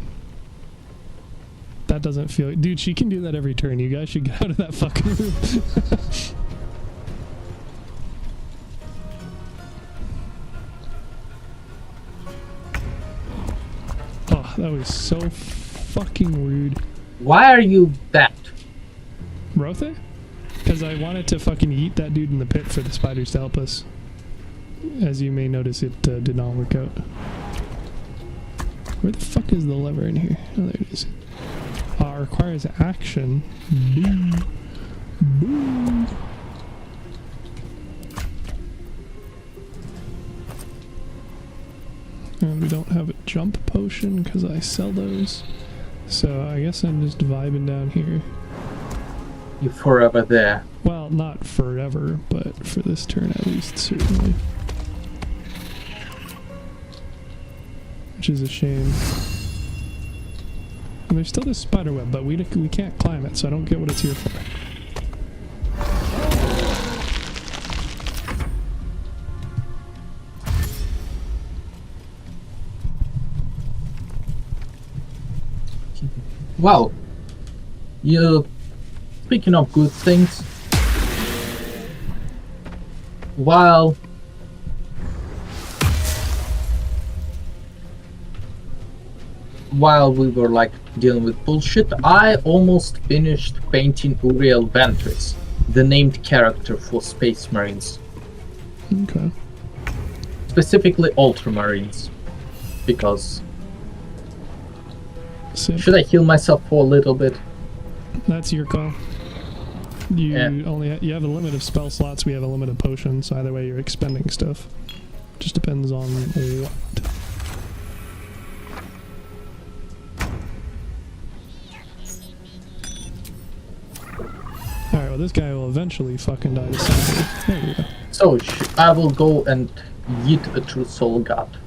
That doesn't feel... Dude, she can do that every turn. You guys should get out of that fucking room. Oh, that was so fucking rude. Why are you that? Rotha? Because I wanted to fucking eat that dude in the pit for the spiders to help us. As you may notice, it did not work out. Where the fuck is the lever in here? Oh, there it is. Requires action. Boo. Boo. And we don't have a jump potion because I sell those. So I guess I'm just vibing down here. You're forever there. Well, not forever, but for this turn at least, certainly. Which is a shame. And there's still this spider web, but we can't climb it, so I don't get what it's here for. Well, speaking of good things, while we were like dealing with bullshit, I almost finished painting Uriel Ventris, the named character for Space Marines. Okay. Specifically Ultramarines, because should I heal myself for a little bit? That's your call. You have a limit of spell slots, we have a limit of potions, so either way you're expending stuff. Just depends on what. Alright, well this guy will eventually fucking die to something. There we go. So, I will go and yeet a True Soul God.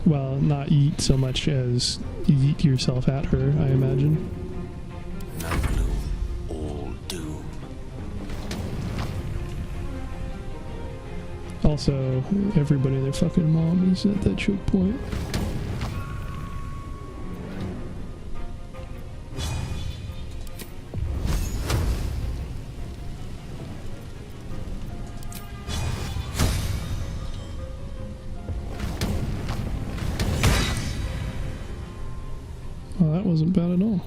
Well, not yeet so much as yeet yourself at her, I imagine. No gloom, all doom. Also, everybody and their fucking mom is at that choke point. Well, that wasn't bad at all.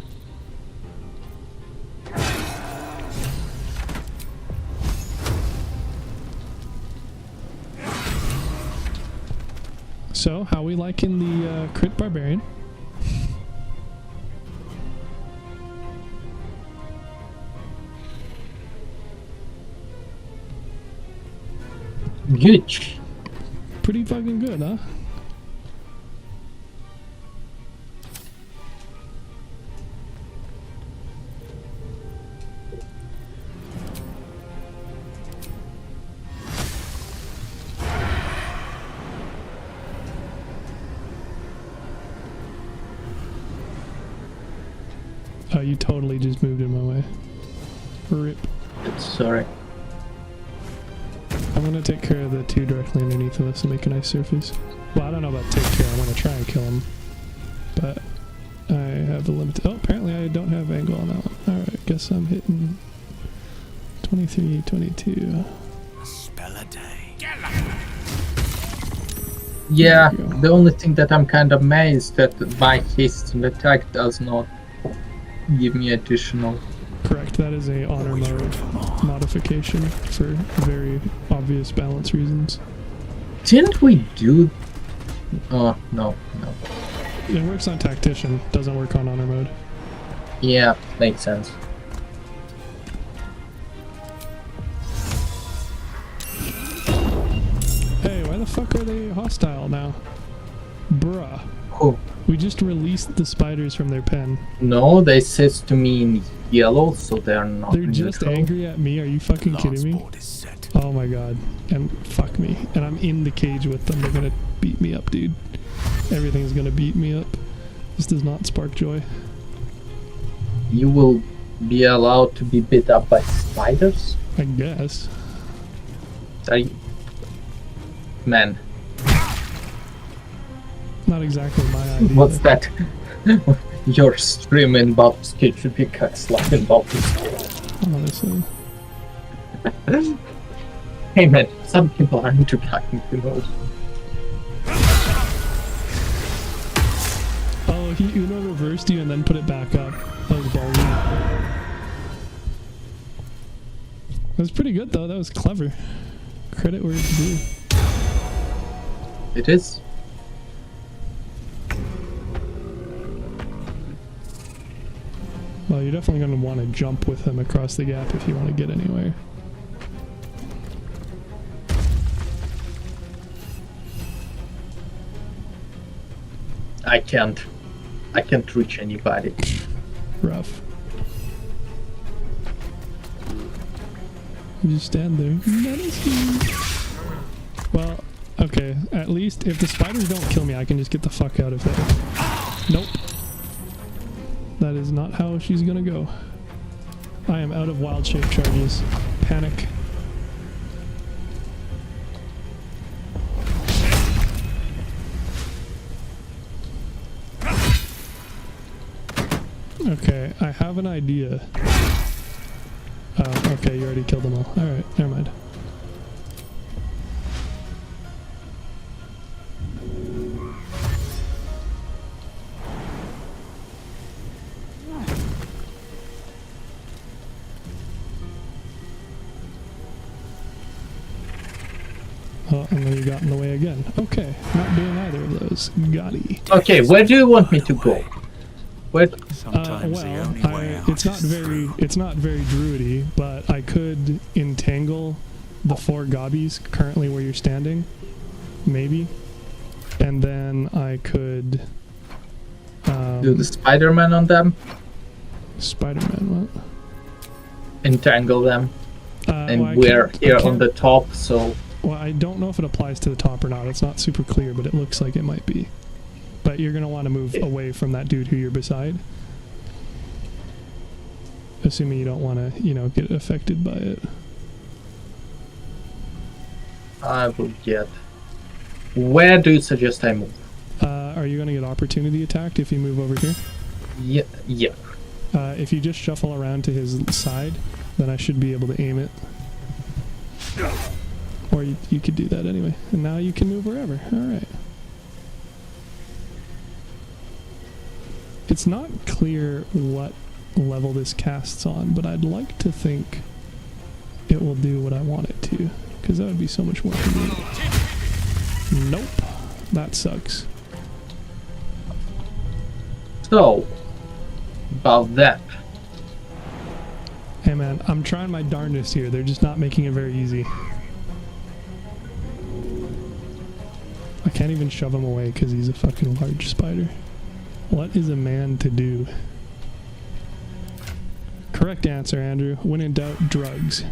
So, how we liking the crit barbarian? Good. Pretty fucking good, huh? Oh, you totally just moved in my way. Rip. Sorry. I'm gonna take care of the two directly underneath of us and make a nice surface. Well, I don't know about take care. I'm gonna try and kill him. But I have a limit. Oh, apparently I don't have angle on that one. Alright, guess I'm hitting 23, 22. A spell a day. Yeah, the only thing that I'm kind of amazed that my haste and attack does not give me additional. Correct, that is a honor mode modification for very obvious balance reasons. Didn't we do... Oh, no. It works on tactician, doesn't work on honor mode. Yeah, makes sense. Hey, why the fuck are they hostile now? Bruh. Oh. We just released the spiders from their pen. No, they says to me in yellow, so they're not They're just angry at me, are you fucking kidding me? Oh my god. And fuck me. And I'm in the cage with them, they're gonna beat me up, dude. Everything's gonna beat me up. This does not spark joy. You will be allowed to be bit up by spiders? I guess. Are you... Man. Not exactly my idea. What's that? Your stream in Baldur's Gate should be cut in Baldur's Gate. Honestly. Hey man, some people are into cutting the nose. Oh, he Uno reversed you and then put it back up. That was Baldur. That was pretty good though, that was clever. Credit where it's due. It is. Well, you're definitely going to want to jump with him across the gap if you want to get anywhere. I can't reach anybody. Rough. You just stand there. Well, okay. At least if the spiders don't kill me, I can just get the fuck out of there. Nope. That is not how she's gonna go. I am out of wild shape charges. Panic. Okay, I have an idea. Oh, okay, you already killed them all. Alright, never mind. Oh, and then you got in the way again. Okay, not doing either of those. Got-y. Okay, where do you want me to go? Where? It's not very druidy, but I could entangle the 4 gobbies currently where you're standing, maybe, and then I could do the Spider-Man on them. Spider-Man, what? Entangle them, and well, we're here on the top, so. Well, I don't know if it applies to the top or not. It's not super clear, but it looks like it might be. But you're going to want to move away from that dude who you're beside. Assuming you don't want to, you know, get affected by it. I will get... Where do you suggest I move? Are you going to get opportunity attacked if you move over here? Yeah. If you just shuffle around to his side, then I should be able to aim it. Or you could do that anyway. And now you can move wherever. Alright. It's not clear what level this casts on, but I'd like to think it will do what I want it to. Because that would be so much more convenient. Nope. That sucks. So, about that. Hey man, I'm trying my darndest here. They're just not making it very easy. I can't even shove him away because he's a fucking large spider. What is a man to do? Correct answer, Andrew. When in doubt, drugs.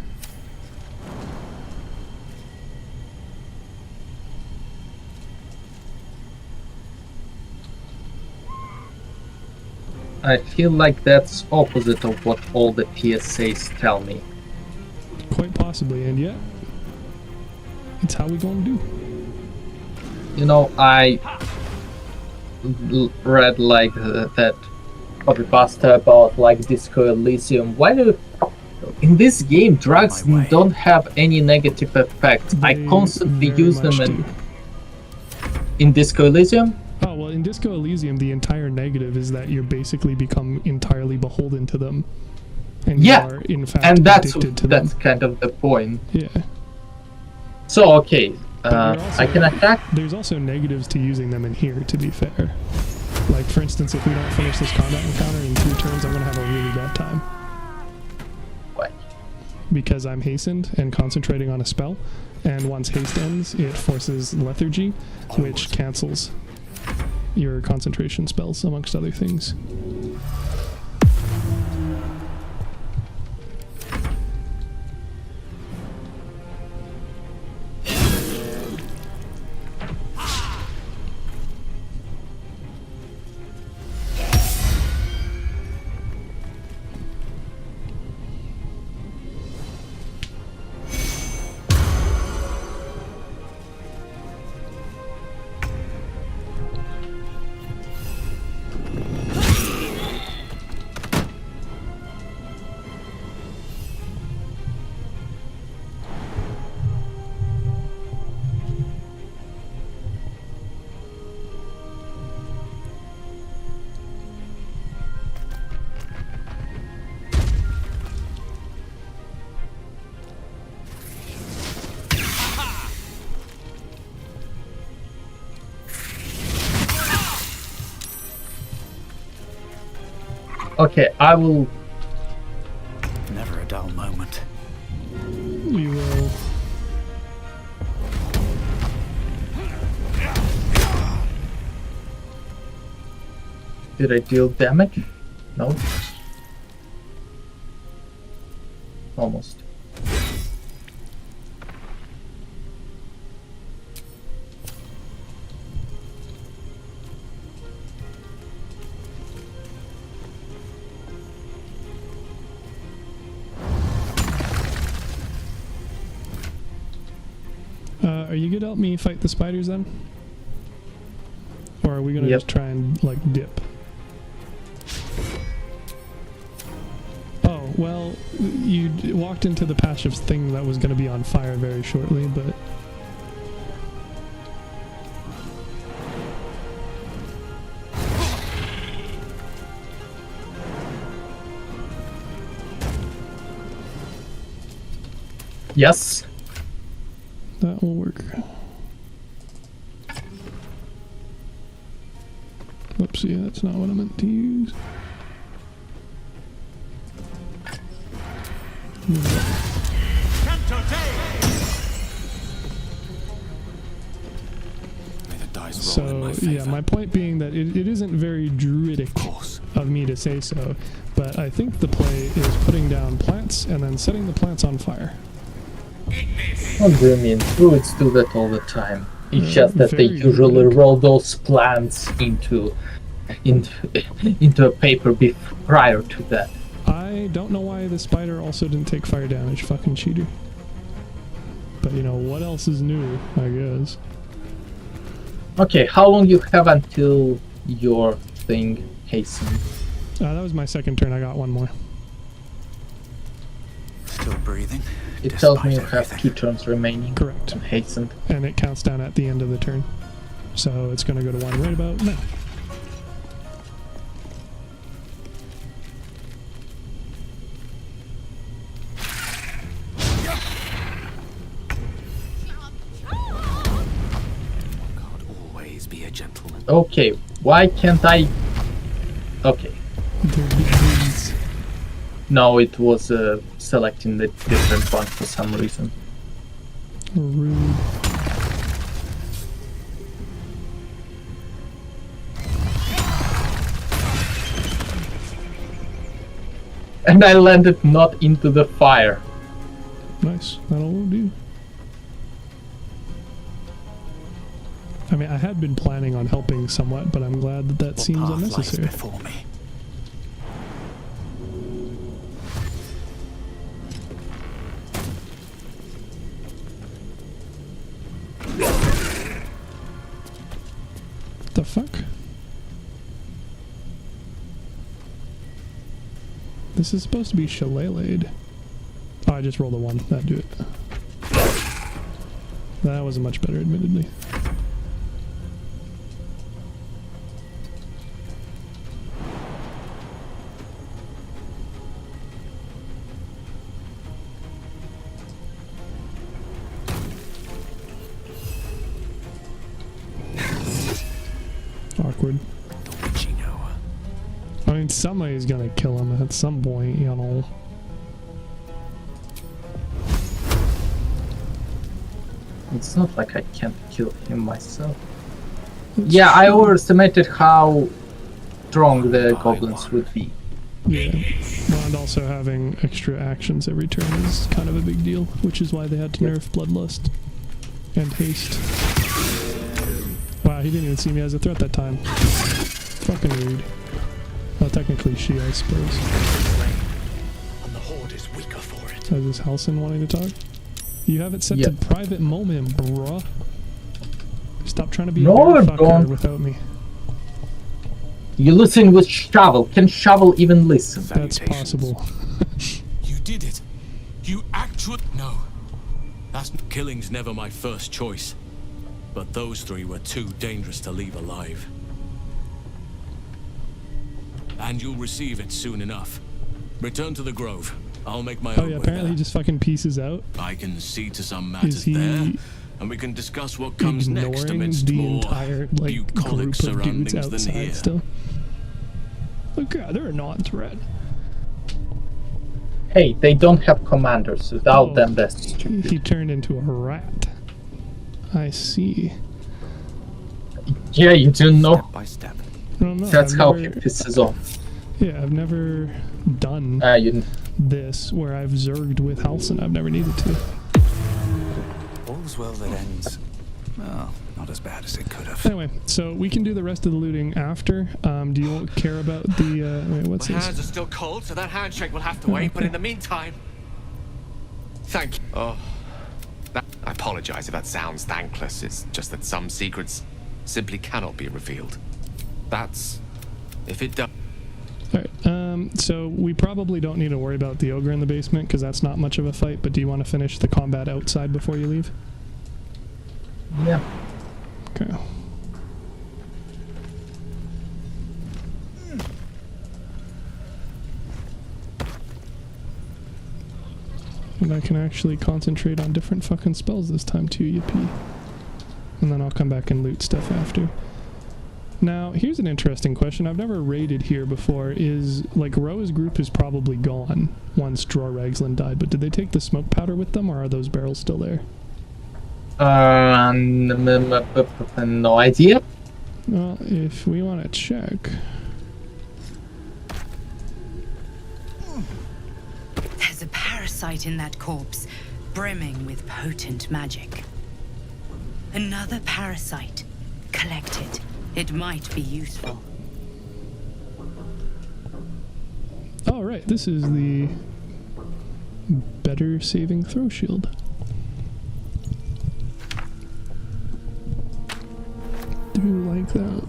I feel like that's opposite of what all the PSAs tell me. Quite possibly, and yet, it's how we gonna do. You know, I read like that copypasta about like Disco Elysium. Why do in this game drugs don't have any negative effects? I constantly use them in Disco Elysium. Oh well, in Disco Elysium, the entire negative is that you're basically become entirely beholden to them, and you are in fact addicted to them. That's kind of the point. Yeah. So okay. I can attack. There's also negatives to using them in here, to be fair. Like, for instance, if we don't finish this combat encounter in 2 turns, I'm going to have a really bad time. What? Because I'm hastened and concentrating on a spell, and once haste ends, it forces lethargy, which cancels your concentration spells, amongst other things. Okay, I will. Never a dull moment. You will. Did I deal damage? No. Almost. Are you good to help me fight the spiders then? Or are we gonna just try and, like, dip? Oh, well, you walked into the patch of thing that was gonna be on fire very shortly, but... Yes. That will work. Oopsie, that's not what I meant to use. So, yeah, my point being that it isn't very druidic of me to say so, but I think the play is putting down plants and then setting the plants on fire. What do you mean? Druids do that all the time. It's just that they usually roll those plants into a paper prior to that. I don't know why the spider also didn't take fire damage, fucking cheater. But you know, what else is new, I guess. Okay, how long you have until your thing hastens? That was my second turn, I got one more. Still breathing? It tells me you have 2 turns remaining. Correct. And hastened. And it counts down at the end of the turn. So it's going to go to 1 right about now. God, always be a gentleman. Okay, why can't I... Okay. No, it was selecting the different one for some reason. Rude. And I landed not into the fire. Nice, that'll do. I mean, I had been planning on helping somewhat, but I'm glad that seems unnecessary. Before me. This is supposed to be shillelaghed. Oh, I just rolled a 1. That'd do it. That wasn't much better, admittedly. Awkward. I mean, somebody's gonna kill him at some point, you know. It's not like I can't kill him myself. Yeah, I overestimated how strong the goblins would be. Yeah, well, and also having extra actions every turn is kind of a big deal, which is why they had to nerf Bloodlust and Haste. Wow, he didn't even see me as a threat that time. Fucking rude. Well, technically she, I suppose. And the horde is weaker for it. Is this Halsin wanting to talk? You have it set to private moment, bruh. Stop trying to be a fucker without me. You listen with Shovel. Can Shovel even listen? That's possible. You did it. You actually... No. Killing's never my first choice. But those 3 were too dangerous to leave alive. And you'll receive it soon enough. Return to the Grove. I'll make my own way apparently there. he just fucking pieces out. I can see to some matters there, and we can discuss what comes next amidst the more entire bucolic group of surroundings dudes than outside here. still. Look, they're a non-threat. Hey, they don't have commanders. Without them, that's stupid. He turned into a rat. I see. Yeah, you didn't know. Step by step. I don't know. That's how he pisses off. Yeah, I've never done this where I've zerged with Halsin. I've never needed to. All's well that ends. Well, not as bad as it could have. Anyway, so we can do the rest of the looting after. Do you care about the... wait, what's My this? hands are still cold, so that handshake will have to wait, but in the meantime... Thank you. Oh, I apologize if that sounds thankless. It's just that some secrets simply cannot be revealed. That's... if it does... Alright, so we probably don't need to worry about the ogre in the basement, because that's not much of a fight, but do you want to finish the combat outside before you leave? Yeah. Okay. And I can actually concentrate on different fucking spells this time too, yippee. And then I'll come back and loot stuff after. Now, here's an interesting question. I've never raided here before. Is, like, Roa's group is probably gone once Dror Ragzlin died, but did they take the smoke powder with them, or are those barrels still there? No idea. Well, if we want to check... There's a parasite in that corpse, brimming with potent magic. Another parasite. Collect it. It might be useful. Oh, right. This is the better saving throw shield. Do you like that?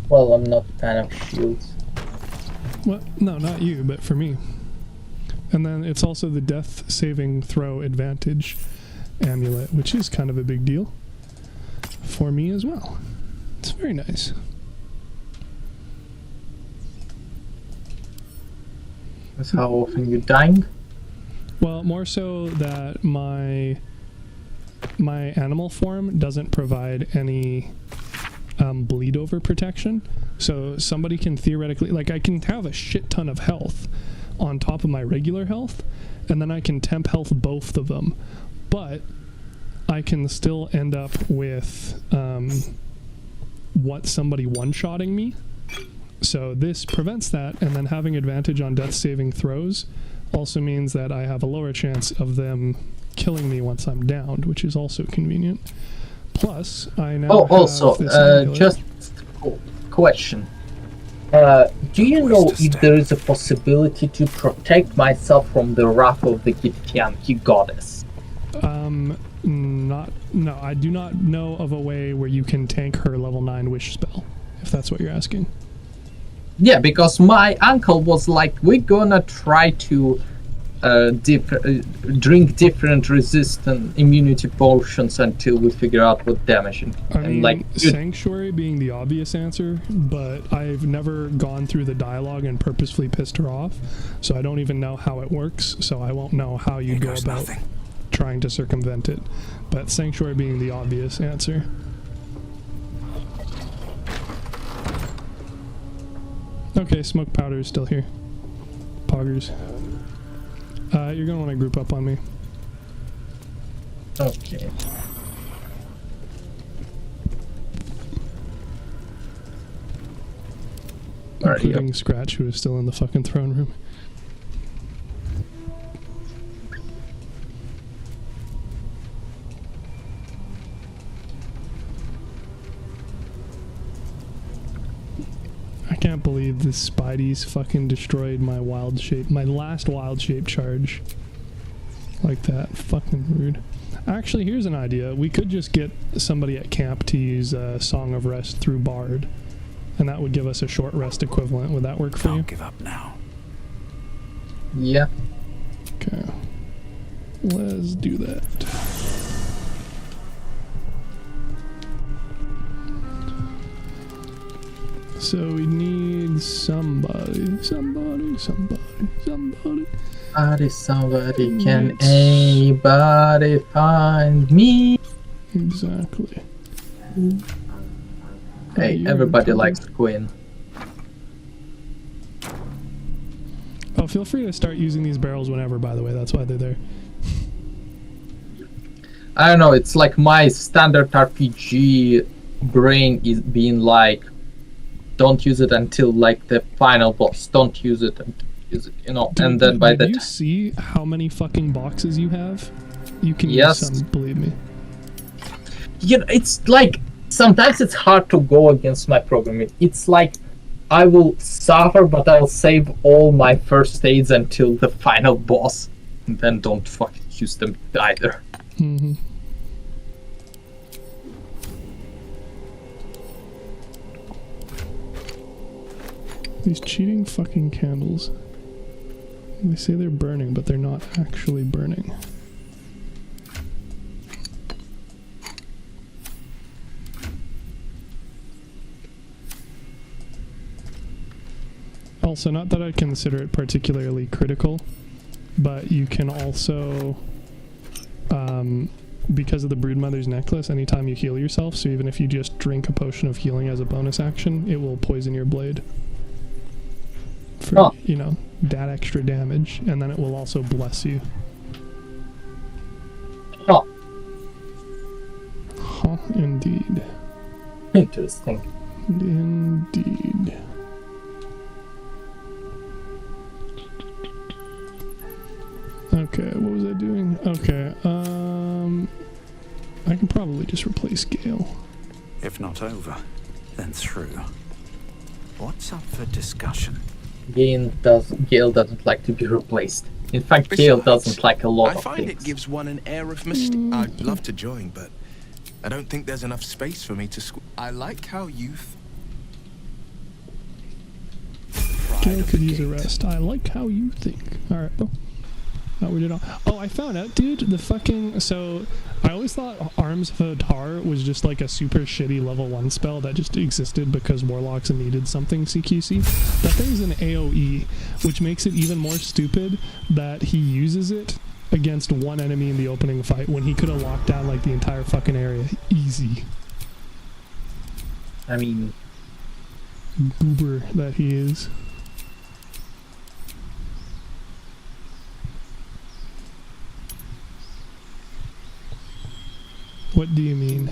Well, I'm not a fan of shields. Well, no, not you, but for me. And then it's also the death saving throw advantage amulet, which is kind of a big deal for me as well. It's very nice. That's how often you're dying? Well, more so that my animal form doesn't provide any bleed over protection. So somebody can theoretically, like, I can have a shit ton of health on top of my regular health, and then I can temp health both of them. But I can still end up with somebody one-shotting me. So this prevents that, and then having advantage on death saving throws also means that I have a lower chance of them killing me once I'm downed, which is also convenient. Plus, I now also, just question. Do you know if there is a possibility to protect myself from the wrath of the Githyanki goddess? No, I do not know of a way where you can tank her level 9 wish spell, if that's what you're asking. Yeah, because my uncle was like, we're gonna try to drink different resistant immunity potions until we figure out what damaging. I mean, like Sanctuary being the obvious answer, but I've never gone through the dialogue and purposefully pissed her off, so I don't even know how it works, so I won't know how you go about trying to circumvent it. But Sanctuary being the obvious answer. Okay, smoke powder is still here. Poggers. You're gonna want to group up on me. Okay. Including Scratch, who is still in the fucking throne room. I can't believe this Spidey's fucking destroyed my last wild shape charge. Like that. Fucking rude. Actually, here's an idea. We could just get somebody at camp to use Song of Rest through Bard. And that would give us a short rest equivalent. Would that work for you? Can't give up now. Yeah. Okay. Let's do that. So we need somebody. Somebody can anybody find me? Exactly. Hey, everybody likes Queen. Oh, feel free to start using these barrels whenever, by the way. That's why they're there. I don't know, it's like my standard RPG brain is being like, don't use it until like the final boss. Don't use it until use it, you know. And then by the time you see how many fucking boxes you have, you can yes. use some, believe me. You know, it's like sometimes it's hard to go against my programming. It's like I will suffer, but I'll save all my first aids until the final boss, and then don't fucking use them either. Mm-hmm. These cheating fucking candles. They say they're burning, but they're not actually burning. Also, not that I consider it particularly critical, but you can also, because of the Broodmother's necklace, anytime you heal yourself, so even if you just drink a potion of healing as a bonus action, it will poison your blade. For, you know, that extra damage, and then it will also bless you. Oh. Huh, indeed. Interesting. Indeed. Okay, what was I doing? Okay, I can probably just replace Gale. If not over, then through. What's up for discussion? Gale doesn't like to be replaced. In fact, Gale doesn't like a lot of things. I find it gives one an air of mystique. I'd love to join, but I don't think there's enough space for me to I like how youth. Gale could use a rest. I like how you think. Alright, well. Oh, we did all. Oh, I found out, dude. The fucking. So, I always thought Arms of Hadar was just like a super shitty level 1 spell that just existed because Warlocks needed something CQC. That thing's an AoE, which makes it even more stupid that he uses it against one enemy in the opening fight when he could have locked down like the entire fucking area. Easy. I mean. Goober that he is. What do you mean?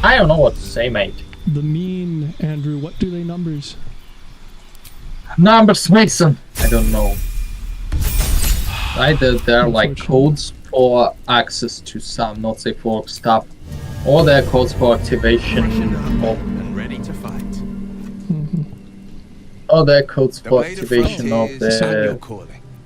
I don't know what to say, mate. The mean, Andrew, what do they numbers? Numbers, Mason! I don't know. Either they're like codes for access to some not safe for work stuff, or they're codes for activation of... and ready to fight. Or they're codes for activation of the...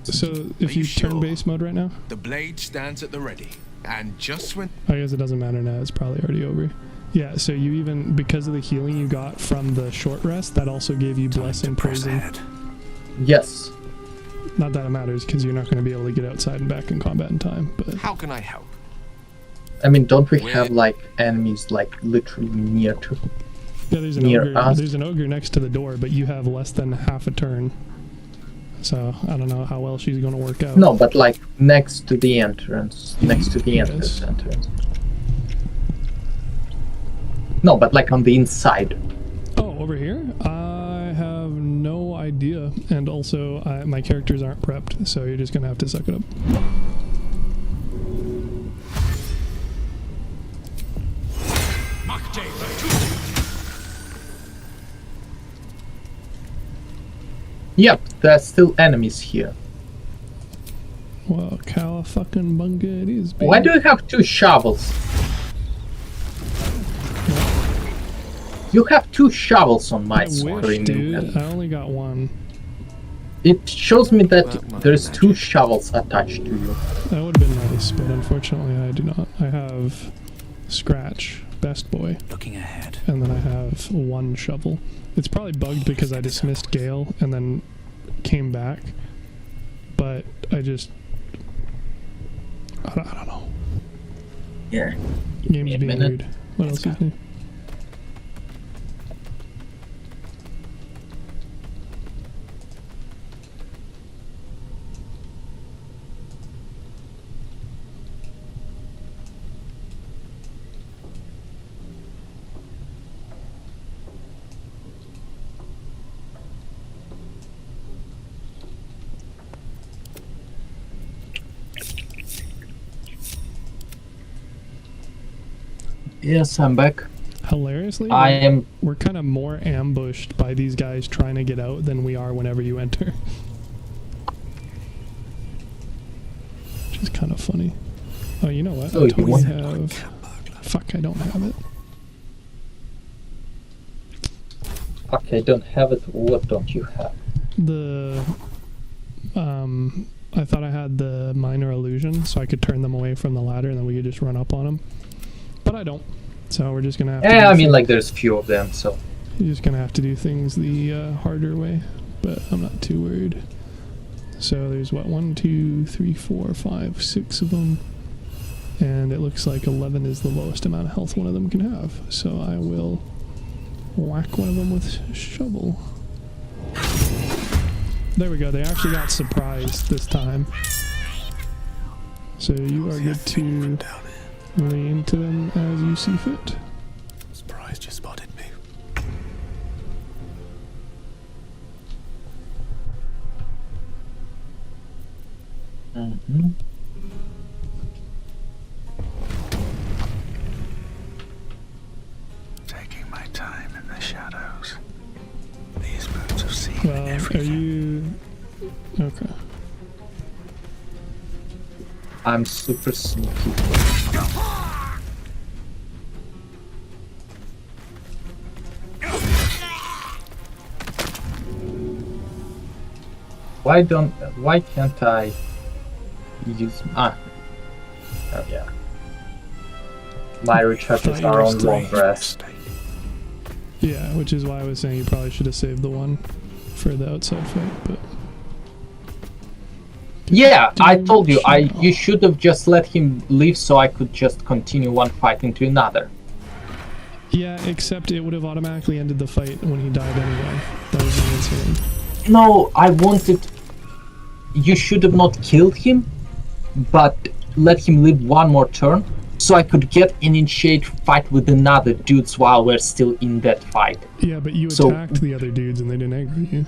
So, if you turn base mode right now? The blade stands at the ready, and just when... I guess it doesn't matter now, it's probably already over. Yeah, so you even, because of the healing you got from the short rest, that also gave you blessing poison. Yes. Not that it matters, because you're not going to be able to get outside and back in combat in time, but... How can I help? I mean, don't we have, like, enemies, like, literally near to... Yeah, there's an ogre. There's an ogre next to the door, but you have less than half a turn. So, I don't know how well she's going to work out. No, but, like, next to the entrance. Next to the entrance. No, but, like, on the inside. Oh, over here? I have no idea. And also, my characters aren't prepped, so you're just going to have to suck it up. Yep, there's still enemies here. Well, fucking bunga it is, baby. Why do you have 2 shovels? You have 2 shovels on my screen. Dude, I only got 1. It shows me that there's 2 shovels attached to you. That would have been nice, but unfortunately I do not. I have Scratch, best boy. Looking ahead. And then I have 1 shovel. It's probably bugged because I dismissed Gale and then came back. But I just... I don't know. Yeah. Game's being weird. What else is new? Yes, I'm back. Hilariously, we're kind of more ambushed by these guys trying to get out than we are whenever you enter. Which is kind of funny. Oh, you know what? Oh, I totally have... Fuck, I don't have it. Fuck, I don't have it. What don't you have? The... I thought I had the minor illusion, so I could turn them away from the ladder and then we could just run up on them. But I don't. So we're just gonna have to... Yeah, I mean, like, there's few of them, so... You're just gonna have to do things the harder way, but I'm not too worried. So there's what, 1, 2, 3, 4, 5, 6 of them. And it looks like 11 is the lowest amount of health one of them can have. So I will whack one of them with shovel. There we go, they actually got surprised this time. So you are good to lay into them as you see fit. Surprised you spotted me. Mm-hmm. Taking my time in the shadows. These boots have seen Well, everything. are you... Okay. I'm super sneaky. Why can't I use... Oh yeah. My recharges are on long rest. Yeah, which is why I was saying you probably should have saved the one for the outside fight, but... Yeah, I told you, you should have just let him leave so I could just continue one fight into another. Yeah, except it would have automatically ended the fight when he died anyway. That was the incident. No, I wanted... You should have not killed him, but let him live one more turn, so I could initiate fight with another dudes while we're still in that fight. Yeah, but you attacked the other dudes and they didn't aggro you.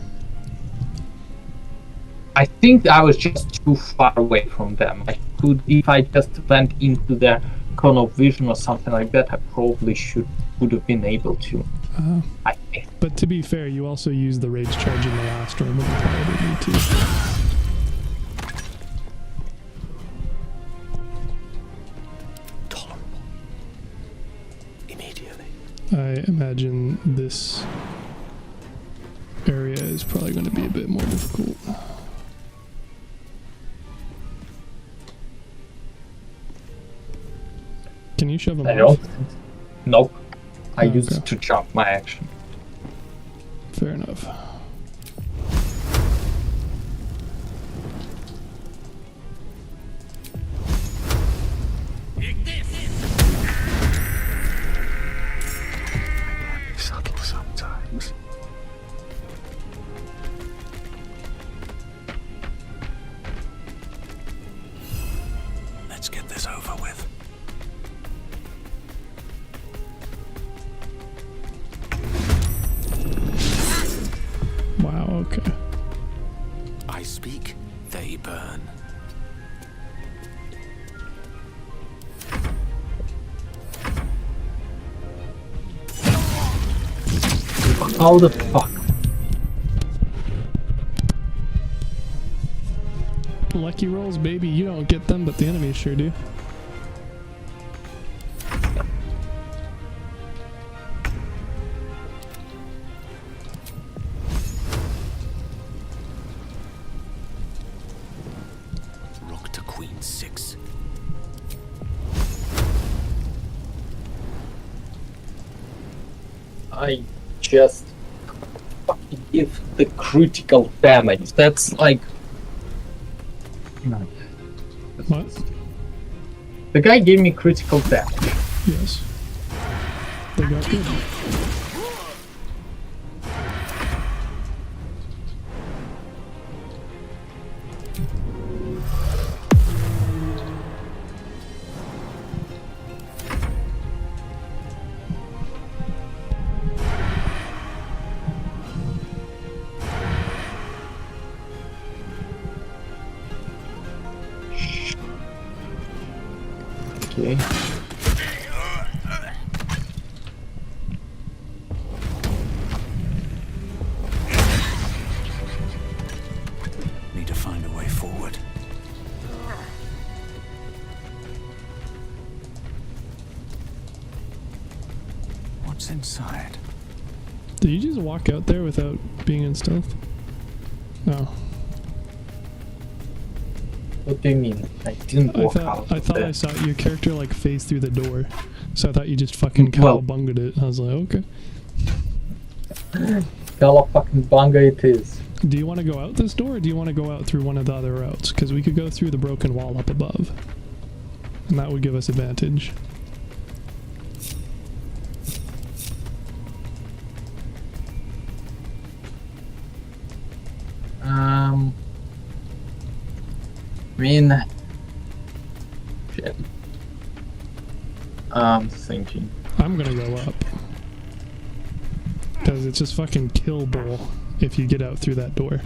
I think I was just too far away from them. I could, if I just went into their cone of vision or something like that, I probably would have been able to. I think. But to be fair, you also used the rage charge in the last room when you probably need to. I imagine this area is probably going to be a bit more difficult. Can you shove him off? Nope. I use it to jump my action. Fair enough. Subtle sometimes. Let's get this over with. Wow, okay. I speak, they burn. How the fuck? Lucky rolls, baby. You don't get them, but the enemies sure do. Rook to queen 6. I just fucking give the critical damage. That's like... No. What? The guy gave me critical damage. Yes. They got good. Okay. Need to find a way forward. What's inside? Did you just walk out there without being in stealth? No. What do you mean? I didn't walk out. I thought I saw your character like phase through the door, so I thought you just fucking cowabunged it. I was like, okay. Cowabunga it is. Do you want to go out this door, or do you want to go out through one of the other routes? Because we could go through the broken wall up above, and that would give us advantage. I mean, shit. I'm thinking. I'm gonna go up. Because it's just fucking killable if you get out through that door.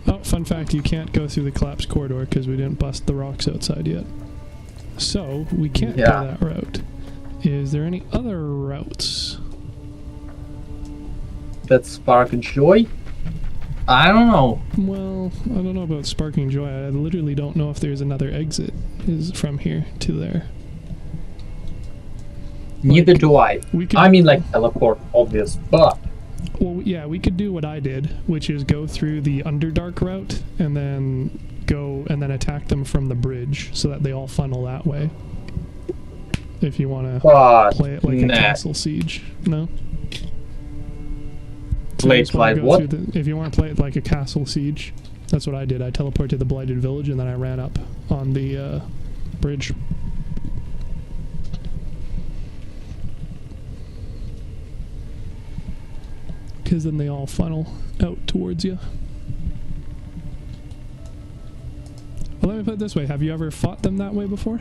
Oh, fun fact, you can't go through the collapsed corridor because we didn't bust the rocks outside yet. So, we can't go that route. Is there any other routes? That spark joy? I don't know. Well, I don't know about sparking joy. I literally don't know if there's another exit is from here to there. Neither do I. I mean, like, teleport, obvious, but... Well, yeah, we could do what I did, which is go through the Underdark route, and then go and then attack them from the bridge, so that they all funnel that way. If you want to play it like a castle siege. No? Play it like what? If you want to play it like a castle siege, that's what I did. I teleported to the Blighted Village, and then I ran up on the bridge. Because then they all funnel out towards you. Well, let me put it this way. Have you ever fought them that way before?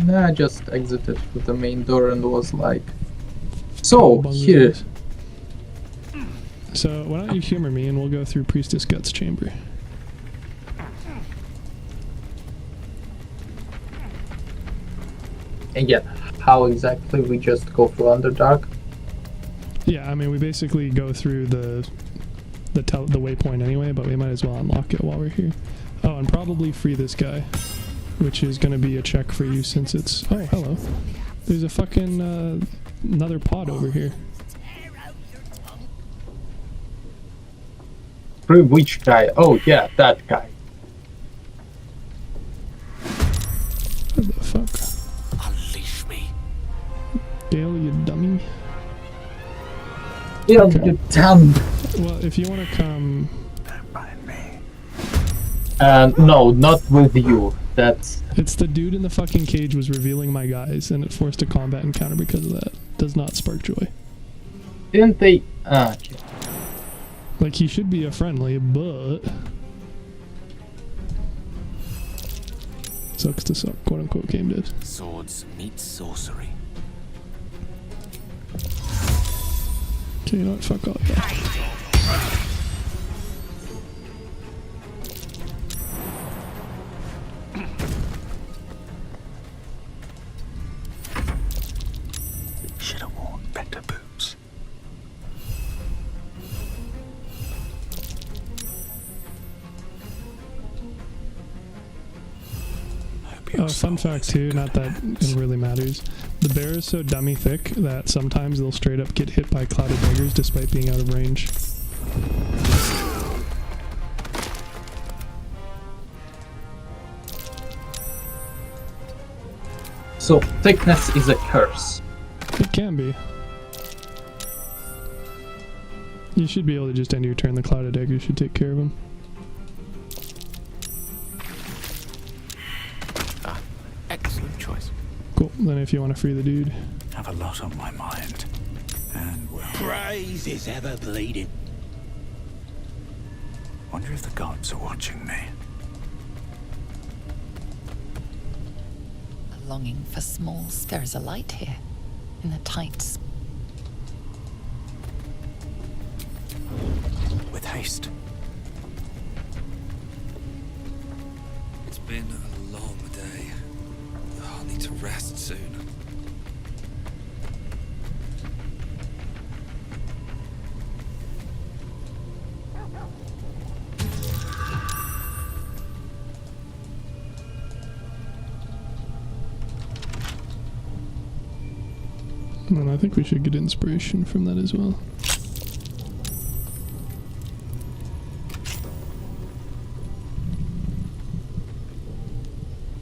Nah, I just exited through the main door and was like... So, here... So, why don't you humor me and we'll go through Priestess Guts Chamber. And yeah, how exactly we just go through Underdark? Yeah, I mean, we basically go through the waypoint anyway, but we might as well unlock it while we're here. Oh, and probably free this guy, which is going to be a check for you since it's... Oh, hello. There's a fucking another pod over here. Which guy? Oh, yeah, that guy. fuck? Unleash me. Gale, you dummy. Yeah, you dumb. Well, if you want to come... Don't mind me. No, not with you. That's... It's the dude in the fucking cage was revealing my guys, and it forced a combat encounter because of that. Does not spark joy. Didn't they... okay. Like, he should be a friendly, but... Sucks to suck, quote-unquote, game dead. Swords meet sorcery. Okay, you know what? Fuck all y'all. Should have worn better boots. Fun fact too, not that it really matters. The bear is so dummy thick that sometimes they'll straight up get hit by clouded daggers despite being out of range. So, thickness is a curse. It can be. You should be able to just end your turn. The clouded daggers should take care of him. Excellent choice. Cool. Then if you want to free the dude. Have a lot on my mind. And well. Praise is ever bleeding. Wonder if the gods are watching me. A longing for smalls. There is a light here. In the tights. With haste. It's been a long day. I'll need to rest soon. And I think we should get inspiration from that as well.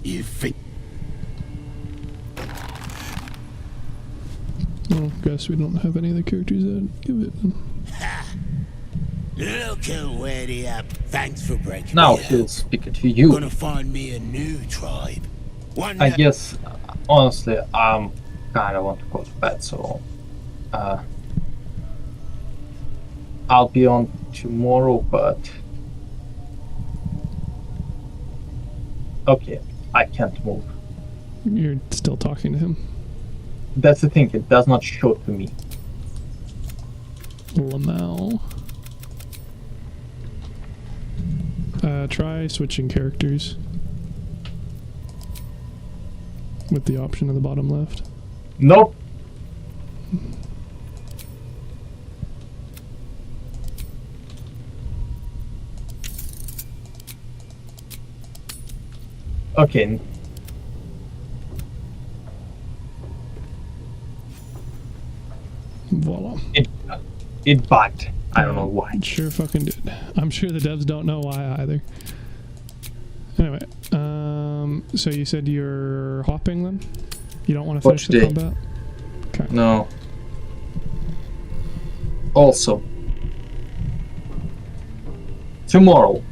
You think? Well, guess we don't have any other characters that give it. Look already up. Thanks for breaking Now me he'll out. speak it to you. Gonna find me a new tribe. One I that- guess, honestly, kind of want to go to bed, so I'll be on tomorrow, but okay, I can't move. You're still talking to him. That's the thing, it does not show to me. Lamau. Try switching characters. With the option on the bottom left. Nope. Okay. Voila. It bugged. I don't know why. It sure fucking did. I'm sure the devs don't know why either. Anyway, so you said you're hopping them? You don't want to finish the combat? Okay. No. Also, tomorrow,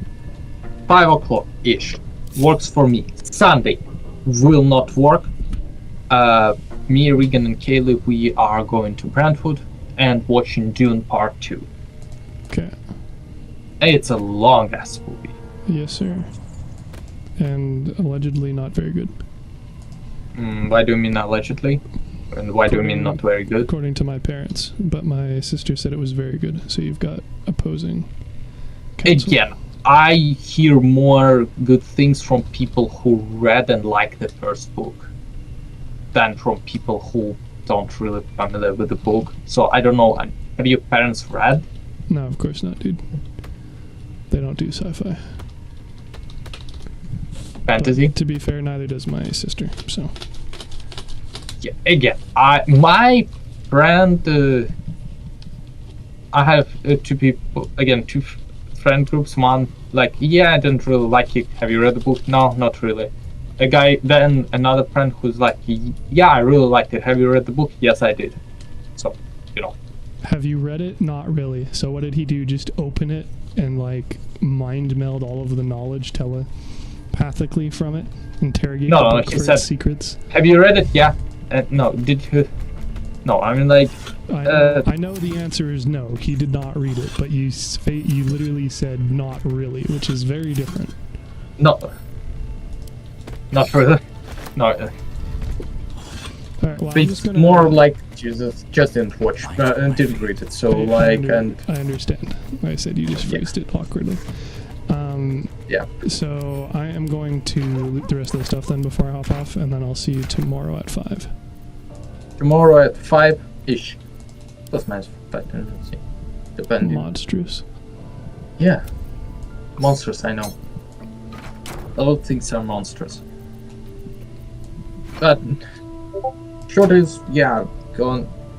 5 o'clock-ish, works for me. Sunday will not work. Me, Regan, and Caleb, we are going to Brentwood and watching Dune Part 2. Okay. It's a long-ass movie. Yes, sir. And allegedly not very good. Why do you mean allegedly? And why do you mean not very good? According to my parents, but my sister said it was very good. So you've got opposing counsel. Again, I hear more good things from people who read and like the first book than from people who don't really familiar with the book. So I don't know. Have your parents read? No, of course not, dude. They don't do sci-fi. Fantasy? But to be fair, neither does my sister, so. Yeah, again, my friend, I have two people, again, two friend groups. One, like, yeah, I didn't really like it. Have you read the book? No, not really. a guy, then another friend who's like, yeah, I really liked it. Have you read the book? Yes, I did. So, you know. Have you read it? Not really. So what did he do? Just open it and like mind meld all of the knowledge telepathically from it? Interrogate the book he for said, its secrets? Have you read it? Yeah. No, did you? No, I mean like... I know the answer is no. He did not read it, but you literally said not really, which is very different. No. Not really. No. Alright, well, it's more like Jesus just didn't watch, didn't read it, so I understand. Like I said, you just phrased it awkwardly. Yeah. So I am going to loot the rest of the stuff then before I hop off, and then I'll see you tomorrow at 5. Tomorrow at 5-ish. Plus minus 5, depending. Monstrous. Yeah. Monstrous, I know. All things are monstrous. But short is, yeah,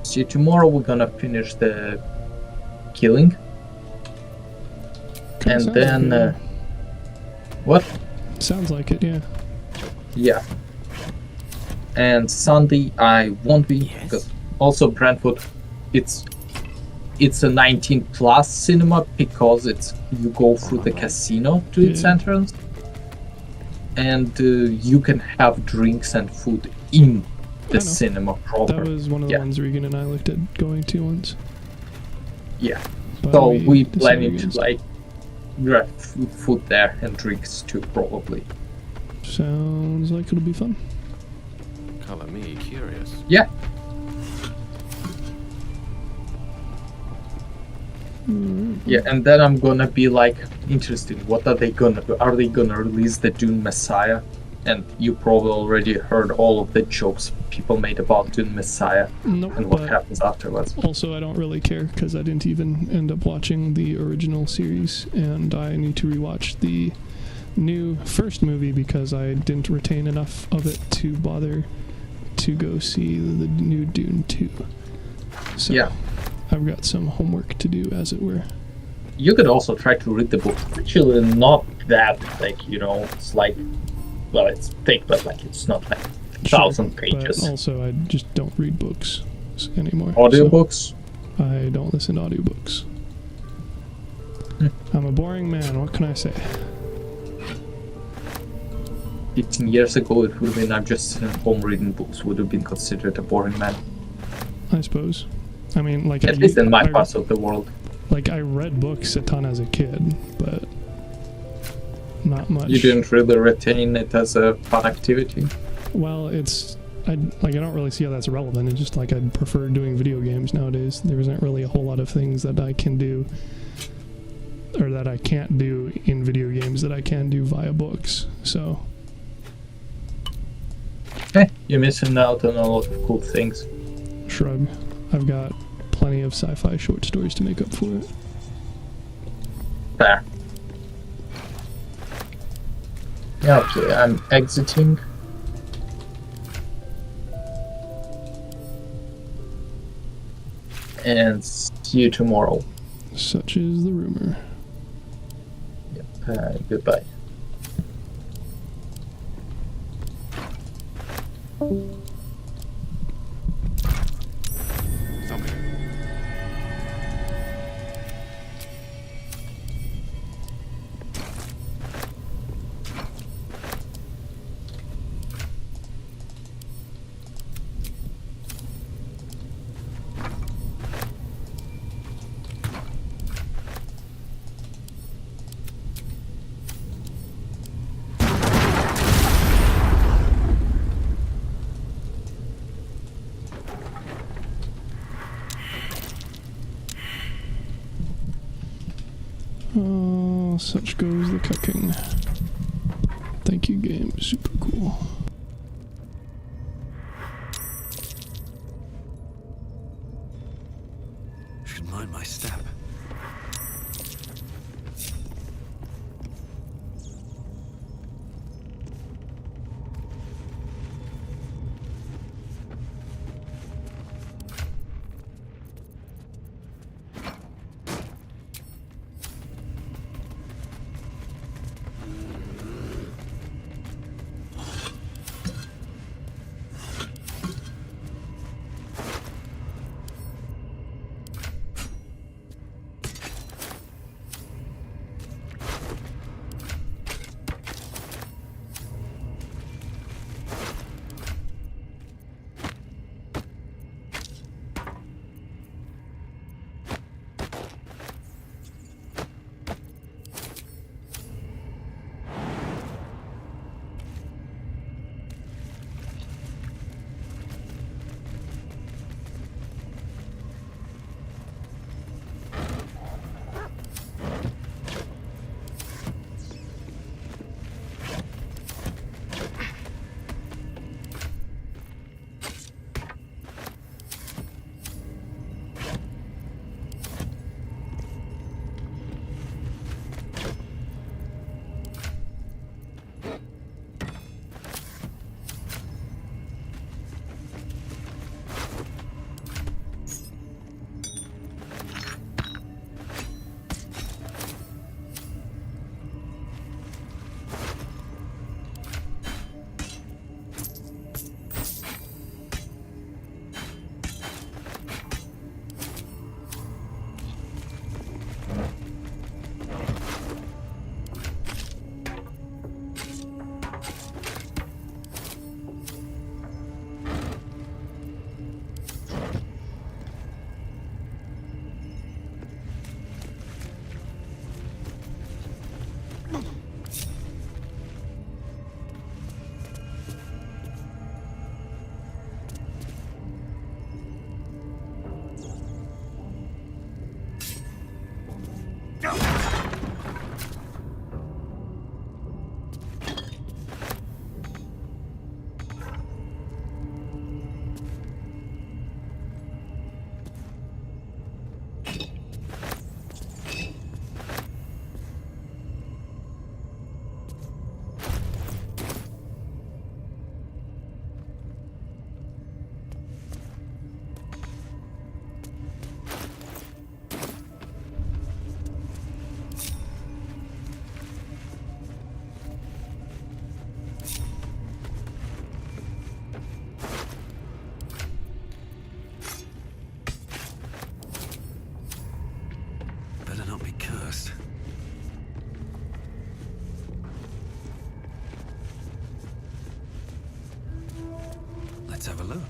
see tomorrow we're gonna finish the killing. And then like what? Sounds like it, yeah. Yeah. And Sunday I won't be, because also Brentwood, it's a 19+ cinema because you go through the casino to its entrance, and you can have drinks and food in the cinema proper. That was one of the ones Regan and I looked at going to once. Yeah. But so we planning to against like grab food there and drinks too, probably. Sounds like it'll be fun. Color me curious. Yeah. Yeah, and then I'm gonna be like interested. What are they gonna do? Are they gonna release the Dune Messiah? And you probably already heard all of the jokes people made about Dune Messiah and what happens afterwards. Also, I don't really care because I didn't even end up watching the original series, and I need to rewatch the new first movie because I didn't retain enough of it to bother to go see the new Dune 2. So yeah. I've got some homework to do, as it were. You could also try to read the book. Actually, not that thick, you know. It's like, well, it's thick, but like it's not like 1,000 pages. But also, I just don't read books anymore. Audiobooks? So I don't listen to audiobooks. I'm a boring man. What can I say? 15 years ago, it would have been I'm just sitting at home reading books. Would have been considered a boring man. I suppose. I mean, like at least in my parts of the world. Like I read books a ton as a kid, but not much. You didn't really retain it as a fun activity. Well, I don't really see how that's relevant. It's just like I'd prefer doing video games nowadays. There isn't really a whole lot of things that I can do, or that I can't do in video games that I can do via books. So. You're missing out on a lot of cool things. Shrug. I've got plenty of sci-fi short stories to make up for it. Fair. Yeah, okay, I'm exiting. And see you tomorrow. Such is the rumor. Yep, goodbye. Oh, such goes the cooking. Thank you, game. Super cool. Should mind my step. breakfast. Let's have a look.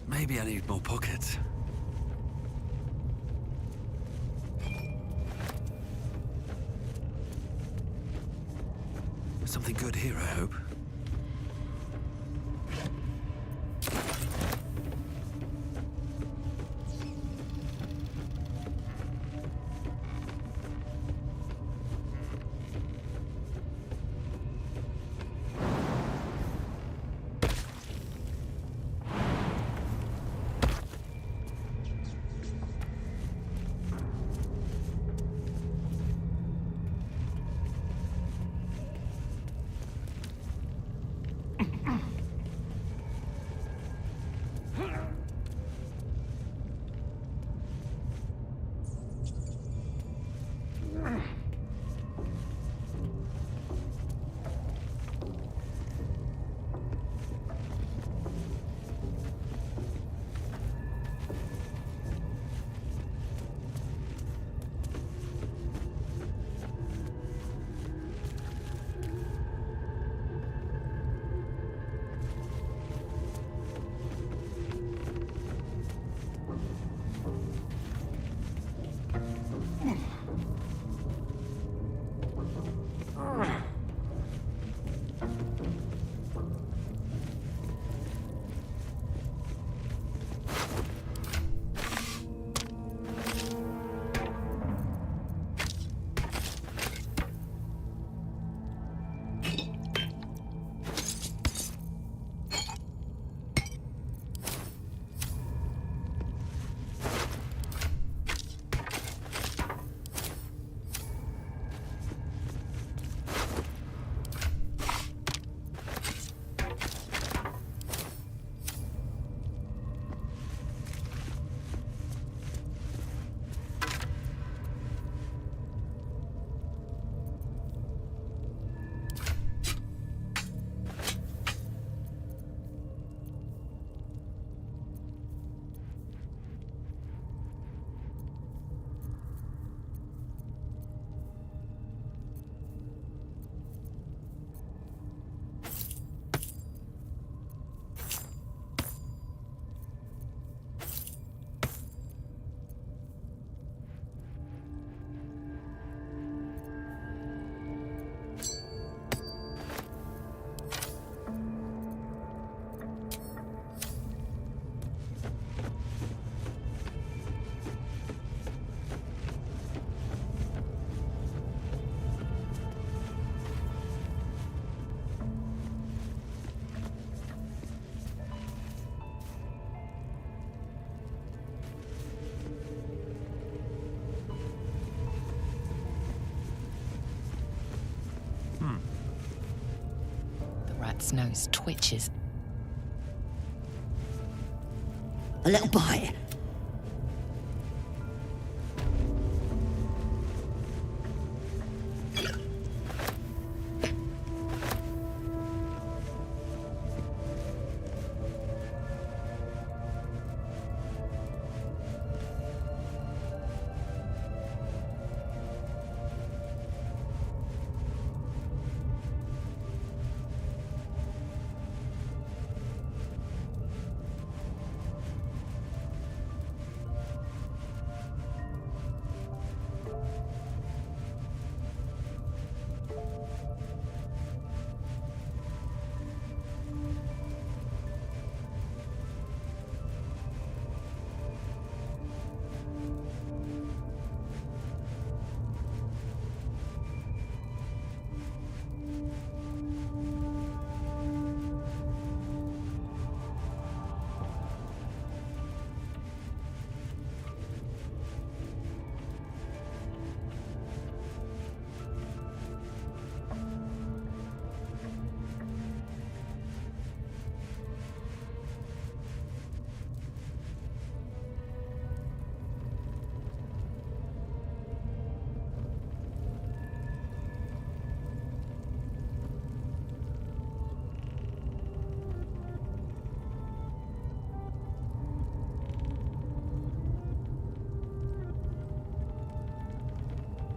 Maybe I need more pockets. Something good here, I hope. Rat's nose twitches. A little bite.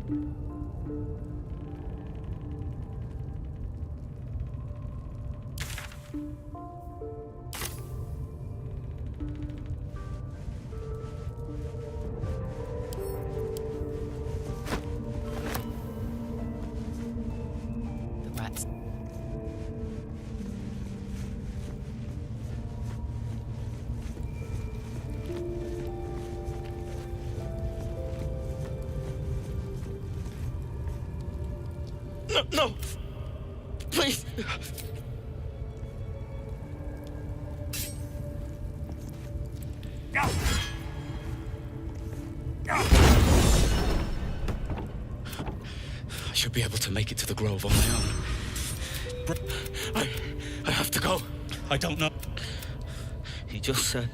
The rats. No, no! Please! I should be able to make it to the grove on my own. I have to go. I don't know. He just said...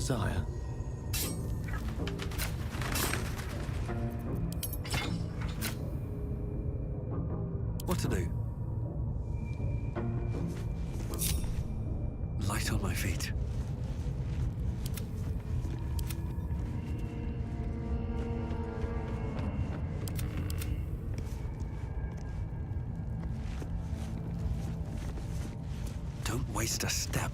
desire. What to do? Light on my feet. Don't waste a step.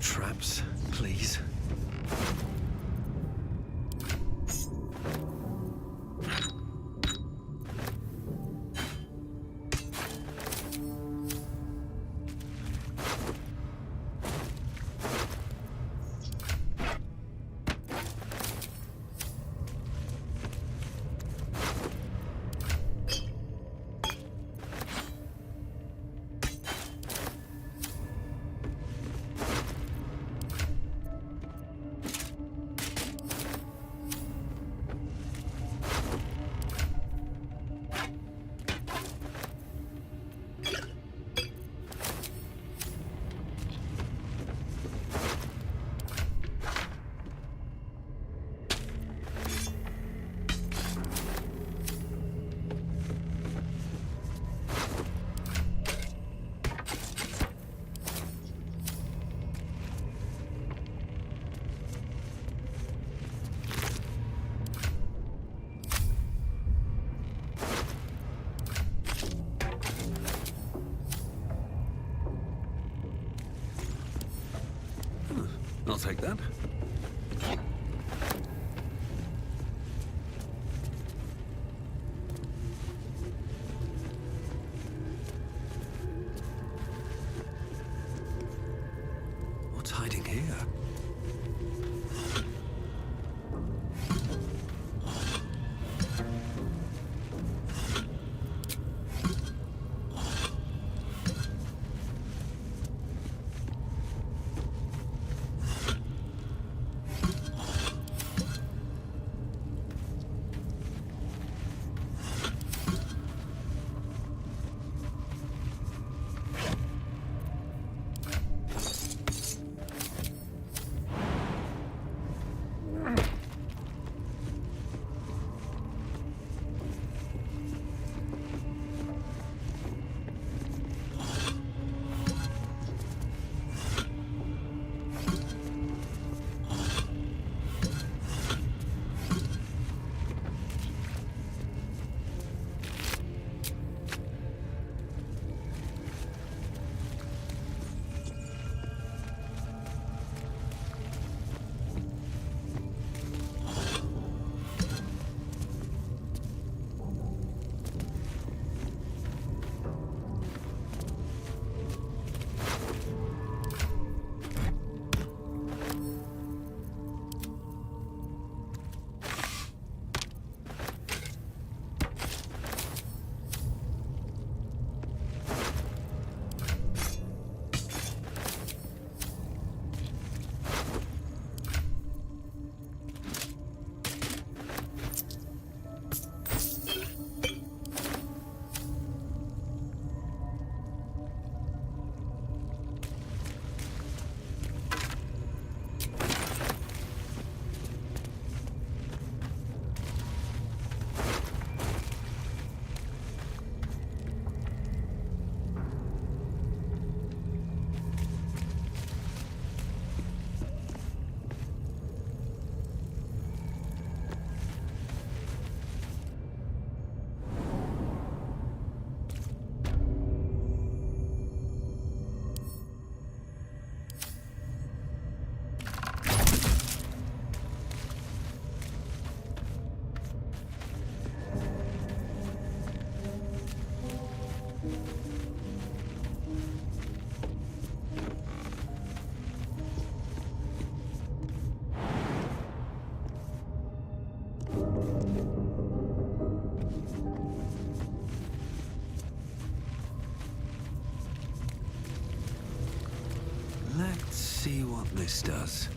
Traps, please. I'll take that. What's hiding here? see what this does.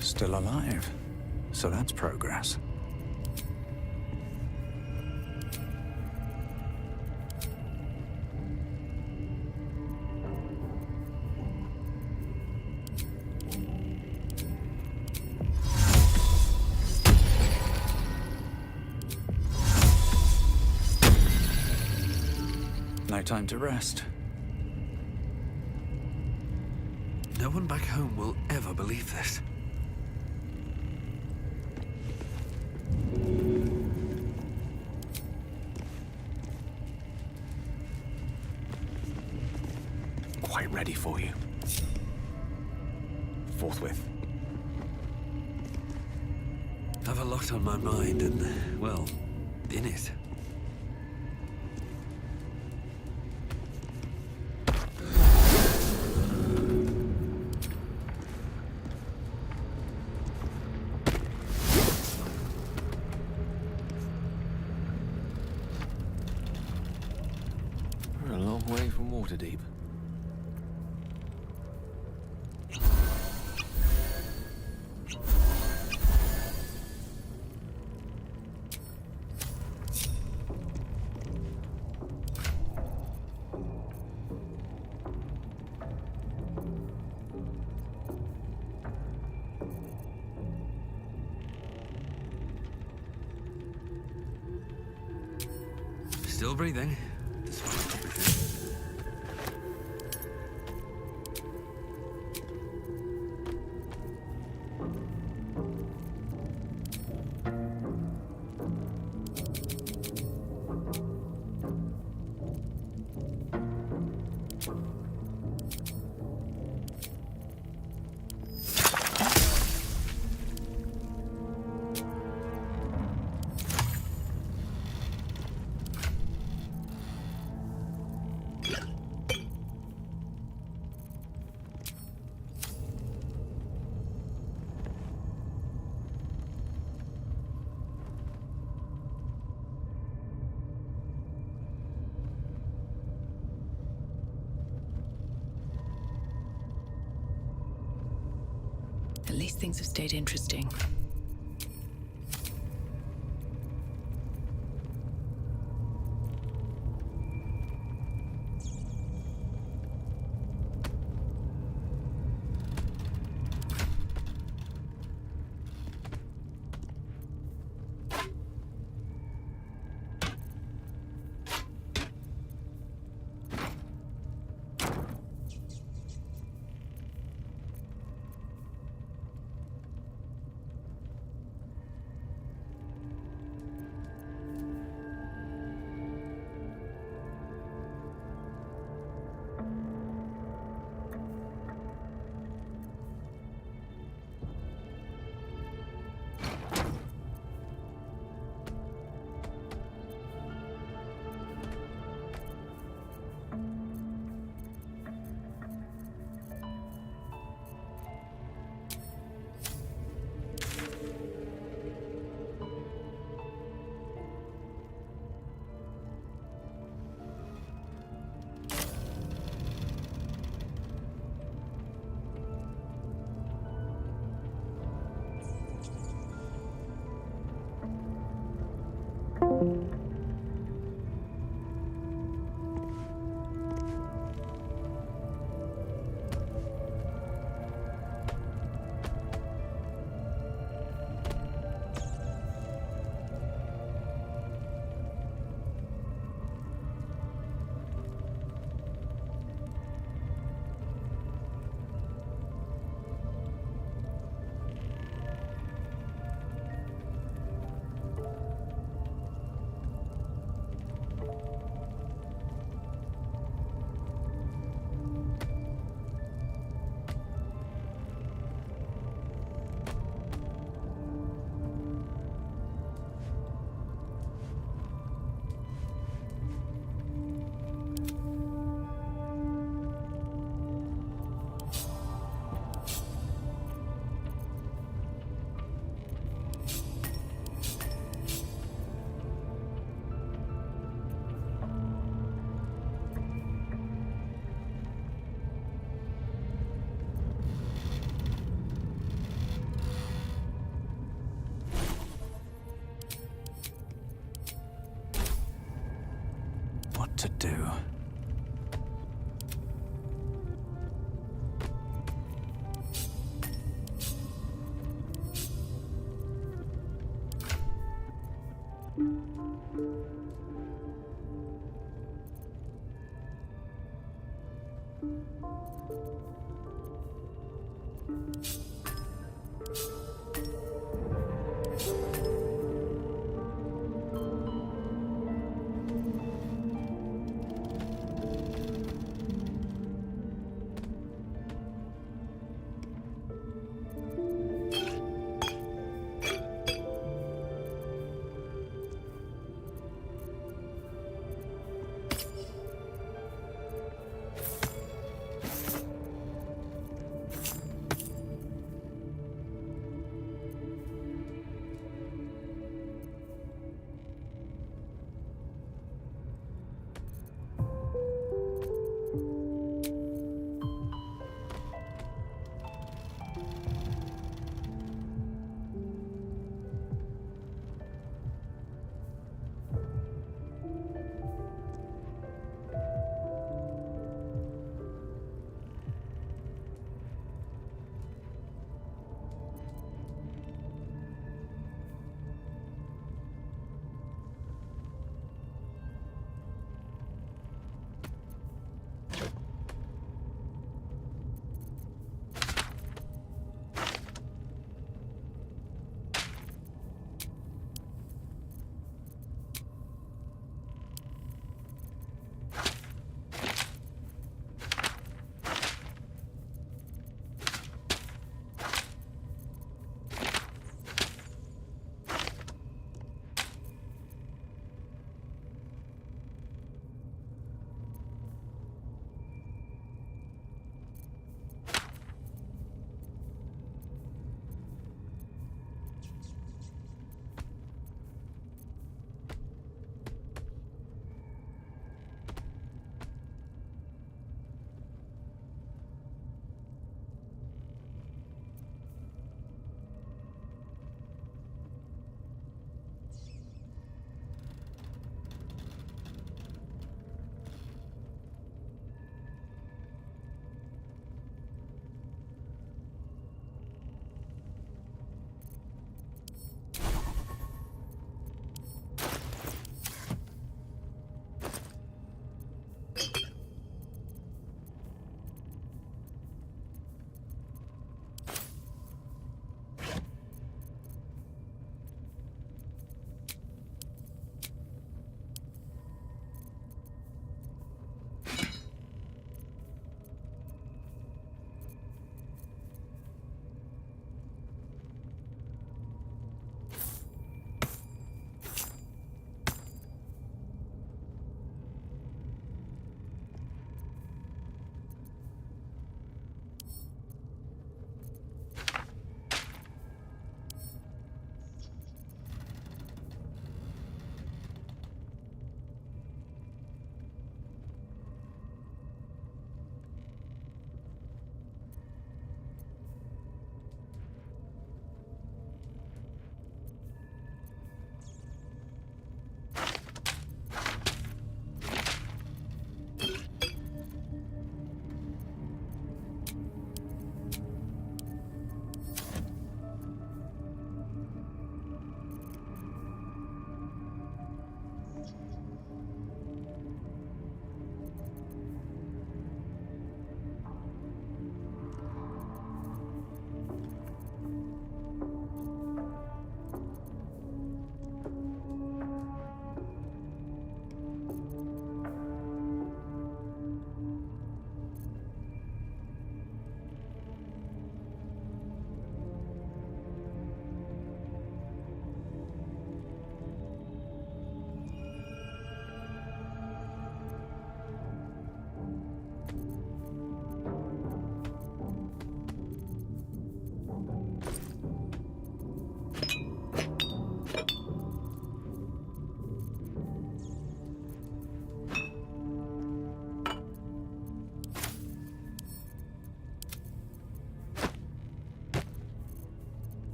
Still alive. So that's progress. No time to rest. No one back home will ever believe this. Quite ready for you. Forthwith. I've a lot on my mind and, well, in it. We're a long way from Waterdeep. Still breathing. despite everything. least things have stayed interesting. What to do?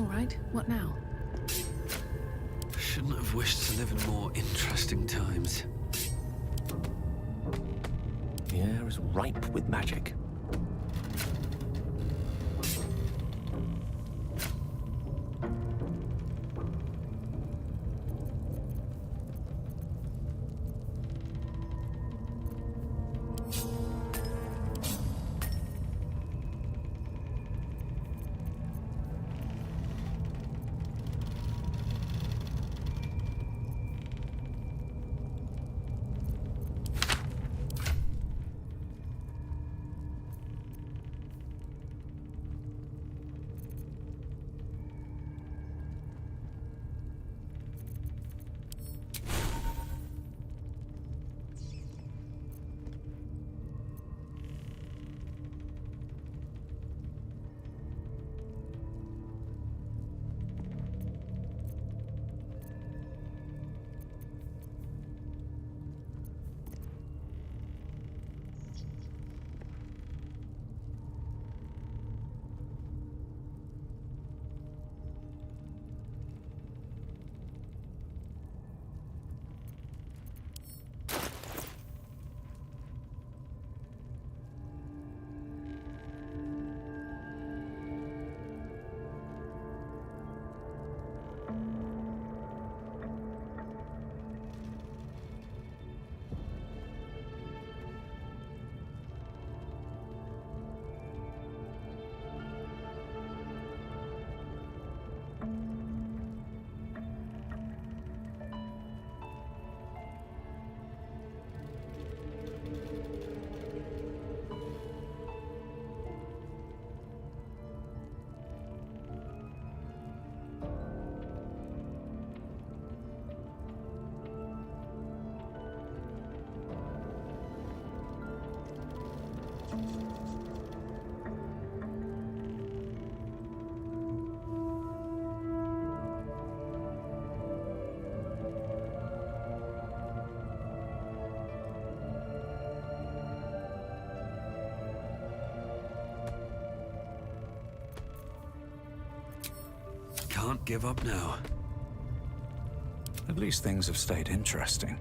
All right, what now? Shouldn't have wished to live in more interesting times. The air is ripe with magic. Can't give up now. At least things have stayed interesting.